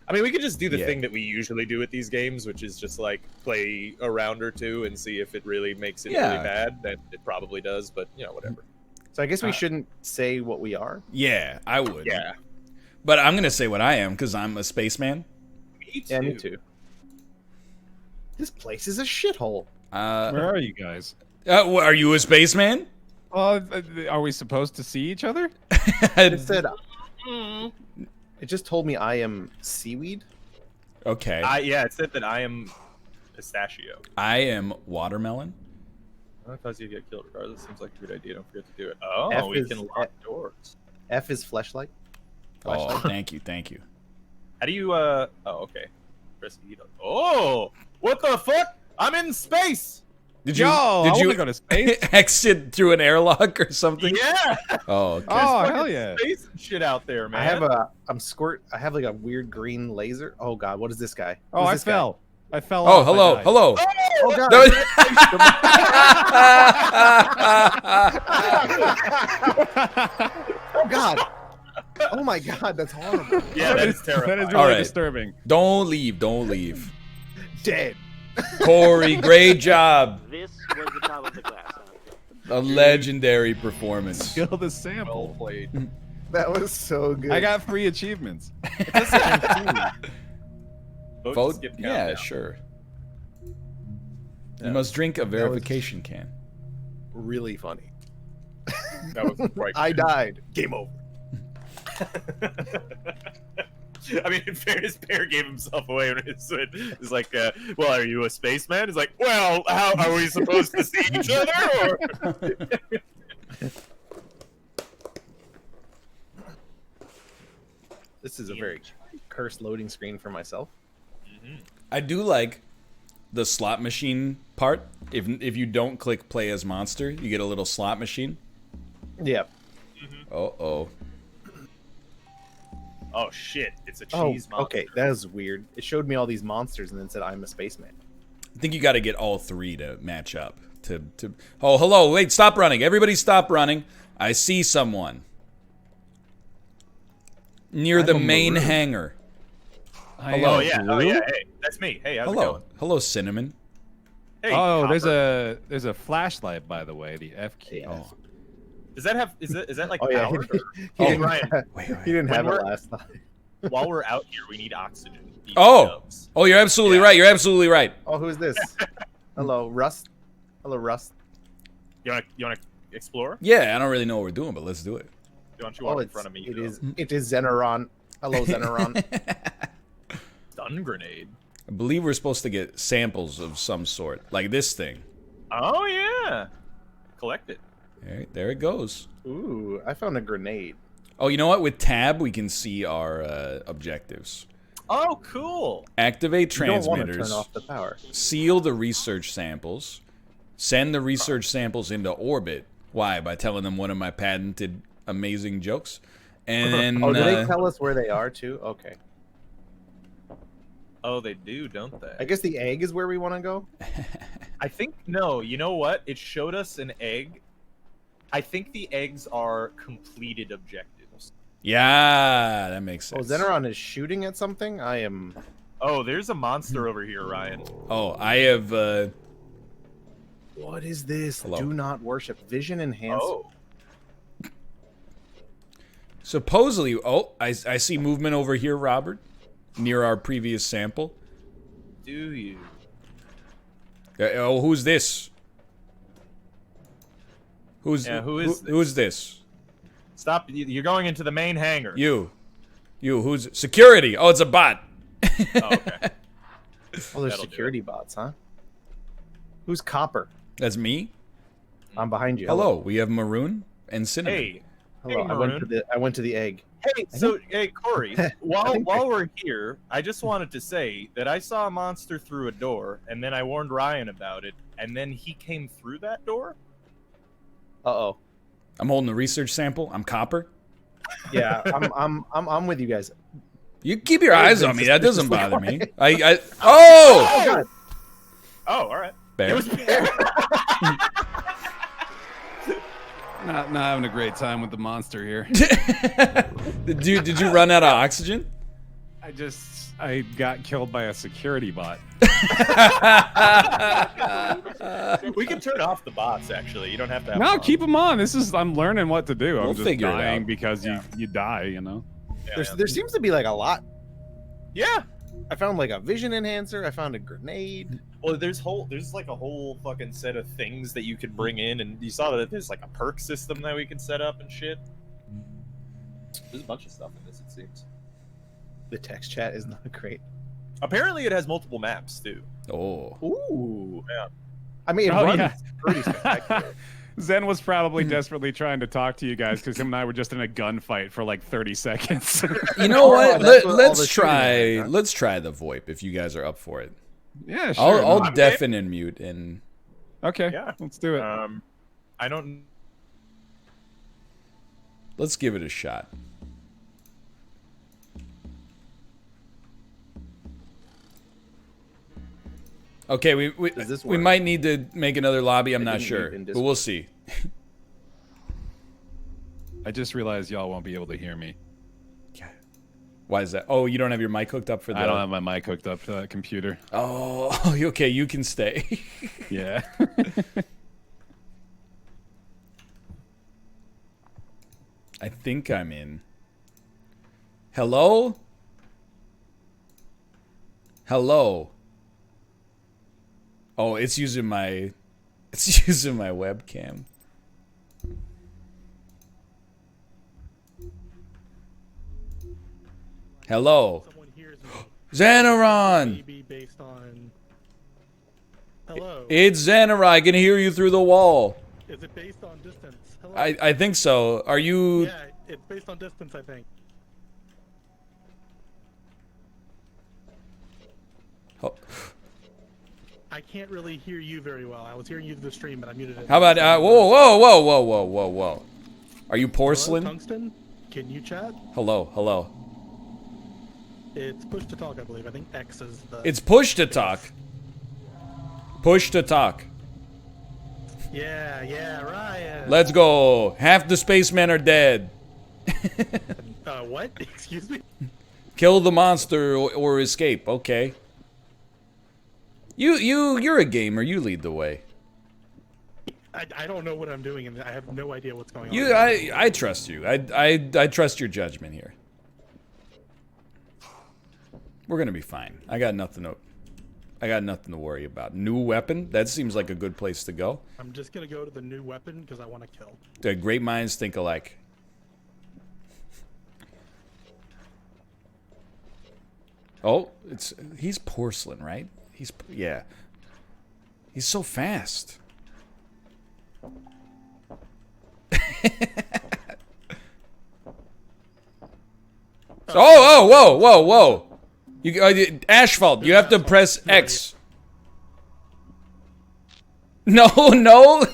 I mean, we could just do the Yeah. thing that we usually do at these games, which is just like play a round or two and see if it really makes it Yeah. really bad. Then it probably does, but whatever. So I guess we shouldn't say what we are. Yeah, I would. Yeah, But I'm gonna say what I am because I'm a spaceman. me too. Yeah, me too. This place is a shithole. Where are you guys? Are you a spaceman? Are we supposed to see each other? It said. It just told me I am seaweed. Okay. Yeah, it said that I am pistachio. I am watermelon. Because you get killed regardless. Seems like a good idea. Don't forget to do it. Oh, F we is- can lock doors. F is fleshlight. Oh, thank you, thank you. How do you? Oh, okay. Press E. Oh, what the fuck? I'm in space. Did you? Yo, I did wanna you go to space? exit through an airlock or something? Yeah. Oh, okay. Oh, There's hell fucking yeah. Space and shit out there, man. I have I have like a weird green laser. Oh god, what is this guy? Oh, Who's I this guy? fell. I fell Oh, off. I hello, died. hello. Oh god. No. Oh god. Oh my god, that's horrible. Yeah, that is terrifying. That is All really right. disturbing. Don't leave, don't leave. Dead. Corey, great job. This was the top of the class. A legendary performance. Kill the Well sample. played. That was so good. I got free achievements. Vote to Vote? skip Yeah, countdown. sure. Yeah. You must drink a was- verification can. really funny. That was quite. I died. Game over. I mean, in fairness, Pear gave himself away when it's like, well, are you a spaceman? He's like, well, how are we supposed to see each other? Or... This is a very cursed loading screen for myself. I do like the slot machine part. If you don't click play as monster, you get a little slot machine. Yep. Oh. Oh shit! It's a Oh, cheese monster. okay. That is weird. It showed me all these monsters and then said I'm a spaceman. I think you got to get all three to match up. To Oh, hello. Wait, stop running. Everybody stop running. I see someone. Near I'm the a main maroon. hangar. Hello. Oh yeah. Oh yeah. Hey, that's me. Hey, how's it Hello. going? Hello, Cinnamon. Hey. Oh, Copper. there's a flashlight, by the way, the F key. Yeah. Oh. Is that like Oh yeah. powered? He Oh, didn't, Ryan. Wait. he didn't When have it we're- last time. While we're out here, we need oxygen. These Oh. dubs. Oh, you're absolutely Yeah. right. You're absolutely right. Oh, who's this? Hello, Rust. Hello, Rust. You wanna explore? Yeah, I don't really know what we're doing, but let's do it. Why don't you Oh, walk in it's, front of me? it you is. It is Zeneron. Hello, Zeneron. stun grenade. I believe we're supposed to get samples of some sort, like this thing. Oh yeah. Collect it. All right, there it goes. Ooh, I found a grenade. Oh, you know what? With tab, we can see our objectives. Oh, cool. You Activate don't want to transmitters. turn off the power. Seal the research samples. Send the research samples into orbit. Why? By telling them one of my patented amazing jokes. And then Oh, do they tell us where they are too? Okay. Oh, they do, don't I they? guess the egg is where we want to go. I think no. You know what? It showed us an egg. I think the eggs are completed objectives. yeah, that makes Oh, sense. Zeneron is shooting at something. I am. Oh, there's a monster over here, Ryan. Oh, I have. What is this? Hello. Do not worship. Vision enhanced. Oh, Supposedly, oh, I see movement over here, Robert, near our previous sample. do you? Oh, who's this? Who's Yeah, who is this? who's this? Stop! You're going into the main hangar. You, who's security? Oh, it's a bot. Oh, okay. Oh, there's That'll do security bots, huh? Who's Copper? That's me. I'm behind you. Hello, we have Maroon and Cinnamon. Hey, Hello. Hey, I went to Maroon. the. I went to the egg. hey. So, hey, Corey. While think- we're here, I just wanted to say that I saw a monster through a door, and then I warned Ryan about it, and then he came through that door. Uh oh. I'm holding the research sample. I'm Copper. Yeah, I'm with you guys. You keep your eyes on me. That doesn't Suspiciously bother me. quiet. Oh! Oh god. Oh, all right. Bear. It was Bear. Not having a great time with the monster here. Did you run out of oxygen? I got killed by a security bot. We can turn off the bots. Actually, you don't have to. Have No, them on. keep them on. I'm learning what to do. We'll I'm just figure it dying out. because you die, you know. Yeah, There seems to be like a lot. yeah. I found like a vision enhancer. I found a grenade. Well, there's like a whole fucking set of things that you could bring in, and you saw that there's like a perk system that we can set up and shit. There's a bunch of stuff in this, it seems. The text chat is not great. Apparently, it has multiple maps too. Oh. Ooh. Yeah. I mean, it Oh, runs yeah. pretty spectacular. Zen was probably desperately trying to talk to you guys because him and I were just in a gunfight for like 30 seconds. You know what? that's what all Let's the shooting try. is, huh? Let's try the VoIP if you guys are up for it. Yeah, sure. I'll I'm deafen and mute and Okay, Yeah. let's do it. I don't. let's give it a shot. Okay, Does this we work? might need to make another lobby. I'm not didn't sure, mute in but we'll see. I just realized y'all won't be able to hear me. Why is that? Oh, you don't have your mic hooked up for the. I don't have my mic hooked up to that computer. Oh, okay. You can stay. Yeah. I think I'm in. Hello? Hello? Oh, it's using my webcam. Hello? Someone hears me. Xanaron! Maybe based on. Hello. It's Xanaron. I can hear you through the wall. Is it based on distance? Hello. I think so. Are you... Yeah, it's based on distance, I think. Oh. I can't really hear you very well. I was hearing you through the stream, but I muted it. How about... whoa. Are you Hello, porcelain? Tungsten? Can you chat? Hello. It's push to talk, I believe. I think X is the. It's push to talk. Push to talk. Yeah, Ryan. Let's go. Half the spacemen are dead. What? Excuse me? Kill the monster or escape. Okay. You're a gamer. You lead the way. I don't know what I'm doing, and I have no idea what's going on. I trust you. I trust your judgment here. We're gonna be fine. I got nothing to worry about. New weapon? That seems like a good place to go. I'm just gonna go to the new weapon because I want to kill. Great minds think alike. Oh, he's porcelain, right? Yeah. He's so fast. Whoa. You asphalt. You have to press X. No.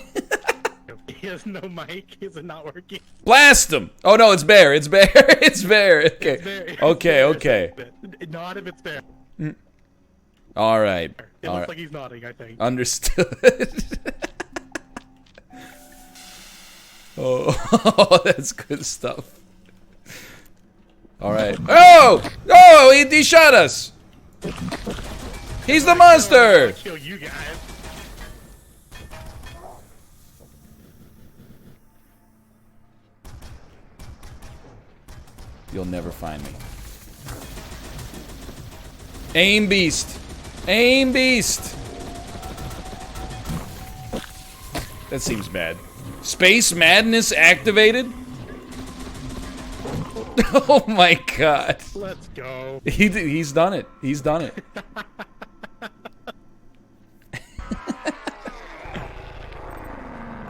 He has no mic. Is it not working? Blast him. Oh no, it's bear. It's bear. Okay. It's Okay. Not if it's fair. All right. It looks like he's nodding, I think. Understood. Oh, that's good stuff. All right. Oh, he shot us. He's the monster. Kill you guys. You'll never find me. Aim beast. Aim beast. That seems bad. Space madness activated? Oh my god. Let's go. He's done it. He's done it.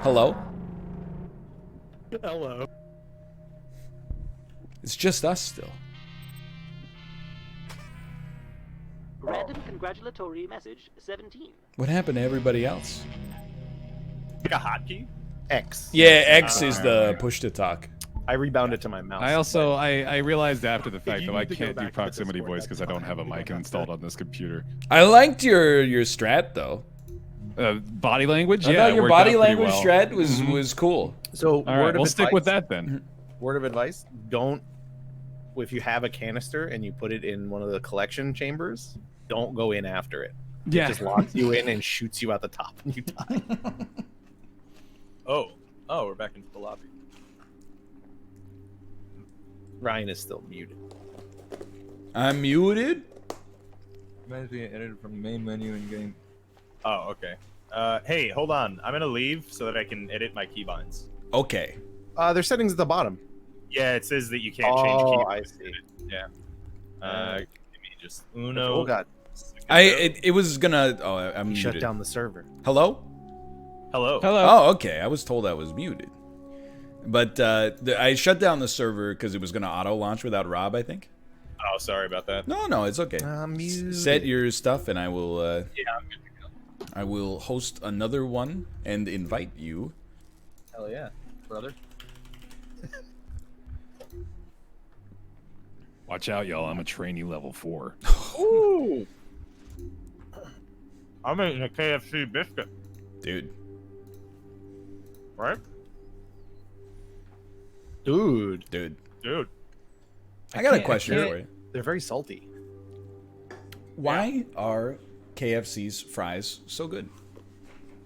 Hello? Hello. It's just us still. Random congratulatory message 17. What happened to everybody else? Like a hotkey? X. Yeah, X is the push to talk. I rebounded to my mouse. I realized after the fact You though I need to go can't do back to proximity Discord, voice because that's I don't fine. have a You go mic back installed to- on this computer. I liked your strat though. Body language? I Yeah, thought it your worked body out pretty language well. strat was cool. So All right, we'll stick with that then. Word of advice: don't if you have a canister and you put it in one of the collection chambers, don't go in after it. Yeah. It just locks you in and shoots you out the top and you die. Oh, we're back into the lobby. Ryan is still muted. I'm muted. Reminds me, edited from the main menu in game. Oh, okay. Hey, hold on. I'm gonna leave so that I can edit my keybinds. Okay. There's settings at the bottom. Yeah, it says that you can't change keybinds. I see. Yeah. Give me just Oh uno. god, It was gonna. Oh, I'm he muted. shut down the server. Hello. Hello. Oh, okay. I was told I was muted. But I shut down the server because it was gonna auto launch without Rob, I think. Oh, sorry about that. No, it's okay. Muted. Set your stuff, and I will. Yeah, I'm good to go. I will host another one and invite you. Hell yeah, brother. Watch out, y'all. I'm a trainee level 4. Ooh. I'm eating a KFC biscuit, Dude. right? Dude, Dude. I I got a can't- question I can't- for you. they're very salty. Why are KFC's fries so good?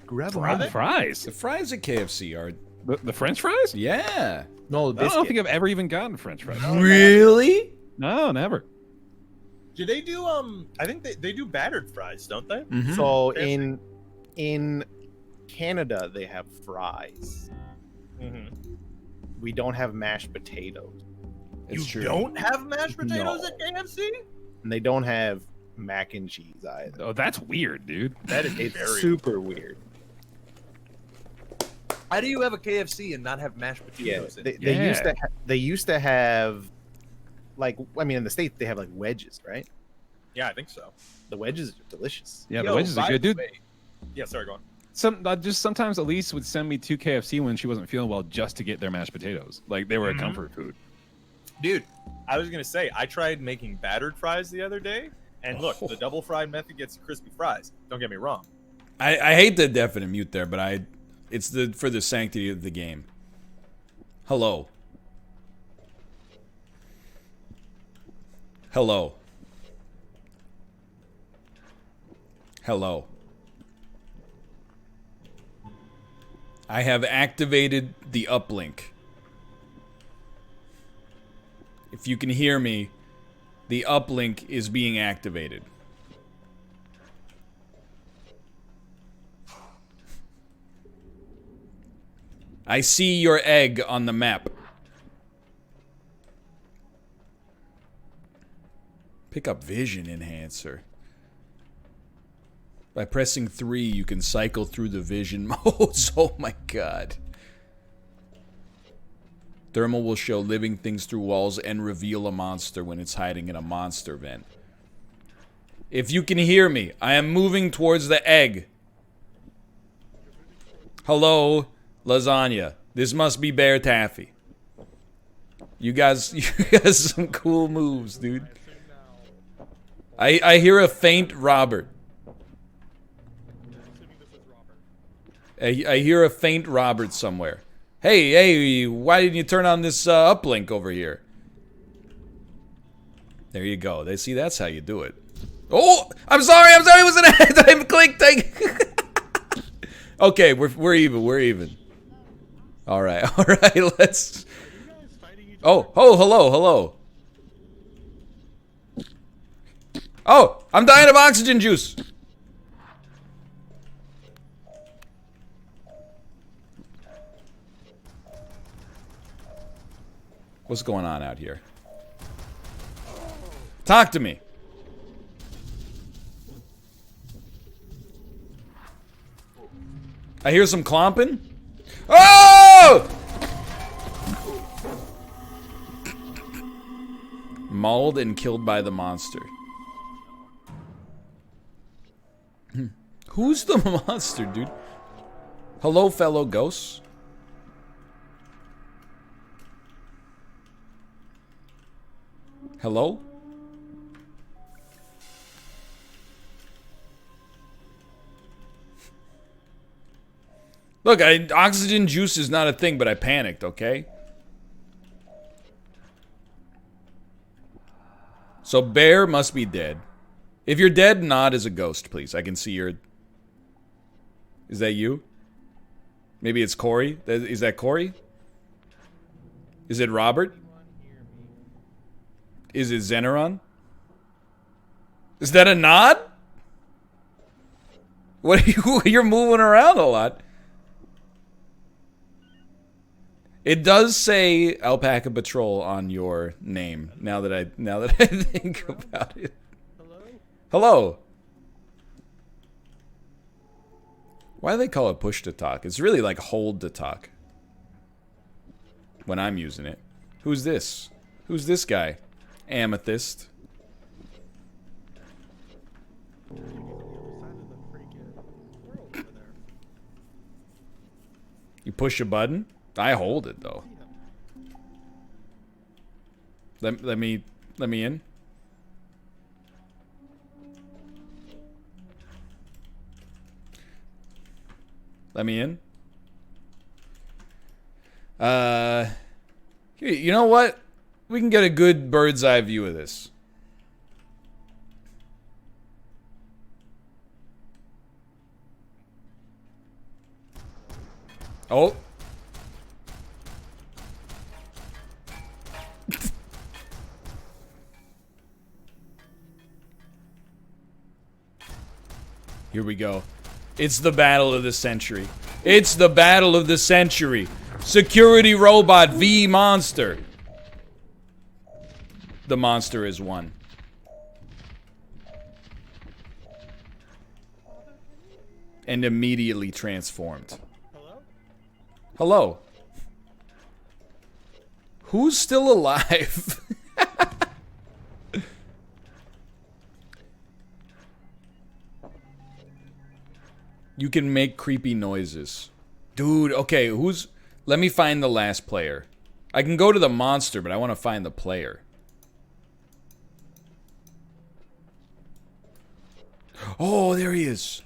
Grab Fries? The fries at KFC are. The French fries? Yeah. No, I don't think I've ever even gotten French fries. Really? No, never. Do they do I think they do battered fries, don't they? Mhm. So KFC. in Canada they have fries. Mm-hmm. We don't have mashed potatoes, It's You true. don't have mashed potatoes No. at KFC? and they don't have mac and cheese either. Oh, that's weird, dude. That is It's very. super weird. How do you have a KFC and not have mashed Yeah, potatoes? they used to have, like, I mean, in the States they have like wedges, right? Yeah, I think so. The wedges are delicious. Yeah, Yo, the wedges are by good, the dude. way- Yeah, sorry, go on. Just sometimes Elise would send me to KFC when she wasn't feeling well just to get their mashed potatoes. Like they were a comfort food. Dude, I was gonna say I tried making battered fries the other day, and look, the double fried method gets you crispy fries. Don't get me wrong. I hate the definite mute there, but it's for the sanctity of the game. Hello. Hello. Hello. I have activated the uplink. If you can hear me, the uplink is being activated. I see your egg on the map. Pick up vision enhancer. By pressing 3, you can cycle through the vision modes. Oh my god. Thermal will show living things through walls and reveal a monster when it's hiding in a monster vent. If you can hear me, I am moving towards the egg. Hello, lasagna. This must be Bear Taffy. You guys some cool moves, dude. I hear a faint Robert. I hear a faint Robert somewhere. Hey, why didn't you turn on this uplink over here? There you go. They see that's how you do it. Oh, I'm sorry, it was an ad. I clicked. Okay, we're even. All right, let's. Oh, hello. Oh, I'm dying of oxygen juice. What's going on out here? Talk to me. I hear some clomping. Oh! Mauled and killed by the monster. Who's the monster, dude? Hello, fellow ghosts. Hello? Look, oxygen juice is not a thing, but I panicked, okay? So Bear must be dead. If you're dead, nod as a ghost, please. I can see your... Is that you? Maybe it's Corey? Is that Corey? Is it Robert? Is it Zeneron? Is that a nod? What are you... You're moving around a lot. It does say Alpaca Patrol on your name. Now that I think about it. Hello. Why do they call it push to talk? It's really like hold to talk. When I'm using it. Who's this? Who's this guy? Amethyst. You push a button? I hold it though. Let me in. Let me in. You know what? We can get a good bird's eye view of this. Oh. Here we go. It's the battle of the century. It's the battle of the century. Security robot v monster. The monster is won. And immediately transformed. Hello? Hello. Who's still alive? You can make creepy noises. Dude, okay, who's... Let me find the last player. I can go to the monster, but I want to find the player. Oh, there he is.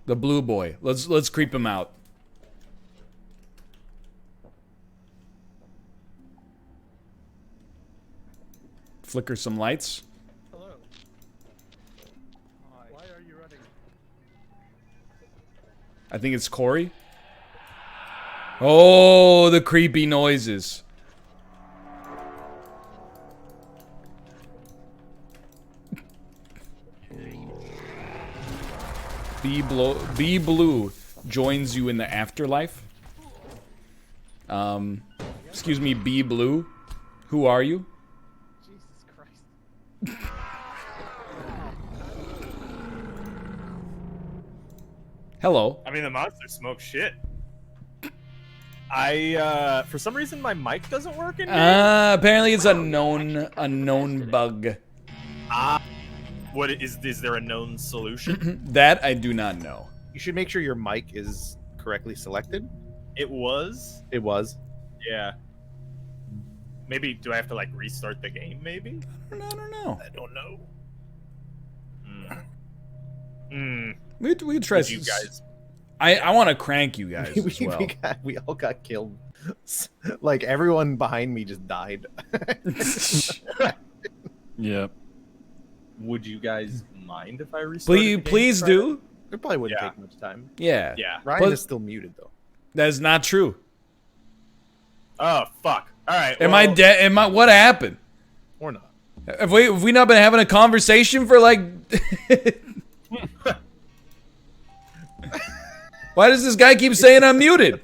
The blue boy. Let's creep him out. Flicker some lights. Hello. Why are you running? I think it's Corey. Oh, the creepy noises. B Blue joins you in the afterlife. Excuse me, B Blue. Who are you? Jesus Christ. Hello. I mean, the monster smokes shit. For some reason, my mic doesn't work in here. Apparently it's a known bug. What is there a known solution? That I do not know. You should make sure your mic is correctly selected. It was. It was. Yeah. Maybe do I have to like restart the game? Maybe. I don't know. I don't know. We could try. You guys. I want to crank you guys as well. We all got killed. Like everyone behind me just died. Yep. Would you guys mind if I restart? Please do. It probably wouldn't Yeah. take much time. Yeah. Yeah. Ryan is still muted though. That is not true. Oh fuck! All right. Am I dead? What happened? Or not. Have we not been having a conversation for like? Why does this guy keep saying I'm muted?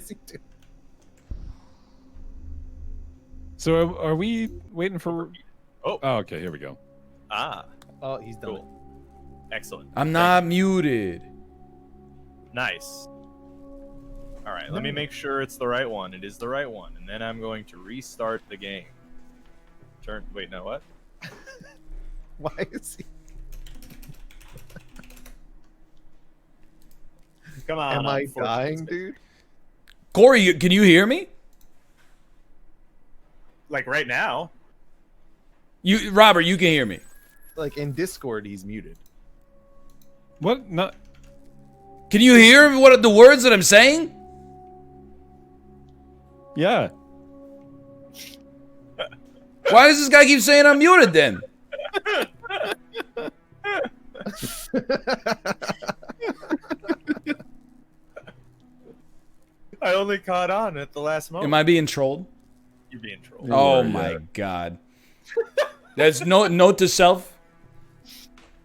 So are we waiting for? Oh. Okay. Here we go. Oh, he's done it. Cool. Excellent. I'm not muted. Nice. All right. Let me make sure it's the right one. It is the right one, and then I'm going to restart the game. Wait. No. What? Why is he? Come on. Am I unfortunate dying, mistake. dude? Corey, can you hear me? Like right now. Robert, you can hear me. Like in Discord, he's muted. What? No. Can you hear what the words that I'm saying? Yeah. Why does this guy keep saying I'm muted then? I only caught on at the last moment. Am I being trolled? You're being trolled. Oh my god. That's note to self.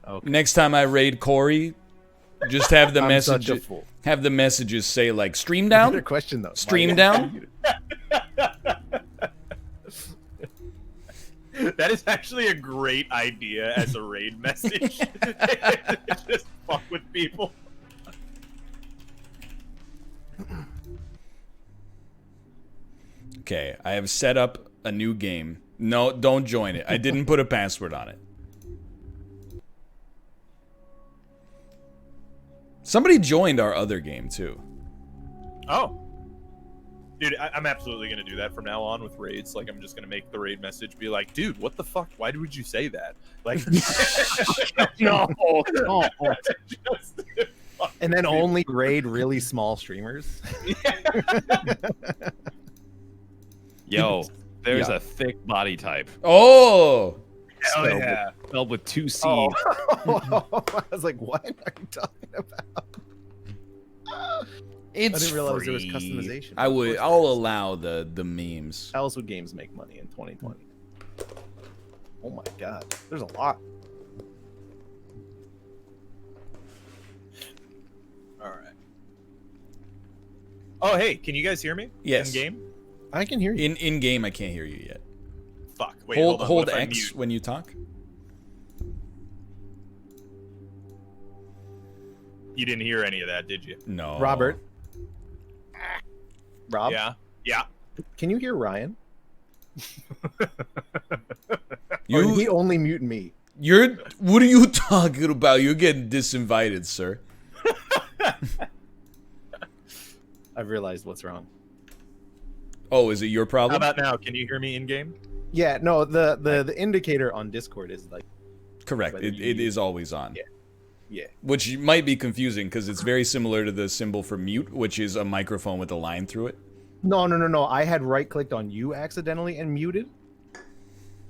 Okay. Next time I raid Corey, just have the I'm such a message fool. have the messages say like stream Better down, question though. stream Why- down. That is actually a great idea as a raid message. Just fuck with people. Okay, I have set up a new game. No, don't join it. I didn't put a password on it. Somebody joined our other game too. Oh. Dude, I'm absolutely going to do that from now on with raids. Like, I'm just going to make the raid message be like, dude, what the fuck? Why would you say that? Like, No. just, And then only raid really small streamers. Yo, there's Yeah. a thick body type. Oh, hell yeah. Spelled with 2 C's. Oh. I was like, what are you talking about? it's I didn't realize there was free. customization. I'll allow the memes. How else would games make money in 2020? Oh my god, there's a lot. All right. Oh, hey, can you guys hear me? Yes. In game? I can hear you. In game, I can't hear you yet. Fuck. Wait, hold on. hold What if I X mute? when you talk. You didn't hear any of that, did you? No, Robert. Rob, Yeah. Yeah. can you hear Ryan? You Or he only mute me. You're. What are you talking about? You're getting disinvited, sir. I've realized what's wrong. Oh, is it your How problem? about now? Can you hear me in game? Yeah, no, the indicator on Discord is like, Correct. whether It you- is always on. yeah. Which might be confusing because it's very similar to the symbol for mute, which is a microphone with a line through it. No. I had right clicked on you accidentally and muted,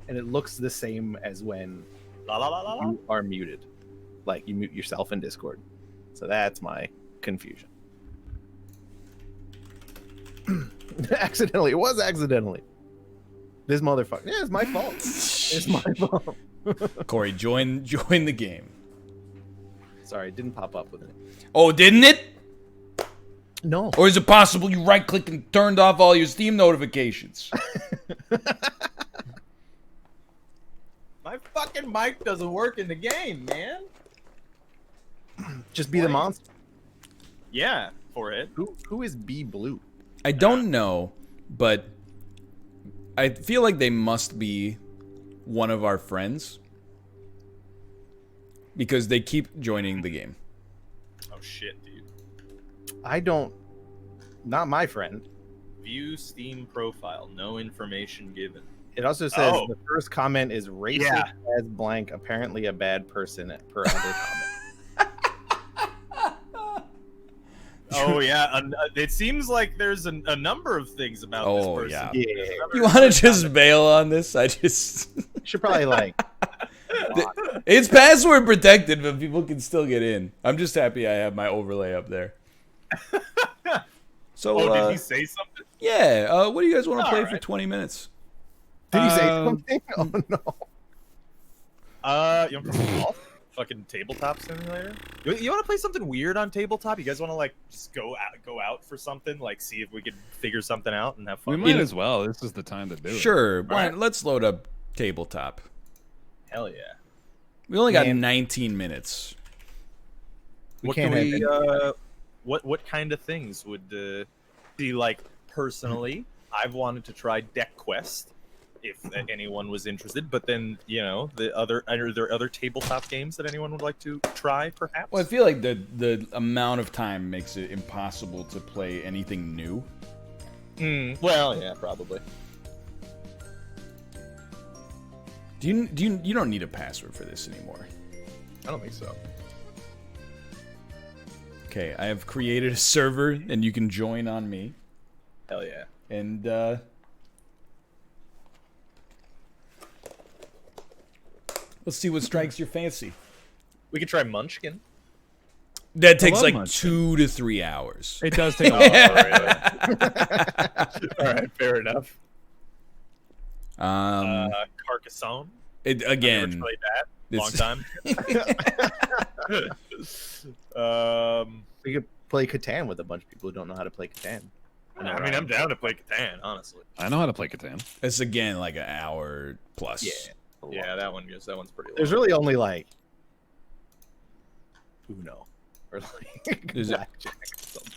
and it looks the same as when La la la la la. you are muted, like you mute yourself in Discord. So that's my confusion. Accidentally, it was accidentally. This motherfucker. Yeah, it's my fault. It's my fault. Corey, join the game. Sorry, it didn't pop up with it. Oh, didn't it? No. Or is it possible you right clicked and turned off all your Steam notifications? My fucking mic doesn't work in the game, man. Just be the monster. Yeah, for it. Who is B Blue? I don't know, but I feel like they must be one of our friends because they keep joining the game. Oh shit, dude. I don't. Not my friend. View Steam profile. No information given. It also says Oh. the first comment is racist Yeah. as blank. Apparently a bad person per other comment. Oh yeah, it seems like there's a number of things about this Oh, person. yeah. Yeah. You want to just bail on this? I just... Should probably like. It's password protected, but people can still get in. I'm just happy I have my overlay up there. So, Oh, did he say something? yeah, what do you guys want to play for Alright. 20 minutes? Did he say something? Oh no. You want to play golf? Fucking tabletop simulator? You want to play something weird on tabletop? You guys want to like just go out for something, like see if we can figure something out and have We fun? might as well. This is the time to do it. Sure, why, Alright. let's load up tabletop. Hell yeah. We only got Man. 19 minutes. What can't can have we? any- What kind of things would be like? Personally, I've wanted to try Deck Quest, if anyone was interested. But then are there other tabletop games that anyone would like to try? Perhaps. Well, I feel like the amount of time makes it impossible to play anything new. Well, yeah, probably. You don't need a password for this anymore. I don't think so. Okay, I have created a server and you can join on me. Hell yeah. And Let's see what strikes your fancy. We could try Munchkin. That takes love like Munchkin. 2 to 3 hours. It does take a while. All right, fair enough. Carcassonne. It Never again. played that. Long it's- time. We could play Catan with a bunch of people who don't know how to play Catan. I mean, I'm down to play Catan, honestly. I know how to play Catan. It's again like an hour plus. Yeah, that one's pretty long. There's really only like Uno or like Is it- blackjack or something.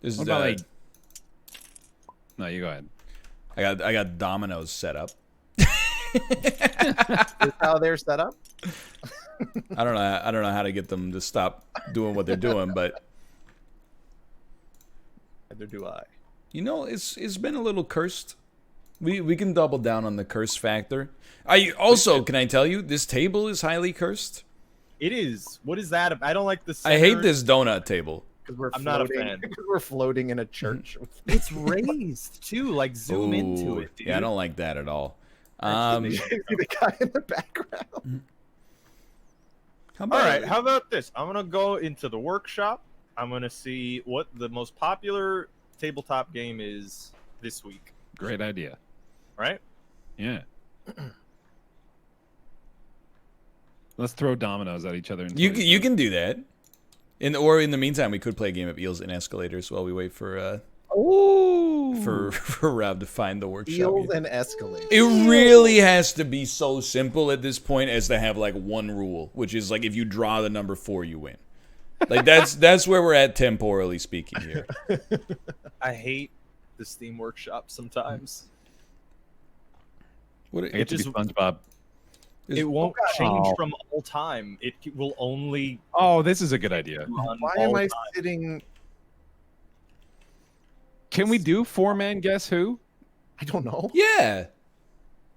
This is What about like? No, you go ahead. I got dominoes set up. Is how they're set up. I don't know how to get them to stop doing what they're doing, but Neither do I. you know, it's been a little cursed. We can double down on the curse factor. I also can I tell you this table is highly cursed. It is. What is that? I don't like the. I hate center- this donut table. Because I'm not a fan. Because we're floating in a church. It's raised too. Like zoom into Ooh, it, dude. Yeah, I don't like that at all. You see the guy in the background. How All about, right, how about this? I'm gonna go into the workshop. I'm gonna see what the most popular tabletop game is this week. Great idea. Right? Yeah. Let's throw dominoes at each other. And you can do that. In the meantime, we could play a game of eels and escalators while we wait for Rob to find the workshop. Eels and escalate. It really has to be so simple at this point as to have like one rule, which is like if you draw the number 4, you win. Like that's where we're at temporally speaking here. I hate the Steam Workshop sometimes. What I get to be SpongeBob. Is- It won't change Oh. from all time. It will only. Oh, this is a good idea. run Why all am I time. sitting? Can we do 4-man Guess Who? I don't know. Yeah.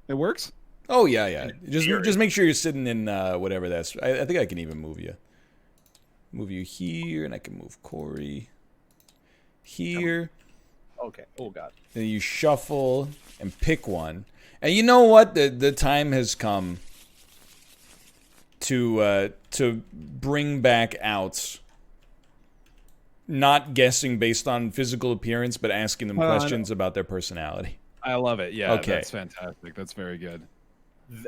It works. Oh yeah. Just make sure you're sitting in whatever that's. I think I can even move you. Move you here, and I can move Corey here. Okay. Oh God. Then you shuffle and pick one. And you know what? The time has come to bring back out not guessing based on physical appearance, but asking them questions about their personality. I love it. Yeah, Okay. that's fantastic. That's very good.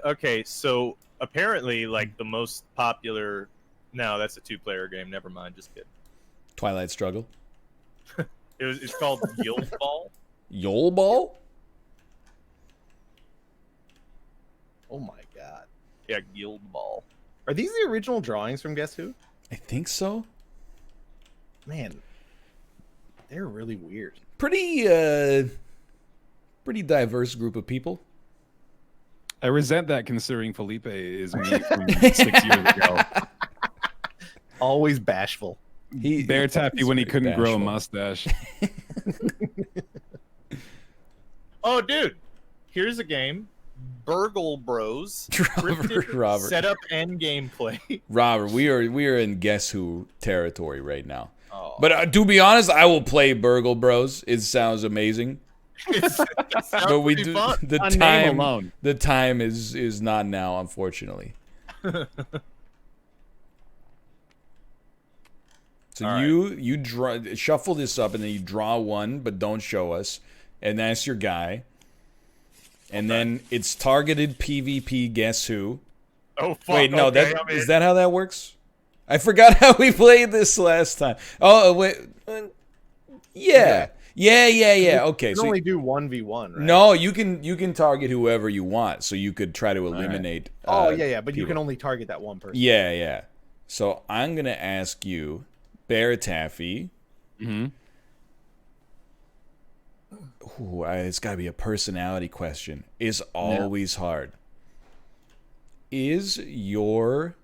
Okay, so apparently, like the most popular. No, that's a 2-player game. Never mind. Just kidding. Twilight Struggle. It's called Guild Ball. Yole Ball? Oh my God. Yeah, Guild Ball. Are these the original drawings from Guess Who? I think so. Man, they're really weird. Pretty diverse group of people. I resent that considering Felipe is me from 6 years ago. Always bashful. Bear tappy when he very couldn't grow a bashful. mustache. Oh, dude, here's a game. Burgle Bros. Scripted Robert. Setup and gameplay. Robert, we are in Guess Who territory right now. Oh. But to be honest, I will play Burgle Bros. It sounds amazing. But we do the A name time. alone. The time is not now, unfortunately. So All right. you draw shuffle this up and then you draw one, but don't show us, and that's your guy. And then it's targeted PvP. Guess Who? Oh, fuck. Wait, no, okay, is that how that works? I forgot how we played this last time. Oh, wait. Yeah. Okay, You can so only do 1v1, right? no, you can target whoever you want, so you could try to eliminate. Oh, yeah, but you people. can only target that one person. Yeah. So I'm gonna ask you, Bear Taffy. Mm-hmm. Ooh, it's gotta be a personality question. Is always hard. Is your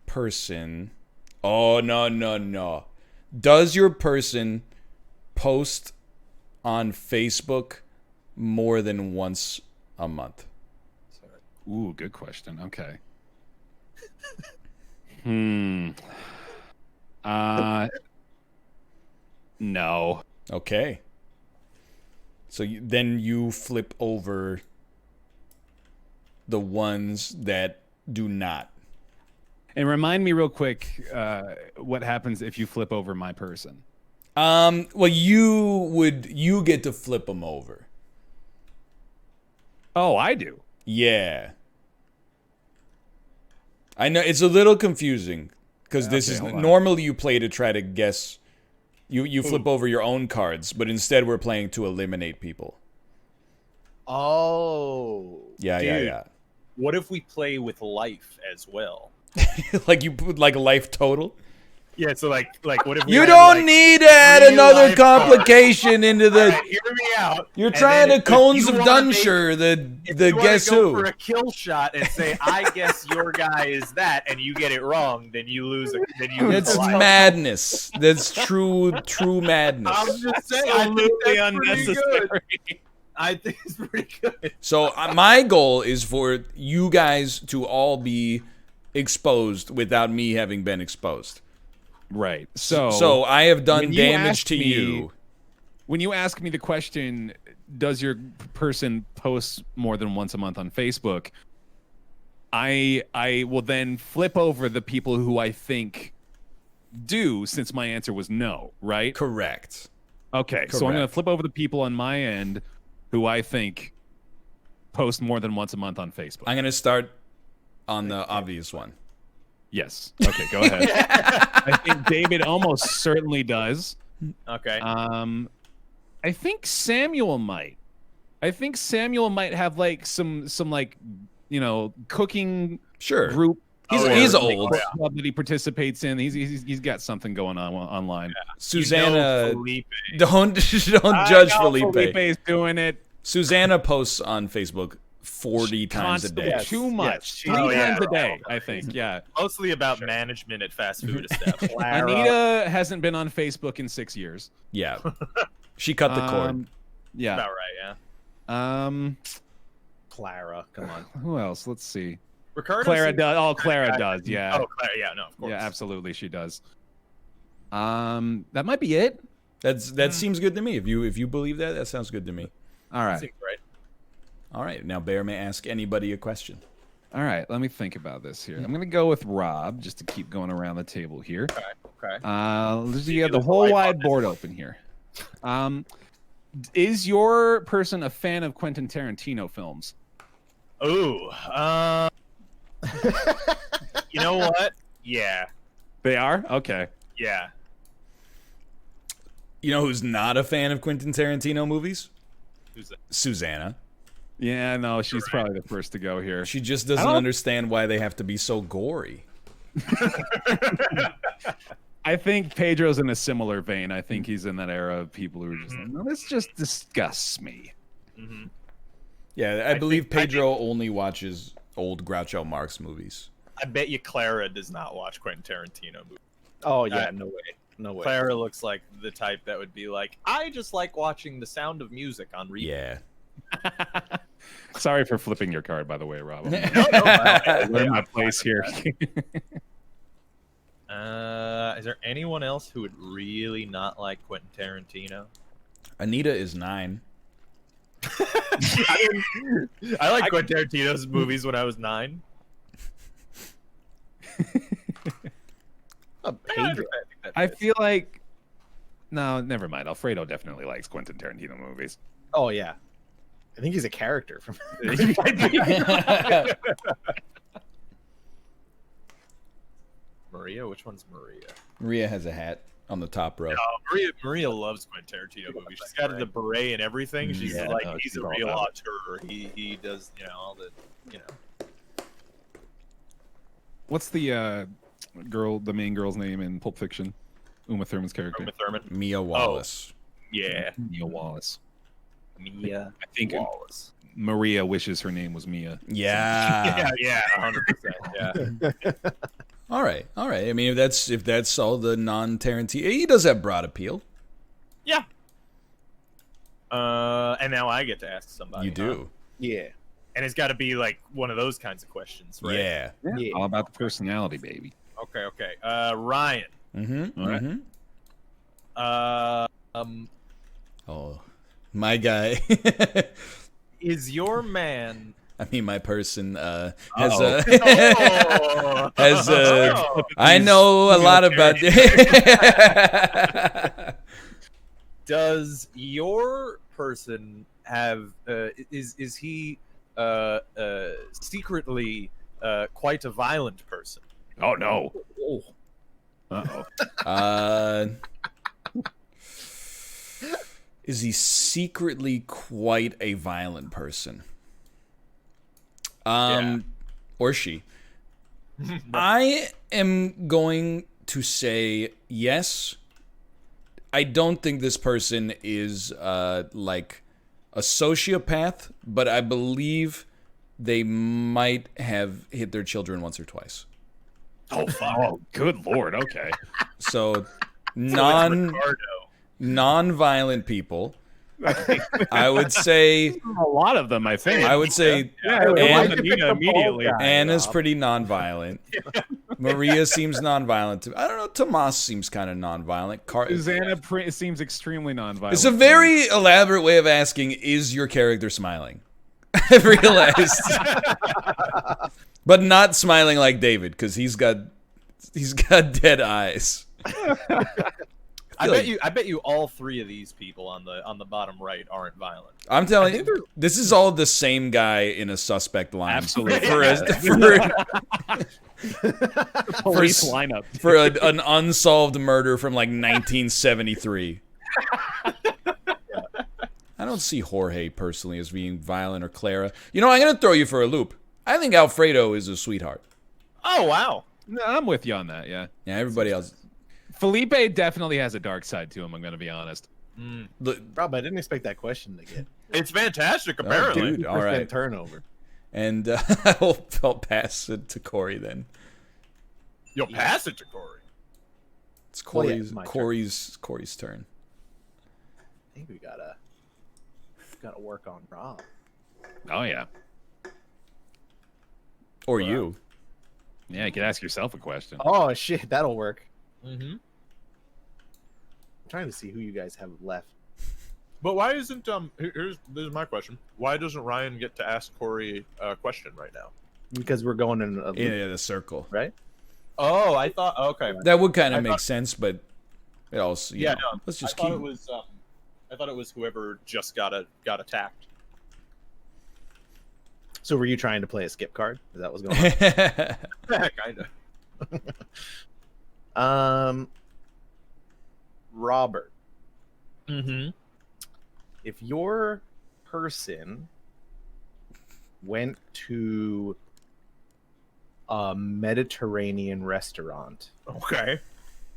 person? Oh no. Does your person post on Facebook more than once a month? Ooh, good question. Okay. No. Okay. So then you flip over the ones that do not. And remind me real quick, what happens if you flip over my person? Well, you get to flip them over. Oh, I do. Yeah. I know it's a little confusing because this is hold on. normally you play to try to guess. You flip over your own cards, but instead we're playing to eliminate people. Oh. Yeah, Dude. yeah, What if we play with life as well? yeah. Like you put like a life total. Yeah, so like what if we You had, don't like, need to add 3 another life complication into All the. right, hear me out. You're And trying then to if cones you of wanna make- Dunshire, If the you wanna guess go who. for a kill shot and say, I guess your guy is that, and you get it wrong, then you lose. Then you lose That's a life. madness. That's true madness. I'm just saying, I think Absolutely that's pretty good. I think it's pretty good. So my goal is for you guys to all be exposed without me having been exposed. Right. So So I have done when you damage ask to me- you. when you ask me the question, does your person post more than once a month on Facebook? I will then flip over the people who I think do, since my answer was no, right? Correct. Okay, so I'm going to Correct. flip over the people on my end who I think post more than once a month on Facebook. I'm gonna start on the obvious one. Yes. Okay, go ahead. I think David almost certainly does. Okay. I think Samuel might. I think Samuel might have like some like, you know, cooking Sure. group. He's or, old. like, club that he participates in. He's got something going on online. Susanna, Felipe. don't I judge know Felipe. Felipe's doing it. Susanna posts on Facebook 40 times a constantly, day. too much. Yes. 3 Oh, yeah. times a day, I think. Yeah. Mostly about management at fast food establishments. Anita hasn't been on Facebook in 6 years. Yeah. She cut the cord. Yeah. About right, yeah. Clara, come on. Who else? Let's see. Ricardo Clara seems- does. Oh, Clara does. Yeah. Oh, Clara, yeah, no, of course. Yeah, absolutely, she does. That might be it. That seems good to me. If you believe that, that sounds good to me. All right. Seems right. All right. Now Bear may ask anybody a question. All right. Let me think about this here. I'm gonna go with Rob just to keep going around the table here. Okay. You have the whole wide board open here. Is your person a fan of Quentin Tarantino films? Ooh. You know what? Yeah. They are. Okay. Yeah. You know who's not a fan of Quentin Tarantino movies? Who's that? Susanna. Yeah. No, she's probably the first to go here. She just doesn't understand why they have to be so gory. I think Pedro's in a similar vein. I think he's in that era of people who are just like, no, this just disgusts me. Mm-hmm. Yeah, I believe Pedro only watches old Groucho Marx movies. I bet you Clara does not watch Quentin Tarantino movies. Oh yeah, no way. No way. Clara looks like the type that would be like, I just like watching The Sound of Music on repeat. Yeah. Sorry for flipping your card, by the way, Rob. No, Learn my place here. Is there anyone else who would really not like Quentin Tarantino? Anita is 9. I like Quentin Tarantino's movies when I was 9. Pedro. I feel like no, never mind. Alfredo definitely likes Quentin Tarantino movies. Oh yeah. I think he's a character from. Maria, which one's Maria? Maria has a hat on the top row. Maria loves Quentin Tarantino movies. She's got the beret and everything. She's Yeah, like, no, he's she's a all real about auteur. He does, all the, What's the the main girl's name in Pulp Fiction? Uma Thurman's character. Uma Thurman. Mia Wallace. Yeah, Mia Wallace. Mia. I think Wallace. Maria wishes her name was Mia. Yeah. Yeah, 100%. Yeah. All right. I mean, if that's all the non-Tarantino, he does have broad appeal. Yeah. And now I get to ask somebody. You do. Yeah. And it's got to be like one of those kinds of questions, right? Yeah. Yeah. All about the personality, baby. Okay. Ryan. Mm-hmm. All right. Oh, my guy. Is your man I mean, my person has Oh. has Oh. I know a lot about. Does your person have is he secretly quite a violent person? Oh no. Uh-oh. Is he secretly quite a violent person? Or she? I am going to say yes. I don't think this person is like a sociopath, but I believe they might have hit their children once or twice. Oh fuck! Oh, good lord. Okay. So Ricardo. non-violent people. I would say A lot of them, I think. I would say Why'd you pick Nina the bald immediately. guy, Anna's Rob? pretty non-violent. Maria seems non-violent. I don't know. Tomas seems kind of non-violent. Susanna seems extremely nonviolent. It's a very elaborate way of asking, is your character smiling? I realized. But not smiling like David, because he's got dead eyes. I bet you all three of these people on the bottom right aren't violent. I'm telling you, this is all the same guy in a suspect line. Absolutely. Police lineup. For an unsolved murder from like 1973. I don't see Jorge personally as being violent or Clara. You know, I'm going to throw you for a loop. I think Alfredo is a sweetheart. Oh wow! No, I'm with you on that, yeah. Yeah, everybody else. Felipe definitely has a dark side to him, I'm going to be honest. Rob, I didn't expect that question to get. It's fantastic, Oh, apparently. dude, all right. Turnover. And I'll pass it to Corey then. You'll pass it to Corey. It's Well, yeah, Corey's my turn. Corey's turn. I think we gotta work on Rob. Oh, yeah. Or you. Yeah, you could ask yourself a question. Oh shit, that'll work. Mm-hmm. I'm trying to see who you guys have left. But why isn't this is my question. Why doesn't Ryan get to ask Corey a question right now? Because we're going in a loop, Yeah, the circle. right? Oh, I thought okay. That would kind I of make thought- sense, but it also Yeah, know, no, let's just I keep. thought it was whoever just got attacked. So were you trying to play a skip card? Is that what's going on? Kind of. Robert, Mm-hmm. if your person went to a Mediterranean restaurant, Okay.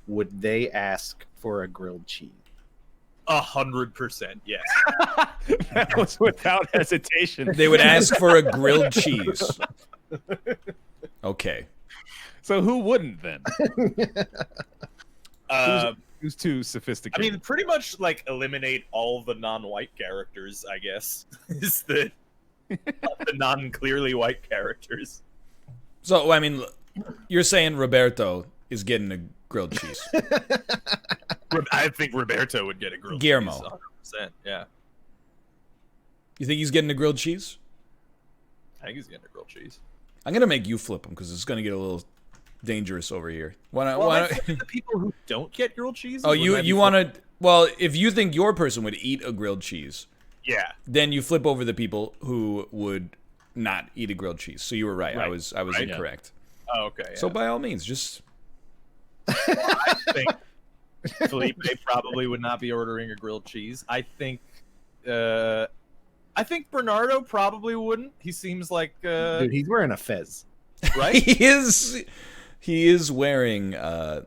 would they ask for a grilled cheese? 100%, yes. That was without hesitation. They would ask for a grilled cheese. Okay. So who wouldn't then? Who's too I sophisticated? mean, pretty much like eliminate all the non-white characters. I guess is the non-clearly white characters. So I mean, you're saying Roberto is getting a grilled cheese. I think Roberto would get a grilled Guillermo. cheese. 100%. Yeah, You think he's getting a grilled cheese? I think he's getting a grilled cheese. I'm gonna make you flip him because it's gonna get a little dangerous over here. Why not? Well, why that's not? the people who don't get grilled cheese. Oh, you want to? Well, if you think your person would eat a grilled cheese, Yeah. then you flip over the people who would not eat a grilled cheese. So you were right. I Right. was Right. incorrect. Oh, okay. So yeah. by all means, just I think Felipe probably would not be ordering a grilled cheese. I think Bernardo probably wouldn't. He seems like Dude, he's wearing a fez. right. he is wearing a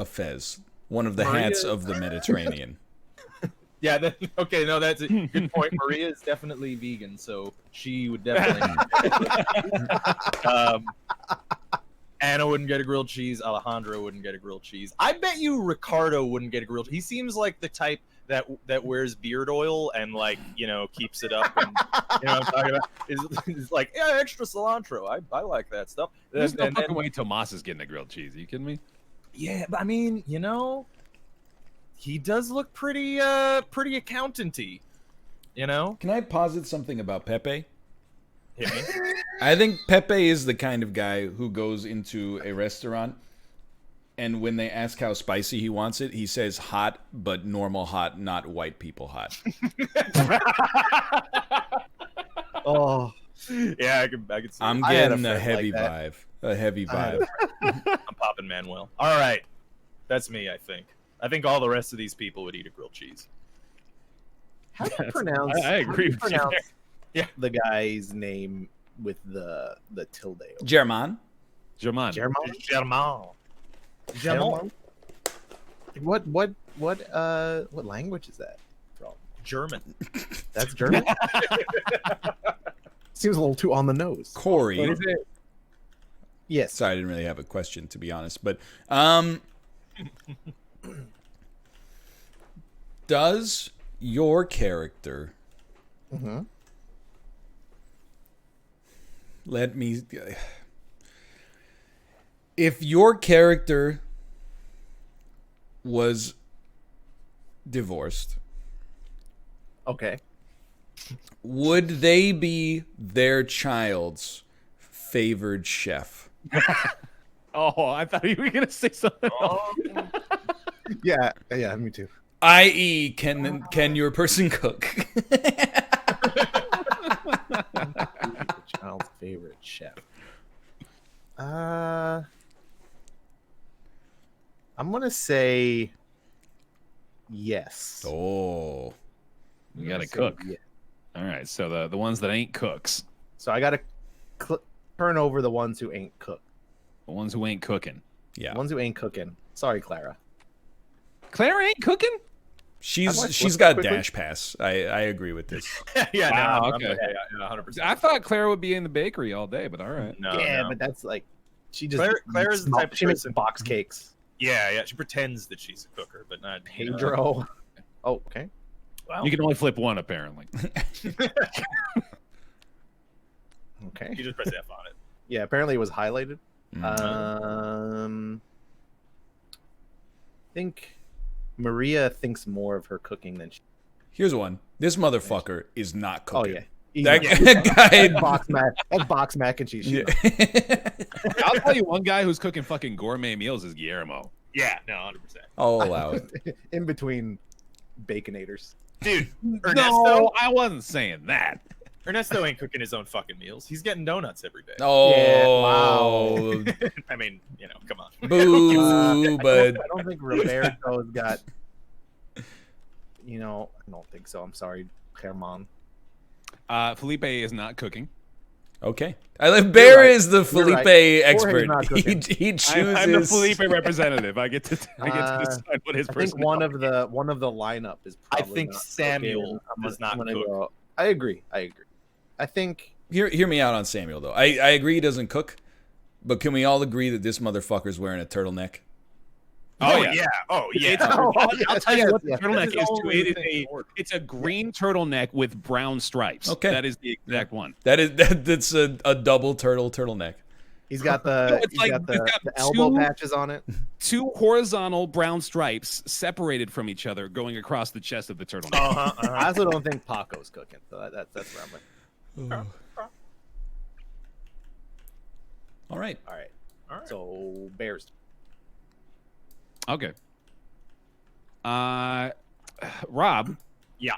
fez, one of the Maria- hats of the Mediterranean. Yeah. Okay. No, that's a good point. Maria is definitely vegan, so she would definitely. Anna wouldn't get a grilled cheese. Alejandro wouldn't get a grilled cheese. I bet you Ricardo wouldn't get a grilled. He seems like the type that wears beard oil and keeps it up. And you know what I'm talking about? Is like extra cilantro. I like that stuff. There's no And fucking then- way Tomas is getting a grilled cheese. Are you kidding me? Yeah, but I mean, he does look pretty accountanty. Can I posit something about Pepe? Hit me. I think Pepe is the kind of guy who goes into a restaurant, and when they ask how spicy he wants it, he says hot, but normal hot, not white people hot. Oh, Yeah, I can see. I'm I had a getting a friend heavy like that. vibe. A heavy vibe. I'm popping Manuel. All right, that's me. I think all the rest of these people would eat a grilled cheese. how do you pronounce? I agree how do with you pronounce Yeah. the guy's name with the tilde. German. German. German. Germain. German. What language is that from? German. That's German. Seems a little too on the nose. Corey. What is it? Yes. Sorry, I didn't really have a question, to be honest. But does your character... Mm-hmm. Let me... If your character was divorced, Okay. would they be their child's favored chef? Oh, I thought you were gonna say something else. Yeah. Yeah. Me too. I.e., can your person cook? Child's favorite chef. I'm gonna say yes. Oh. You gotta I'm gonna say cook. yes. All right, so the ones that ain't cooks, So I gotta turn over the ones who ain't cooked. the ones who ain't cooking. Yeah. The ones who ain't cooking. Sorry, Clara. Claire ain't cooking. She's Let's got quickly. dash pass. I agree with this. Yeah, Wow, no, okay. yeah, 100%. I thought Claire would be in the bakery all day, but all right. No, Yeah, no. but that's like she just Claire is the type of she makes person- box cakes. Yeah, she pretends that she's a cooker, but not Pedro. Oh, okay. Well, You can only flip one, apparently. Okay. you just press F on it. Yeah, apparently it was highlighted. Mm. I think Maria thinks more of her cooking than she. Here's one. This motherfucker is not Oh cooking. yeah. That guy. That's box mac and cheese. Yeah. I'll tell you one guy who's cooking fucking gourmet meals is Guillermo. Yeah, no, 100%. I'll allow it. In between baconators. Dude, Ernesto, No, I wasn't saying that. Ernesto ain't cooking his own fucking meals. He's getting donuts every day. Oh. I mean, come on. Boo, but I don't think Roberto's got. I don't think so. I'm sorry, Herman. Felipe is not cooking. okay. I like Bear right. is the You're right. Felipe Jorge's expert. not He cooking. chooses. I'm the Felipe representative. I get to decide what his I think personality one of the lineup is. I Probably think not Samuel cooking. does not gonna cook. go. I agree. I think. Hear me out on Samuel though. I agree he doesn't cook, but can we all agree that this motherfucker's wearing a turtleneck? Oh, yeah. yeah. Oh, yeah. It's, I'll tell you what the Yes, turtleneck this is is all too. really It is things it's a green turtleneck with brown stripes. Okay. That is the exact one. That's a double turtleneck. He's got the No, it's he's like- got it's the, got the elbow two- patches on it. Two horizontal brown stripes separated from each other going across the chest of the turtleneck. I also don't think Paco's cooking. So that's where I'm like, All right. all right. All right. So Bears. Okay. Rob. Yeah.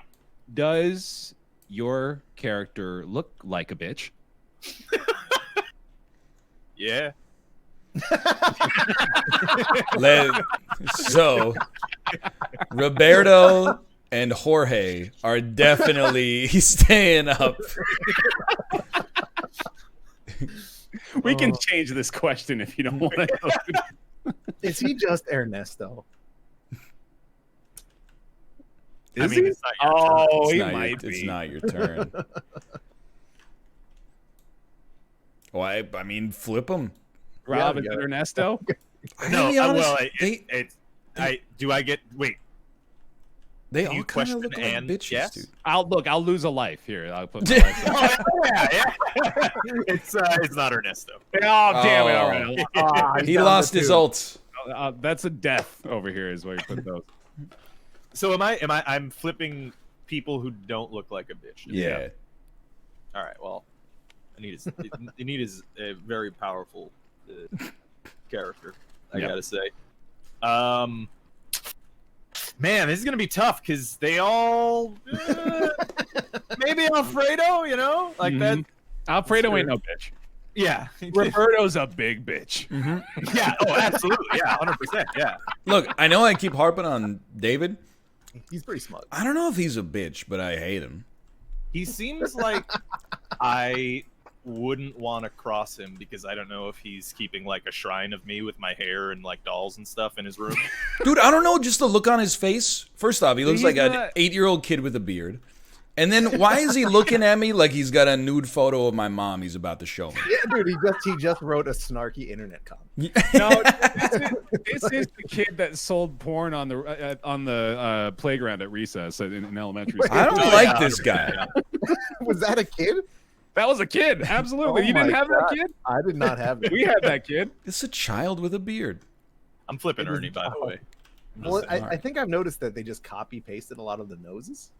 Does your character look like a bitch? Yeah. So, Roberto and Jorge are definitely staying up. We can change this question if you don't want to. Is he just Ernesto? I mean, it's not your turn. Oh, It's he not might your, be. It's not your turn. Well, I mean, flip them. Rob Yeah, and yeah. Ernesto. No, well, they do I get wait? they Can you all kind of question look like and bitches, yes? dude. I'll lose a life here. I'll put my life down. yeah. It's not Ernesto. Oh, damn it! All right. Ah, He lost his ult. That's a death over here. Is where you put those. So I'm flipping people who don't look like a bitch. Yeah. All right. Well, Anita is a very powerful character. I Yeah. gotta say. Man, this is gonna be tough because they all maybe Alfredo, you know, like that. Alfredo ain't no bitch. Yeah, Roberto's a big bitch. yeah. Oh, absolutely. Yeah, 100%. Yeah. Look, I know I keep harping on David. He's pretty smug. I don't know if he's a bitch, but I hate him. He seems like I wouldn't want to cross him because I don't know if he's keeping like a shrine of me with my hair and like dolls and stuff in his room. Dude, I don't know, just the look on his face. First off, he looks He's like an not- 8-year-old kid with a beard. And then why is he looking at me like he's got a nude photo of my mom he's about to show me? Yeah, dude, he just wrote a snarky internet comment. No, this is the kid that sold porn on the playground at recess in elementary school. I don't Oh, like yeah, this 100%, guy. yeah. Was that a kid? That was a kid, absolutely. Oh You didn't my have God. that kid? I did not have that. We had that kid. It's a child with a beard. I'm flipping It is Ernie, by the way. I'm just Well, saying. I think I've noticed that they just copy pasted a lot of the noses.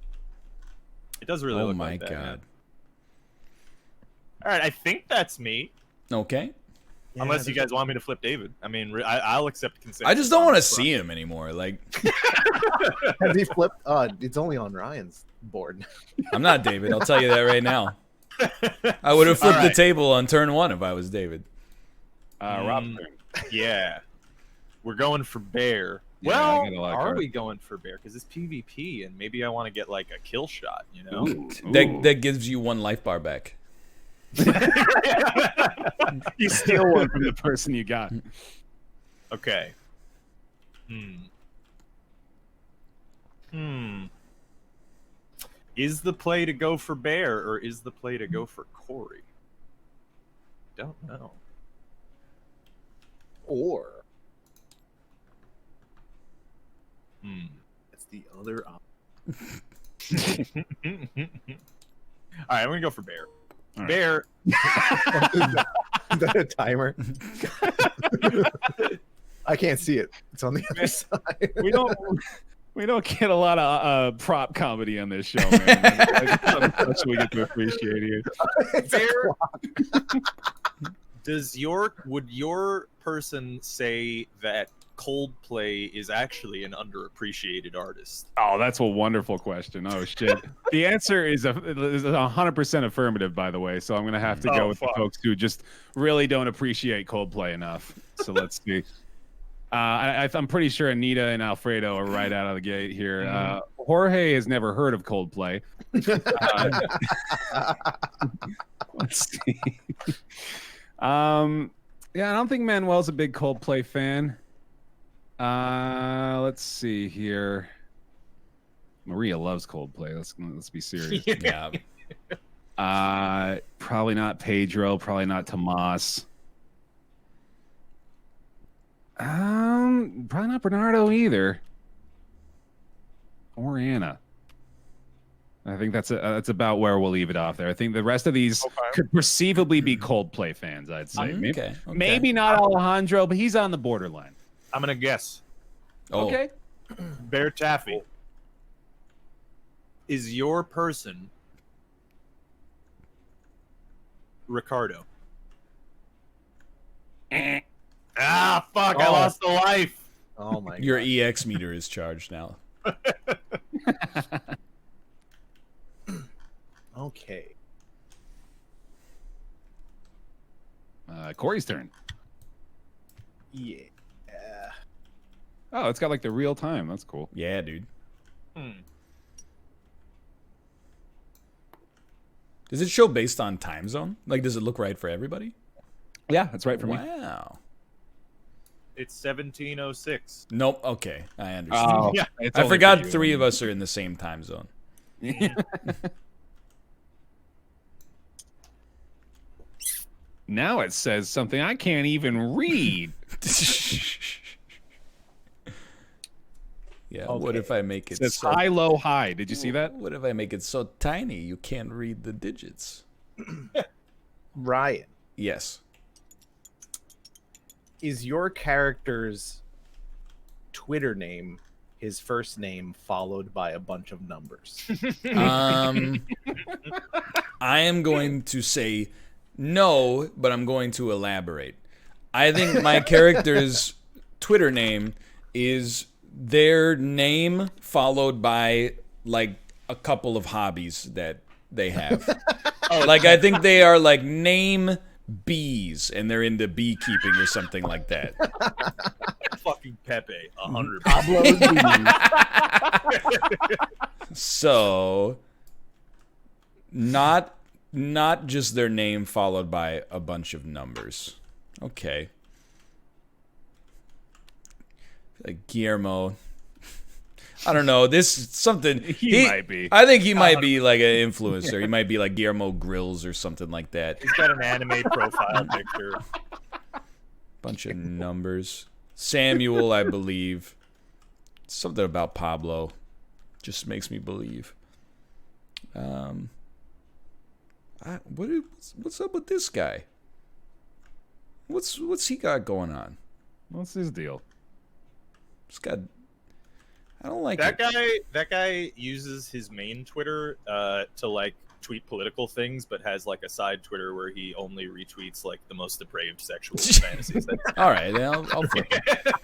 It does really Oh look my like that. god. Yeah. All right, I think that's me. Okay. Unless you guys want me to flip David. I mean, I'll accept consent. I just don't want to see him anymore. Like, Has he flipped? It's only on Ryan's board. I'm not David. I'll tell you that right now. I would have flipped All the right. table on turn 1 if I was David. Rob's turn. Yeah. We're going for bear. Yeah, I Well, got a lot of are cards. we going for bear? Because it's PvP, and maybe I want to get like a kill shot, you know? That gives you 1 life bar back. You steal one from the person you got. Okay. Is the play to go for bear, or is the play to go for Corey? Don't know. Or it's the other option. All right, I'm gonna go for bear. All right. Bear. Is that a timer? I can't see it. It's on the other side. We don't get a lot of prop comedy on this show, man. That's what we get to appreciate here. It's a Bear. clock. Would your person say that Coldplay is actually an underappreciated artist? Oh, that's a wonderful question. Oh shit. The answer is 100% affirmative, by the way. So I'm gonna have to go with the folks who just really don't appreciate Coldplay enough. So let's see. I'm pretty sure Anita and Alfredo are right out of the gate here. Jorge has never heard of Coldplay. Let's see. Yeah, I don't think Manuel's a big Coldplay fan. Let's see here. Maria loves Coldplay. Let's be serious. Yeah. Probably not Pedro. Probably not Tomas. Probably not Bernardo either. Or Anna. I think that's about where we'll leave it off there. I think the rest of these could perceivably be Coldplay fans, I'd say. Okay. Maybe not Alejandro, but he's on the borderline. I'm gonna guess. Oh. Okay. Bear Taffy. Is your person Ricardo? Ah, fuck! I Oh. lost a life. Oh my Your god. EX meter is charged now. Okay. Corey's turn. Yeah. Oh, it's got like the real time. That's cool. Yeah, dude. Does it show based on time zone? Like, does it look right for everybody? Yeah, that's right for me. Wow. It's 1706. Nope. Okay, I understand. Oh, Yeah, it's I only forgot for you. 3 of us are in the same time zone. Now it says something I can't even read. Yeah. What if I make It it says so? high, low, high. Did you see that? What if I make it so tiny you can't read the digits? Ryan, Yes. is your character's Twitter name his first name followed by a bunch of numbers? I am going to say No, but I'm going to elaborate. I think my character's Twitter name is their name followed by like a couple of hobbies that they have. Like I think they are like name bees and they're into beekeeping or something like that. Fucking Pepe, 100%. Pablo's So not just their name followed by a bunch of numbers. Okay. Like Guillermo. I don't know. This is something He might be. I think he might be like an influencer. He might be like Guillermo Grills or something like that. He's got an anime profile picture. Bunch of numbers. Samuel, I believe. Something about Pablo. Just makes me believe. What's up with this guy? What's he got going on? What's his deal? He's got. I don't like That it. guy. That guy uses his main Twitter to like tweet political things, but has like a side Twitter where he only retweets like the most depraved sexual fantasies. All right, then I'll flip it.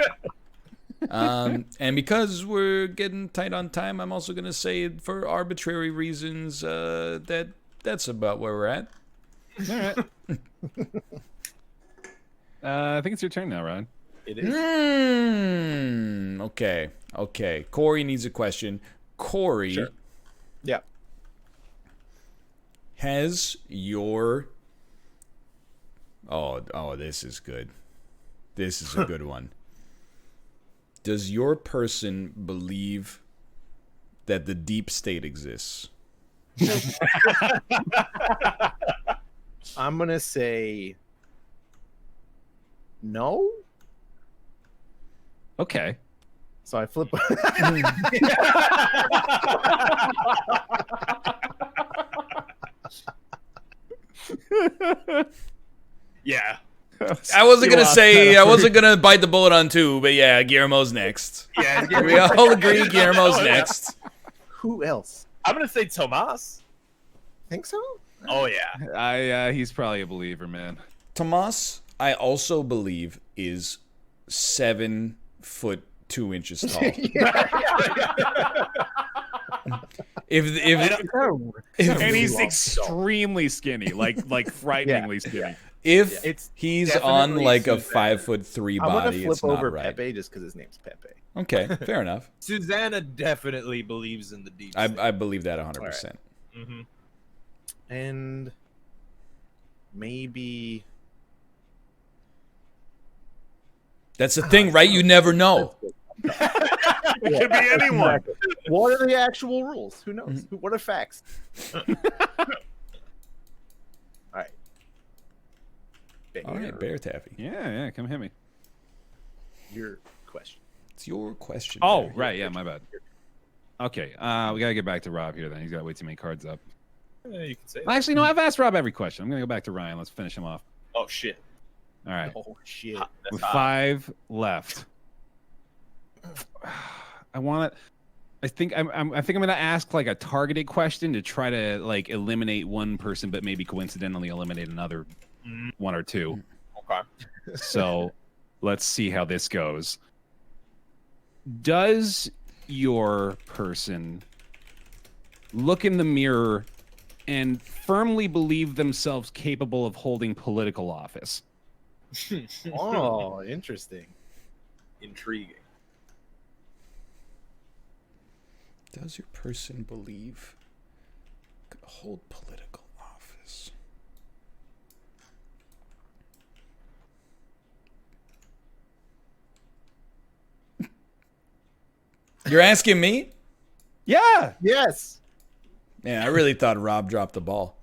And because we're getting tight on time, I'm also gonna say for arbitrary reasons that's about where we're at. All right. I think it's your turn now, Ryan. It is. Okay. Corey needs a question. Corey, Sure. Yeah. has your oh, this is good. This is a good one. Does your person believe that the deep state exists? I'm gonna say no. Okay. So I flip. Yeah. I wasn't gonna bite the bullet on two, but yeah, Guillermo's next. Yeah. We all agree Guillermo's next. Who else? I'm gonna say Tomas. Think so? Oh yeah. He's probably a believer, man. Tomas, I also believe, is 7'2" tall. If And he's extremely skinny, like frighteningly skinny. if It's he's on definitely like a Susanna. 5'3" I'm gonna body, flip it's not over right. Pepe just because his name's Pepe. Okay, fair enough. Susanna definitely believes in the deep state. I believe that 100%. Mm-hmm. And maybe That's the thing, right? You never know. It could be anyone. what are the actual rules? Who knows? What are facts? All right. All right, Bear Taffy. Yeah, come hit me. Your question. It's your question. Oh, Bear. right, yeah, my bad. Okay, we gotta get back to Rob here then. He's got way too many cards up. You can say that. Actually, no, I've asked Rob every question. I'm gonna go back to Ryan. Let's finish him off. Oh shit. All right, Oh shit. That's with hot. 5 left. I think I'm gonna ask like a targeted question to try to like eliminate one person, but maybe coincidentally eliminate another one or two. Okay. So let's see how this goes. Does your person look in the mirror and firmly believe themselves capable of holding political office? Oh, interesting. Intriguing. Does your person believe could hold political office? You're asking me? Yeah. Yes. Man, I really thought Rob dropped the ball.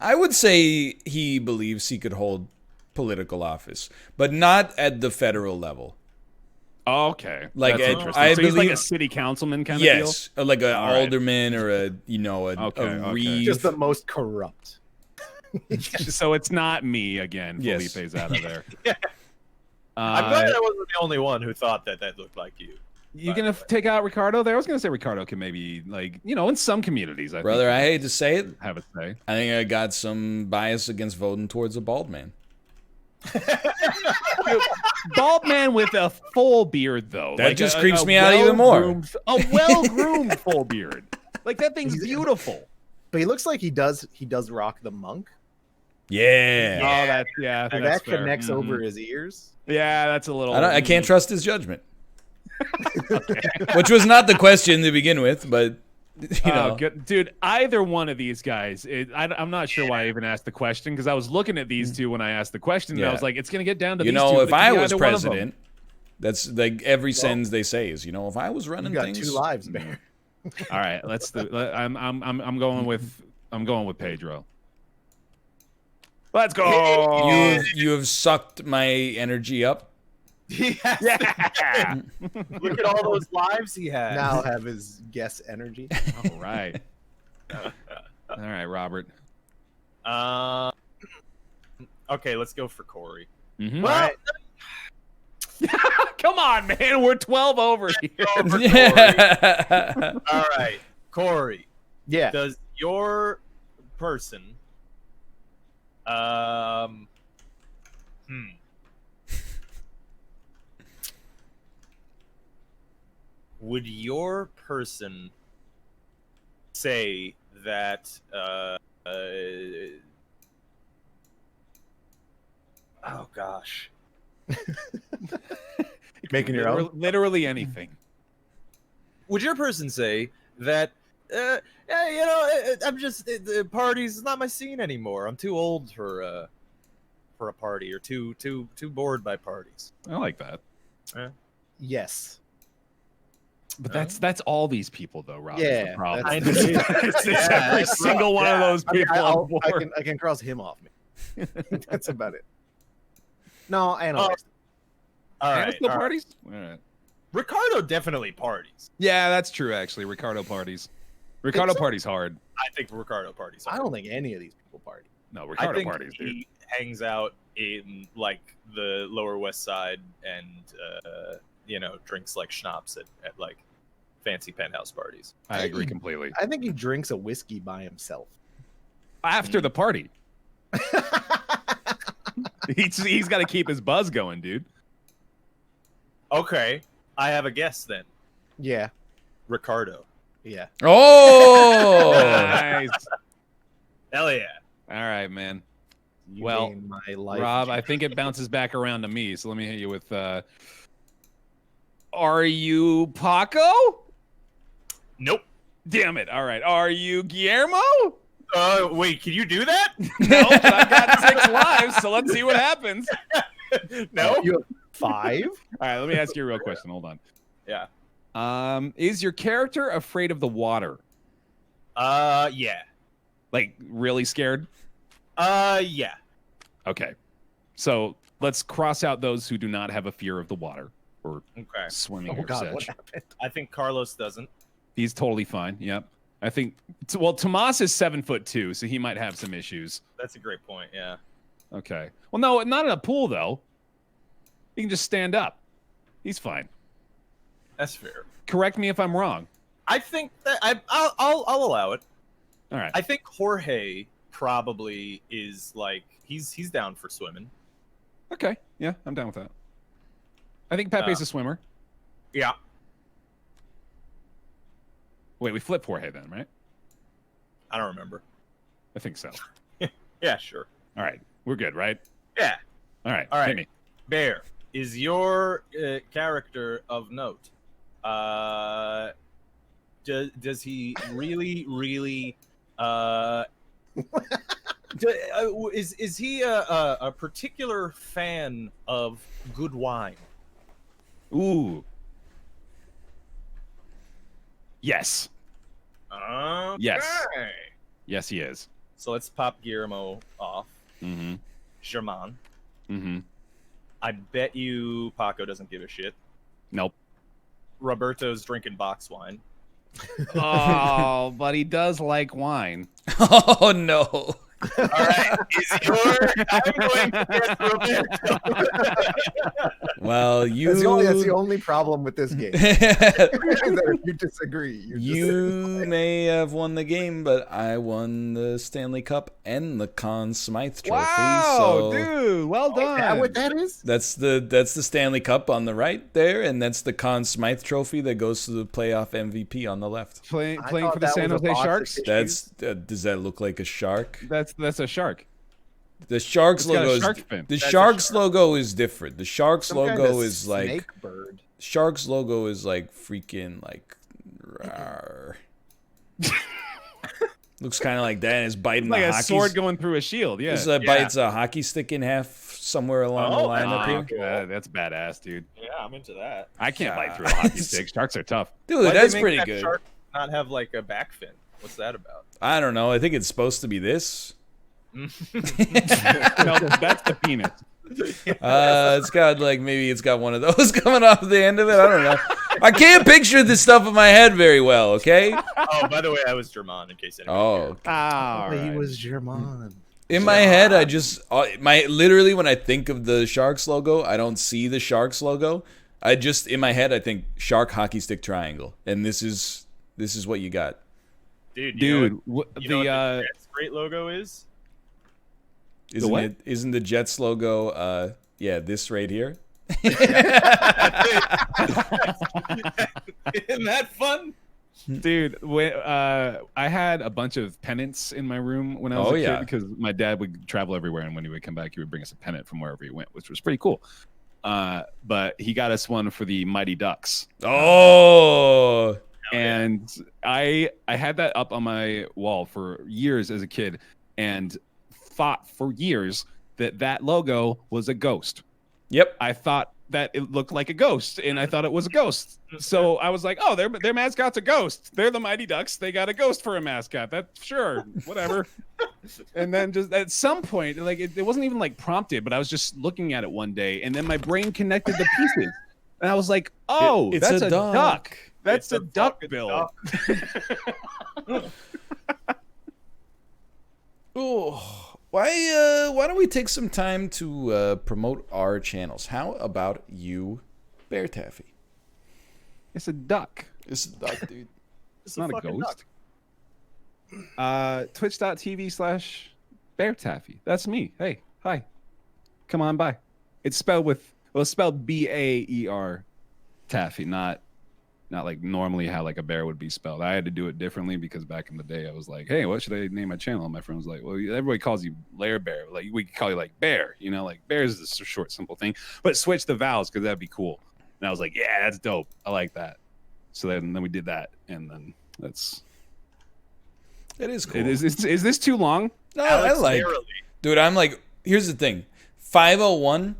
I would say he believes he could hold political office, but not at the federal level. Okay. Like, That's I interesting. So he's like believe- a city councilman kind of deal? Yes, like an All right. alderman or a Okay. reeve. Just the most corrupt. So it's not me again. Yes. Felipe's out of there. I'm glad I wasn't the only one who thought that looked like you. You gonna take out Ricardo there? I was gonna say Ricardo can maybe, like, you know, in some communities, I Brother, think, I hate to say it, have a say. I think I got some bias against voting towards a bald man. Bald man with a full beard, though. That just creeps me out even more. A well-groomed full beard. Like, that thing's beautiful. But he looks like he does rock the monk. Yeah. Oh, that's I think that's That fair. connects Mhm. over his ears. Yeah, that's a little. I can't trust his judgment. Which was not the question to begin with, but you know. Good. Dude, either one of these guys, I'm not sure why I even asked the question, because I was looking at these two when I asked the question, and I was like, it's going to get down to you these know, two. if I was either one of them. president, that's like every sentence they say is, you know, if I was running You got things, 2 lives, Bear. All right, I'm going with Pedro. Let's go. you have sucked my energy up. Yes. Yeah. Look at all those lives he had. Now I'll have his guess energy. All right. All right, Robert. Okay, let's go for Corey. Mhm. Well, Come on, man. We're 12 over here. go for Yeah. Corey. All right, Corey. Yeah. Does your person would your person say that oh gosh. Making your own. Literally anything. Would your person say that I'm just parties is not my scene anymore. I'm too old for a party, or too bored by parties. I like that. Yes. But that's all these people, though, Rob. Yeah, Is the problem. that's- It's Yeah, every that's single rough. one of Yeah. those people on board. I can cross him off me. That's about it. No, I know. All And right, still all right. parties? All right. Ricardo definitely parties. Yeah, that's true, actually. Ricardo parties. Ricardo so? parties hard. I think Ricardo parties. I don't think any of these people party. No, I Ricardo think parties, dude. he hangs out in like the Lower West Side and drinks like schnapps at like fancy penthouse parties. I agree completely. I think he drinks a whiskey by himself. After the party. He's got to keep his buzz going, dude. Okay, I have a guess then. Yeah. Ricardo. Yeah. Oh. Nice. Hell yeah. All right, man. You Well, gained my life. Rob, I think it bounces back around to me. So let me hit you with are you Paco? Nope. Damn it. All right. Are you Guillermo? Wait, can you do that? No, but I've got 6 lives, so let's see what happens. No. You have 5? All right, let me ask you a real question. Hold on. Yeah. Is your character afraid of the water? Yeah. Like really scared? Yeah. Okay. So let's cross out those who do not have a fear of the water or Okay. swimming Oh or God, what such. happened? I think Carlos doesn't. He's totally fine. Yep. I think. Well, Tomas is 7'2", so he might have some issues. That's a great point. Yeah. Okay. Well, no, not in a pool though. He can just stand up. He's fine. That's fair. Correct me if I'm wrong. I think that I'll allow it. All right. I think Jorge probably is like he's down for swimming. Okay. Yeah, I'm down with that. I think Pepe's a swimmer. Yeah. Wait, we flip Jorge then, right? I don't remember. I think so. Yeah, sure. All right. We're good, right? Yeah. All right. All right. Hit me. Bear, is your character of note? Does he really is he a particular fan of good wine? Ooh. Yes. Okay. Yes. Yes, he is. So let's pop Guillermo off. Mm-hmm. German. Mm-hmm. I bet you Paco doesn't give a shit. Nope. Roberto's drinking box wine. Oh, but he does like wine. Oh no. All right, is your I'm going to get Roberto. Well, you That's the only problem with this game. That if you disagree, you may have won the game, but I won the Stanley Cup and the Conn Smythe Trophy. Wow, so dude, well done. Is that what that is? that's the Stanley Cup on the right there, and that's the Conn Smythe Trophy that goes to the playoff MVP on the left. Playing I for thought the that San was a Jose box of Sharks. tissues. That's does that look like a shark? That's a shark. The Sharks It's got a logo is shark fin. the That's a Sharks shark. logo is different. The Sharks Some kind logo of is like snake bird. Sharks logo is like freaking like rawr. Looks kind of like that. And it's biting Like the a hockey sword going through a shield. Yeah. bites a hockey stick in half somewhere along the line up here. cool. That's badass, dude. Yeah, I'm into that. I can't bite through a hockey stick. Sharks are tough. Dude, Why'd they that's make pretty that good. Shark not have like a back fin. What's that about? I don't know. I think it's supposed to be this. No, that's the penis. It's got like maybe it's got one of those coming off the end of it. I don't know. I can't picture this stuff in my head very well. Okay. Oh, by the way, I was German in case anyone Oh, Ah, He was German. in my head, I just literally when I think of the Sharks logo, I don't see the Sharks logo. I just in my head I think shark hockey stick triangle, and this is what you got. Dude, dude. you know what the Jets great logo is? Isn't the Jets logo this right here? Isn't that fun? Dude, when, I had a bunch of pennants in my room when I was a kid because my dad would travel everywhere, and when he would come back, he would bring us a pennant from wherever he went, which was pretty cool. But he got us one for the Mighty Ducks. Oh, and I had that up on my wall for years as a kid, and thought for years that logo was a ghost. Yep. I thought that it looked like a ghost, and I thought it was a ghost. So I was like, oh, their mascot's a ghost. They're the Mighty Ducks. They got a ghost for a mascot. That's sure, whatever. And then just at some point, like it wasn't even like prompted, but I was just looking at it one day, and then my brain connected the pieces, and I was like, oh, it's that's a a duck. duck. That's It's a a duck fucking bill. duck. Oh, why don't we take some time to promote our channels? How about you, Bear Taffy? It's a duck. It's a duck, dude. It's not a fucking ghost. Twitch.tv/Bear Taffy. That's me. Hey, hi. Come on by. It's spelled BAER Taffy, not like normally how like a bear would be spelled. I had to do it differently because back in the day I was like, hey, what should I name my channel? And my friend was like, well, everybody calls you Lair Bear. Like we could call you like Bear, you know, like Bear is a short, simple thing. But switch the vowels because that'd be cool. And I was like, yeah, that's dope. I like that. So then we did that, and then that's. It is cool. Is this too long? No, I like. Barely. Dude, I'm like. Here's the thing. 5:01.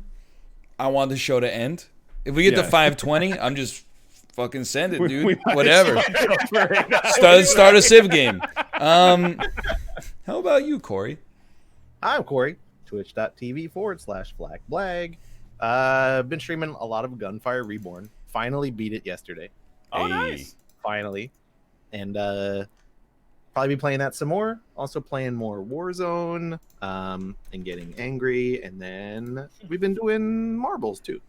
I want the show to end. If we get to 5:20, I'm just fucking send it, dude. Whatever. Start a Civ game. How about you, Corey? I'm Corey. Twitch.tv/FlagBlag. Been streaming a lot of Gunfire Reborn. Finally beat it yesterday. Oh, Hey. nice. Finally. And probably be playing that some more. Also playing more Warzone. And getting angry. And then we've been doing marbles too.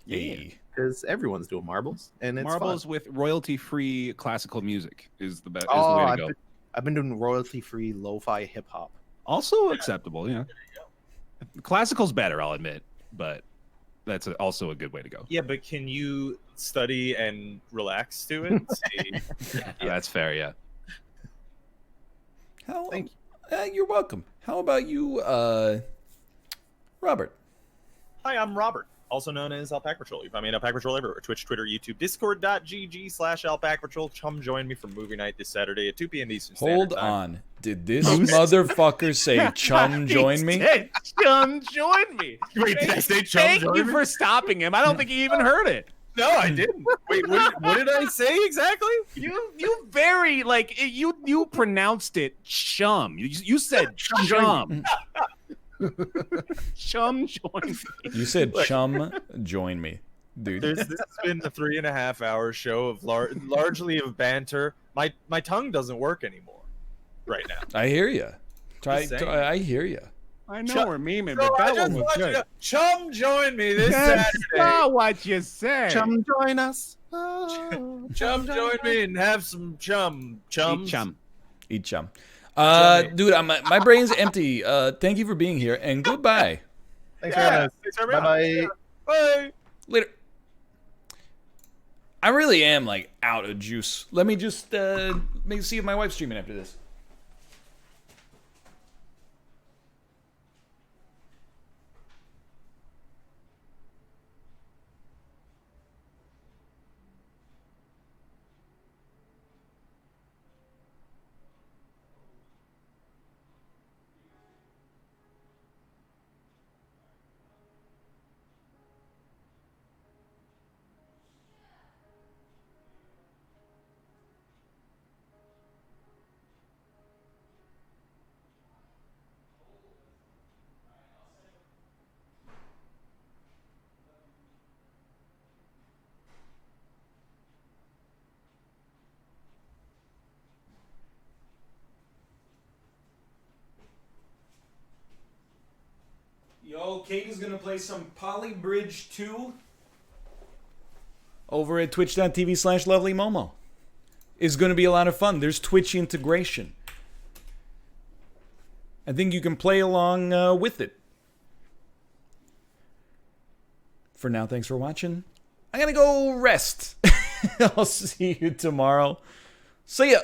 Hey. Because everyone's doing marbles. And it's Marbles fun. with royalty-free classical music is the best. Is the Oh, way to go. I've been doing royalty-free lo-fi hip-hop. Also acceptable, yeah. Classical's better, I'll admit, but that's also a good way to go. Yeah, but can you study and relax to it? See? That's fair, yeah. Thank you. You're welcome. How about you, Robert? Hi, I'm Robert, also known as Alpaca Patrol. You find me at Alpaca Patrol everywhere: Twitch, Twitter, YouTube, Discord.gg/Alpaca Patrol. Come join me for movie night this Saturday at 2 p.m. Eastern Standard Hold Time. on. Did this motherfucker say chum join me? Chum join me. Wait, did I say chum Thank join you me? for stopping him. I don't think he even heard it. No, I didn't. Wait, what did I say exactly? You very like you pronounced it chum. You said chum. Chum join me. You said chum join me, dude. This has been a 3.5-hour show of largely of banter. My tongue doesn't work anymore right now. I hear you. I hear you. I know Chum- we're memeing, So but I that just one was want you good. to chum join me this That's Saturday. not what you say. Chum, join us. Chum join me and have some chums. Eat chum. Eat chum. Chummy. Dude, my brain's empty. Thank you for being here, and goodbye. Thanks for having us. Thanks for having Bye me. bye. Bye. Later. I really am like out of juice. Let me just maybe see if my wife's streaming after this. Yo, Kate is gonna play some Poly Bridge 2 over at twitch.tv/lovelymomo. It's gonna be a lot of fun. There's Twitch integration. I think you can play along with it. For now, thanks for watching. I'm gonna go rest. I'll see you tomorrow. See ya.